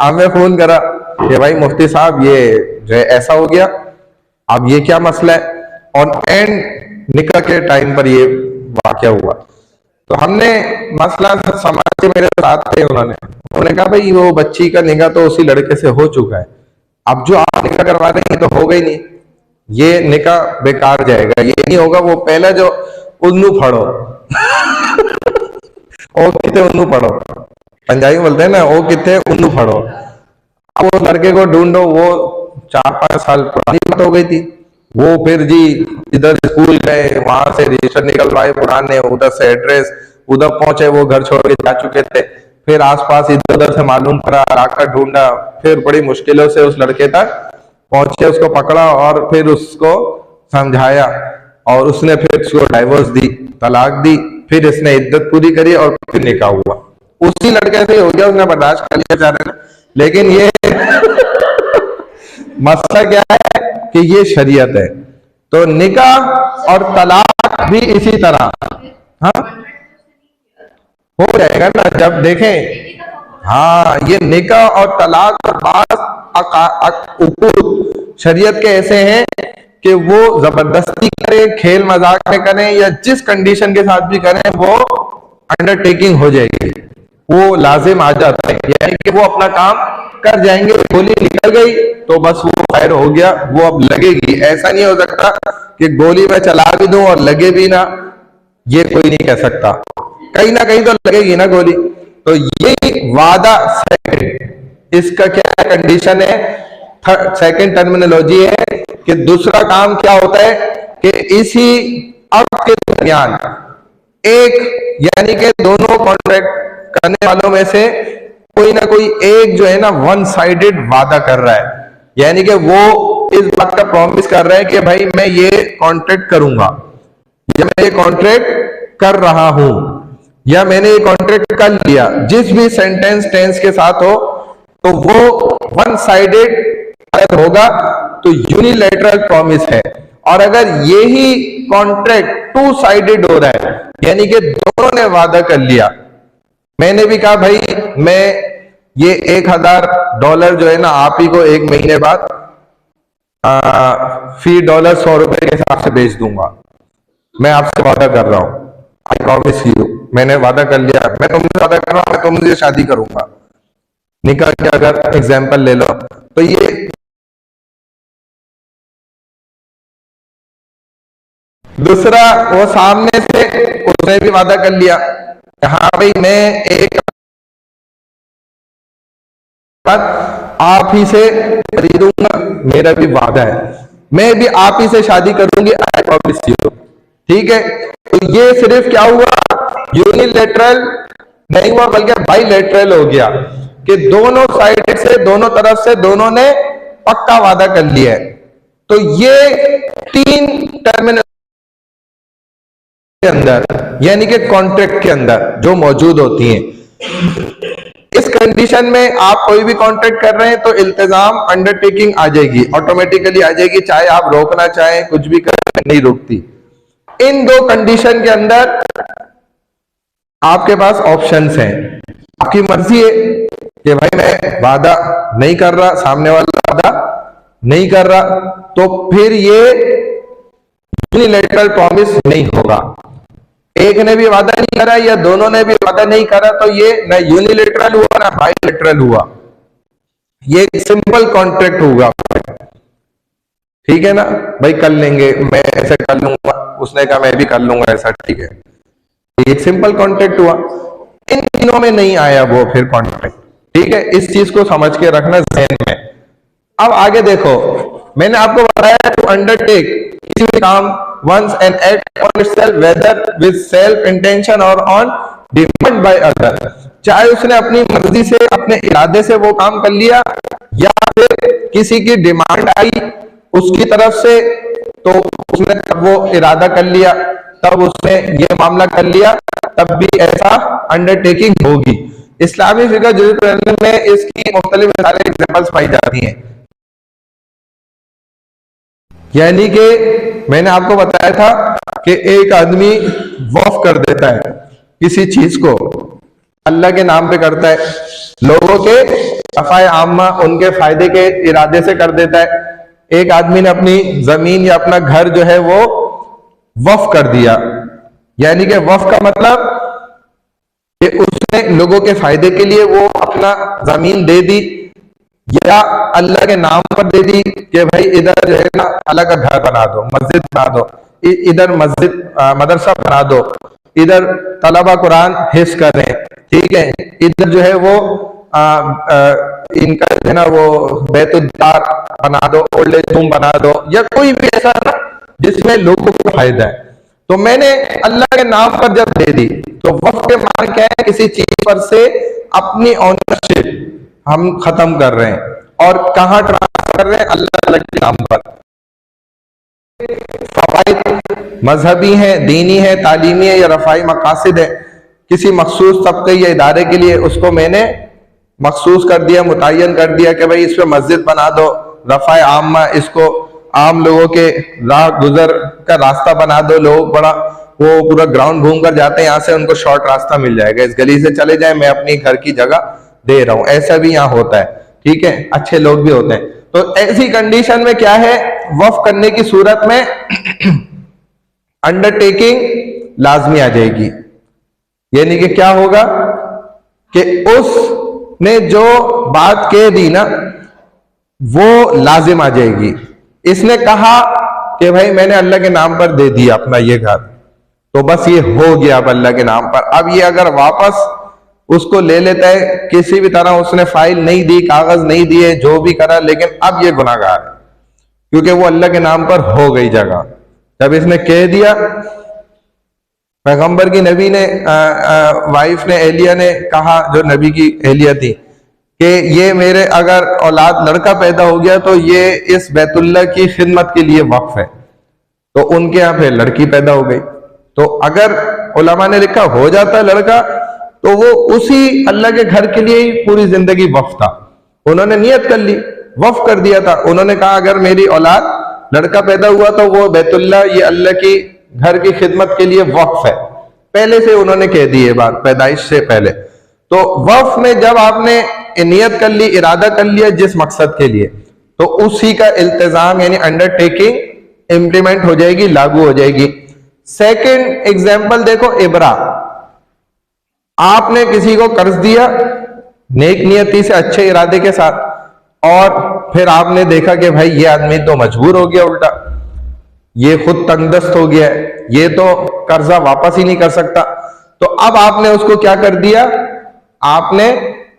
हमें फोन करा कि भाई मुफ्ती साहब ये जो है ऐसा हो गया, अब ये क्या मसला है, और एंड निकाह के टाइम पर ये वाकया हुआ। तो हमने मसला समाज के मेरे साथ थे, उन्होंने कहा भाई वो बच्ची का निकाह तो उसी लड़के से हो चुका है, अब जो आप निकाह करवा रहे हैं तो हो गई नहीं, ये निकाह बेकार जाएगा, ये नहीं होगा। वो पहला जो उन्नू फड़ो ओ कितने उन्नू पढ़ो, पंजाबी बोलते हैं ना, ओ कितने उन्नू पढ़ो। अब वो लड़के को ढूंढो, वो 4-5 साल पुरानी बात हो गई थी। वो फिर जी इधर स्कूल गए, वहां से रजिस्टर निकलवाए पुराने, उधर से एड्रेस, उधर पहुंचे, वो घर छोड़ के जा चुके थे। फिर आसपास इधर उधर से मालूम करा, आकर ढूंढा, फिर बड़ी मुश्किलों से उस लड़के तक पहुंचे, उसको पकड़ा और फिर उसको समझाया, और उसने फिर उसको डाइवोर्स दी, तलाक दी। फिर इसने इद्दत पूरी करी और फिर निकाह हुआ। उसी लड़के से हो गया, उसने बर्दाश्त कर लिया बेचारे ने। लेकिन ये मसला क्या है कि ये शरीयत है, तो निकाह और तलाक भी इसी तरह हाँ हो जाएगा ना, जब देखें। हाँ, ये निकाह और तलाक उकूद शरीयत के ऐसे हैं कि वो जबरदस्ती करें, खेल मजाक में करें, या जिस कंडीशन के साथ भी करें, वो अंडरटेकिंग हो जाएगी, वो लाजिम आ जाता है, यानी कि वो अपना काम कर जाएंगे। गोली निकल गई तो बस वो फायर हो गया, वो अब लगेगी। ऐसा नहीं हो सकता कि गोली मैं चला भी दूं और लगे भी ना, ये कोई नहीं कह सकता, कहीं ना कहीं तो लगेगी ना गोली। तो ये वादा सेकंड, इसका क्या कंडीशन है, सेकंड टर्मिनोलॉजी है कि दूसरा काम क्या होता है कि इसी अक्द के दरमियान एक, यानी कि दोनों कॉन्ट्रैक्ट करने वालों में से कोई ना कोई एक जो है ना वन साइडेड वादा कर रहा है, यानी कि वो इस बात का प्रॉमिस कर रहा है कि भाई मैं ये कॉन्ट्रैक्ट करूंगा, या मैं ये कॉन्ट्रैक्ट कर रहा हूं, या मैंने ये कॉन्ट्रैक्ट कर लिया, जिस भी सेंटेंस टेंस के साथ हो, तो वो वन साइडेड होगा, तो यूनिलैटरल प्रॉमिस है। और अगर यही कॉन्ट्रैक्ट टू साइडेड हो रहा है, यानी कि दोनों ने वादा कर लिया, मैंने भी कहा भाई मैं ये $1000 जो है ना आप ही को 1 महीने बाद फी डॉलर $100 के हिसाब से बेच दूंगा, मैं आपसे वादा कर रहा हूं, आई प्रॉमिस यू, मैंने वादा कर लिया, मैं तुमसे वादा कर रहा हूं, मैं तुमसे शादी करूंगा। निकाह के अगर एग्जाम्पल ले लो, तो ये दूसरा, वो सामने से उसने भी वादा कर लिया, हाँ भाई मैं एक आप ही से खरीदूंगा, मेरा भी वादा है, मैं भी आप ही से शादी करूंगी, आई प्रॉमिस यू। ठीक है, तो ये सिर्फ क्या हुआ, यूनिलैटरल नहीं हुआ, बल्कि बाइलैटरल हो गया कि दोनों साइड से, दोनों तरफ से दोनों ने पक्का वादा कर लिया है। तो ये 3 टर्मिनल के अंदर, यानी कि कॉन्ट्रैक्ट के अंदर जो मौजूद होती हैं। इस कंडीशन में आप कोई भी कॉन्ट्रैक्ट कर रहे हैं तो इल्तिजाम अंडरटेकिंग आ जाएगी, ऑटोमेटिकली आ जाएगी, चाहे आप रोकना चाहें कुछ भी कर नहीं रुकती। इन दो कंडीशन के अंदर आपके पास ऑप्शंस हैं। आपकी मर्जी है कि भाई मैं वादा नहीं कर रहा, सामने वाला वादा नहीं कर रहा, तो फिर ये यूनिलैटरल प्रॉमिस नहीं होगा। एक ने भी वादा नहीं करा या दोनों ने भी वादा नहीं करा तो ये ना यूनिलैटरल हुआ ना बाइलैटरल हुआ, ये सिंपल कॉन्ट्रैक्ट होगा। ठीक है ना भाई, कर लेंगे, मैं ऐसे कर लूंगा, उसने कहा मैं भी कर लूंगा ऐसा, ठीक है, ये सिंपल कॉन्ट्रैक्ट हुआ। इन तीनों में नहीं आया वो फिर कॉन्ट्रैक्ट। ठीक है, इस चीज को समझ के रखना ज़हन में। अब आगे देखो, मैंने आपको बताया टू अंडरटेक किसी भी काम once and act on itself whether with self intention or on demand by other, चाहे उसने अपनी मर्जी से अपने इरादे से वो काम कर लिया या फिर किसी की डिमांड आई उसकी तरफ से, तो उसने तब वो इरादा कर लिया, तब उसने ये मामला कर लिया, तब भी ऐसा अंडरटेकिंग होगी। इस्लामी फिक़ह जुरिस्प्रूडेंस में इसकी मुख्तलिफ एग्जांपल्स पाई जाती हैं। यानी कि मैंने आपको बताया था कि एक आदमी वक्फ कर देता है किसी चीज को, अल्लाह के नाम पे करता है, लोगों के रफ़ाए आम्मा उनके फायदे के इरादे से कर देता है। एक आदमी ने अपनी जमीन या अपना घर जो है वो वक्फ कर दिया, यानी कि वक्फ का मतलब कि उसने लोगों के फायदे के लिए वो अपना जमीन दे दी या अल्लाह के नाम पर दे दी कि भाई इधर जो है ना अल्लाह का घर बना दो, मस्जिद बना दो, इधर मस्जिद मदरसा बना दो, इधर तलबा कुरान हिफ्ज करें, ठीक है, इधर जो है वो इनका जो है ना वो बैतुद्दार बना दो, ओल्ड एज होम बना दो, या कोई भी ऐसा ना जिसमें लोगों को फायदा है। तो मैंने अल्लाह के नाम पर जब दे दी तो वक्फ के मान क्या है, किसी चीज पर से अपनी ऑनरशिप हम खत्म कर रहे हैं और कहां ट्रांसफर कर रहे हैं, अल्लाह के नाम पर। फवाइद मजहबी है, दीनी है, तालीमी है या रफाई मकासिद है, किसी मखसूस तबके या इदारे के लिए उसको मैंने मखसूस कर दिया, मुतय्यन कर दिया कि भाई इस पर मस्जिद बना दो, रफाए आम्मा, इसको आम लोगों के राह गुजर का रास्ता बना दो, लोग बड़ा वो पूरा ग्राउंड घूम कर जाते हैं, यहाँ से उनको शॉर्ट रास्ता मिल जाएगा, इस गली से चले जाए, मैं अपनी घर की जगह दे रहा हूं। ऐसा भी यहाँ होता है, ठीक है, अच्छे लोग भी होते हैं। तो ऐसी कंडीशन में क्या है, वक्फ करने की सूरत में अंडरटेकिंग लाजमी आ जाएगी। यानी कि क्या होगा कि उसने जो बात कह दी ना वो लाजिम आ जाएगी। इसने कहा कि भाई मैंने अल्लाह के नाम पर दे दिया अपना ये घर, तो बस ये हो गया अब अल्लाह के नाम पर। अब ये अगर वापस उसको ले लेता है, किसी भी तरह उसने फाइल नहीं दी, कागज नहीं दिए, जो भी करा, लेकिन अब ये गुनाहगार है क्योंकि वो अल्लाह के नाम पर हो गई जगह। जब इसने कह दिया, पैगंबर की नबी ने वाइफ ने, एलिया ने कहा, जो नबी की एलिया थी, कि ये मेरे अगर औलाद लड़का पैदा हो गया तो ये इस बैतुल्लाह की खिदमत के लिए वक्फ है। तो उनके यहाँ पे लड़की पैदा हो गई। तो अगर उलमा ने लिखा हो जाता लड़का तो वो उसी अल्लाह के घर के लिए ही पूरी जिंदगी वक्फ था। उन्होंने नियत कर ली, वक्फ कर दिया था। उन्होंने कहा अगर मेरी औलाद लड़का पैदा हुआ तो वो बैतुल्लाह ये अल्लाह की घर की खिदमत के लिए वक्फ है। पहले से उन्होंने कह दी ये बात, पैदाइश से पहले। तो वक्फ में जब आपने नियत कर ली, इरादा कर लिया जिस मकसद के लिए, तो उसी का इल्तिजाम यानी अंडरटेकिंग इंप्लीमेंट हो जाएगी, लागू हो जाएगी। सेकंड एग्जाम्पल देखो, इबरा। आपने किसी को कर्ज दिया नेक नियति से, अच्छे इरादे के साथ, और फिर आपने देखा कि भाई ये आदमी तो मजबूर हो गया, उल्टा ये खुद तंगदस्त हो गया है, ये तो कर्जा वापस ही नहीं कर सकता। तो अब आपने उसको क्या कर दिया, आपने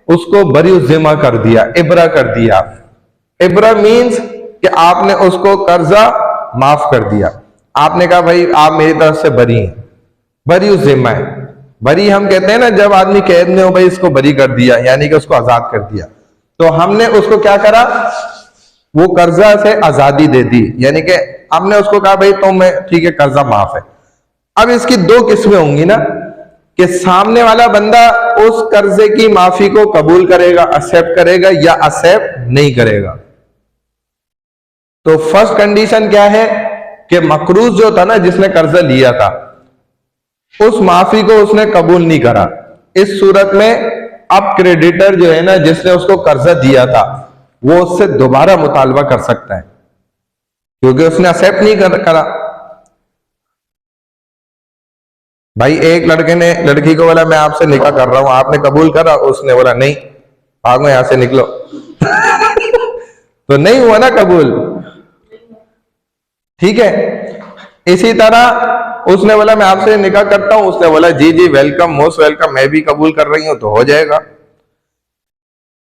उसको बरी जिम्मा कर दिया, इबरा कर दिया। इबरा मीन्स कि आपने उसको कर्जा माफ कर दिया। आपने कहा भाई आप मेरी तरफ से बरी हैं, बरी उस जिम्मा है। बरी हम कहते हैं ना जब आदमी कैद में हो, भाई इसको बरी कर दिया, यानी कि उसको आजाद कर दिया। तो हमने उसको क्या करा, वो कर्जा से आजादी दे दी, यानी कि हमने उसको कहा भाई तो मैं ठीक है कर्जा माफ है। अब इसकी दो किस्में होंगी ना, कि सामने वाला बंदा उस कर्जे की माफी को कबूल करेगा, एक्सेप्ट करेगा या एक्सेप्ट नहीं करेगा। तो फर्स्ट कंडीशन क्या है कि मकरूज जो था ना, जिसने कर्जा लिया था, उस माफी को उसने कबूल नहीं करा। इस सूरत में अब क्रेडिटर जो है ना, जिसने उसको कर्जा दिया था, वो उससे दोबारा मुतालबा कर सकता है, क्योंकि उसने एक्सेप्ट नहीं करा। भाई एक लड़के ने लड़की को बोला मैं आपसे निकाह कर रहा हूं, आपने कबूल करा, उसने बोला नहीं, भागो यहां से, निकलो। तो नहीं हुआ ना कबूल, ठीक है। इसी तरह उसने बोला मैं आपसे निकाह करता हूं, उसने बोला जी जी वेलकम, मोस्ट वेलकम, मैं भी कबूल कर रही हूं, तो हो जाएगा।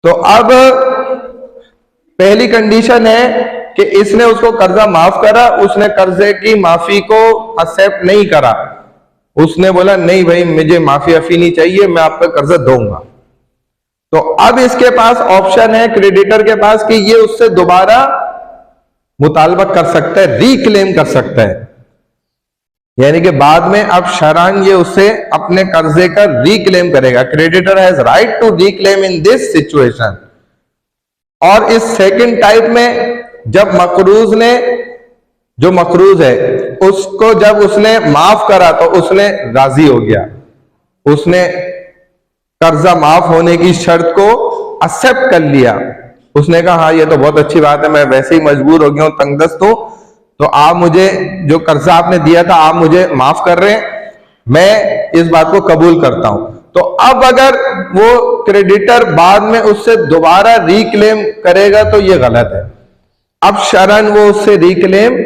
तो अब पहली कंडीशन है कि इसने उसको कर्जा माफ करा, उसने कर्जे की माफी को एक्सेप्ट नहीं करा, उसने बोला नहीं भाई मुझे माफी अफी नहीं चाहिए, मैं आपका कर्जा दूंगा। तो अब इसके पास ऑप्शन है क्रेडिटर के पास कि ये उससे दोबारा मुतालबा कर सकता है, रिक्लेम कर सकता है, यानी कि बाद में अब शरान ये उससे अपने कर्जे का रिक्लेम करेगा। Creditor has right to reclaim in this situation. और इस सेकंड टाइप में जब मकरूज ने, जो मकरूज है उसको जब उसने माफ करा तो उसने राजी हो गया, उसने कर्जा माफ होने की शर्त को एक्सेप्ट कर लिया, उसने कहा हाँ ये तो बहुत अच्छी बात है, मैं वैसे ही मजबूर हो गया हूं, तंगदस्त हूं, तो आप मुझे जो कर्जा आपने दिया था आप मुझे माफ कर रहे हैं, मैं इस बात को कबूल करता हूं। तो अब अगर वो क्रेडिटर बाद में उससे दोबारा रिक्लेम करेगा तो ये गलत है, अब शरन वो उससे रिक्लेम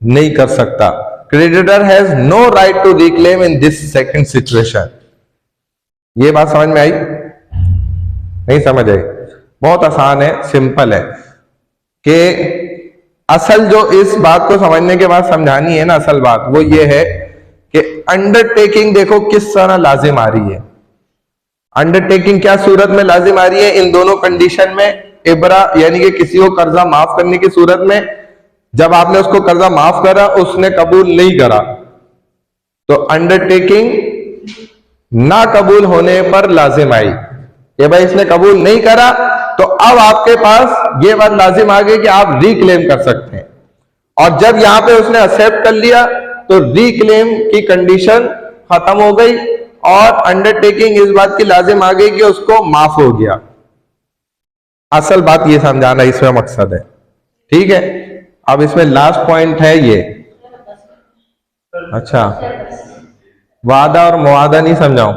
नहीं कर सकता। Creditor has no right to reclaim in this second situation. ये बात समझ में आई? नहीं समझ आई? बहुत आसान है, सिंपल है कि असल जो इस बात को समझने के बाद समझानी है ना, असल बात वो ये है कि अंडरटेकिंग देखो किस तरह लाजिम आ रही है। अंडरटेकिंग क्या सूरत में लाजिम आ रही है? इन दोनों कंडीशन में इबरा, यानी कि किसी को कर्जा माफ करने की सूरत में, जब आपने उसको कर्जा माफ करा उसने कबूल नहीं करा, तो अंडरटेकिंग ना कबूल होने पर लाजिम आई कि भाई इसने कबूल नहीं करा, तो अब आपके पास ये बात लाजिम आ गई कि आप रिक्लेम कर सकते हैं। और जब यहां पे उसने एक्सेप्ट कर लिया तो रिक्लेम की कंडीशन खत्म हो गई और अंडरटेकिंग इस बात की लाजिम आ गई कि उसको माफ हो गया। असल बात ये समझाना इसमें मकसद है, ठीक है। अब इसमें लास्ट पॉइंट है ये, अच्छा वादा और मुआदा नहीं समझाऊं?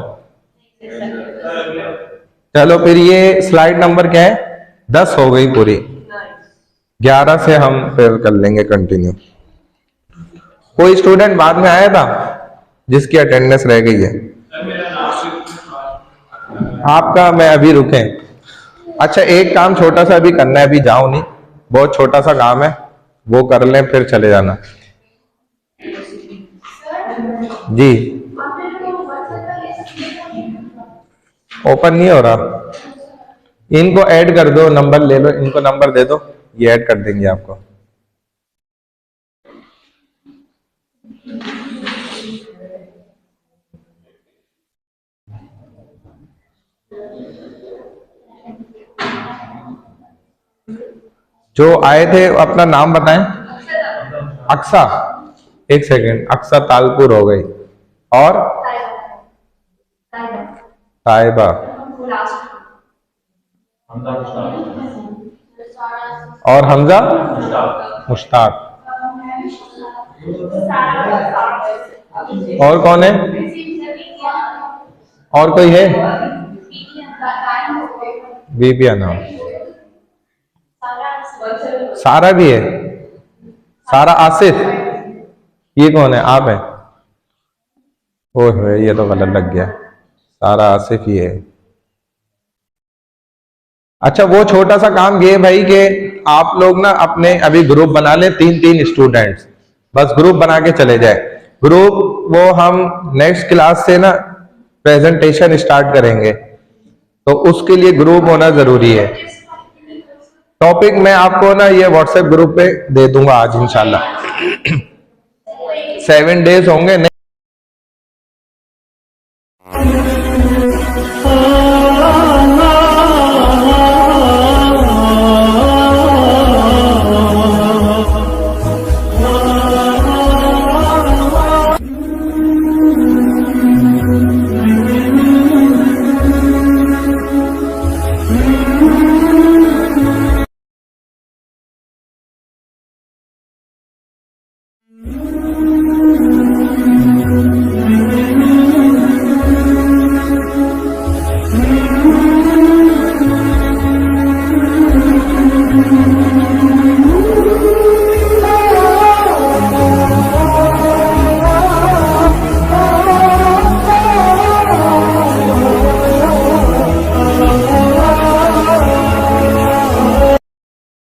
चलो फिर ये स्लाइड नंबर क्या है? 10 हो गई पूरी, 11 से हम फिर कर लेंगे कंटिन्यू। कोई स्टूडेंट बाद में आया था जिसकी अटेंडेंस रह गई है? आपका मैं अभी रुके। अच्छा एक काम छोटा सा अभी करना है, अभी जाओ नहीं, बहुत छोटा सा काम है, वो कर लें फिर चले जाना। जी ओपन नहीं हो रहा, इनको ऐड कर दो, नंबर ले लो, इनको नंबर दे दो, ये ऐड कर देंगे आपको। जो आए थे अपना नाम बताएं। अक्सा, एक सेकेंड, अक्सा तालपुर हो गई, और ताइबा, और हमजा मुश्ताक, और कौन है? और कोई है? बीबी नाम, सारा भी है, सारा आसिफ, ये कौन है? आप है? ओह ये तो गलत लग गया, सारा आसिफ ही है। अच्छा वो छोटा सा काम ये भाई कि आप लोग ना अपने अभी ग्रुप बना लें, 3-3 स्टूडेंट्स, बस ग्रुप बना के चले जाए। ग्रुप वो हम नेक्स्ट क्लास से ना प्रेजेंटेशन स्टार्ट करेंगे, तो उसके लिए ग्रुप होना जरूरी है। टॉपिक मैं आपको ना ये व्हाट्सएप ग्रुप पे दे दूंगा आज इंशाल्लाह। 7 डेज होंगे।
है।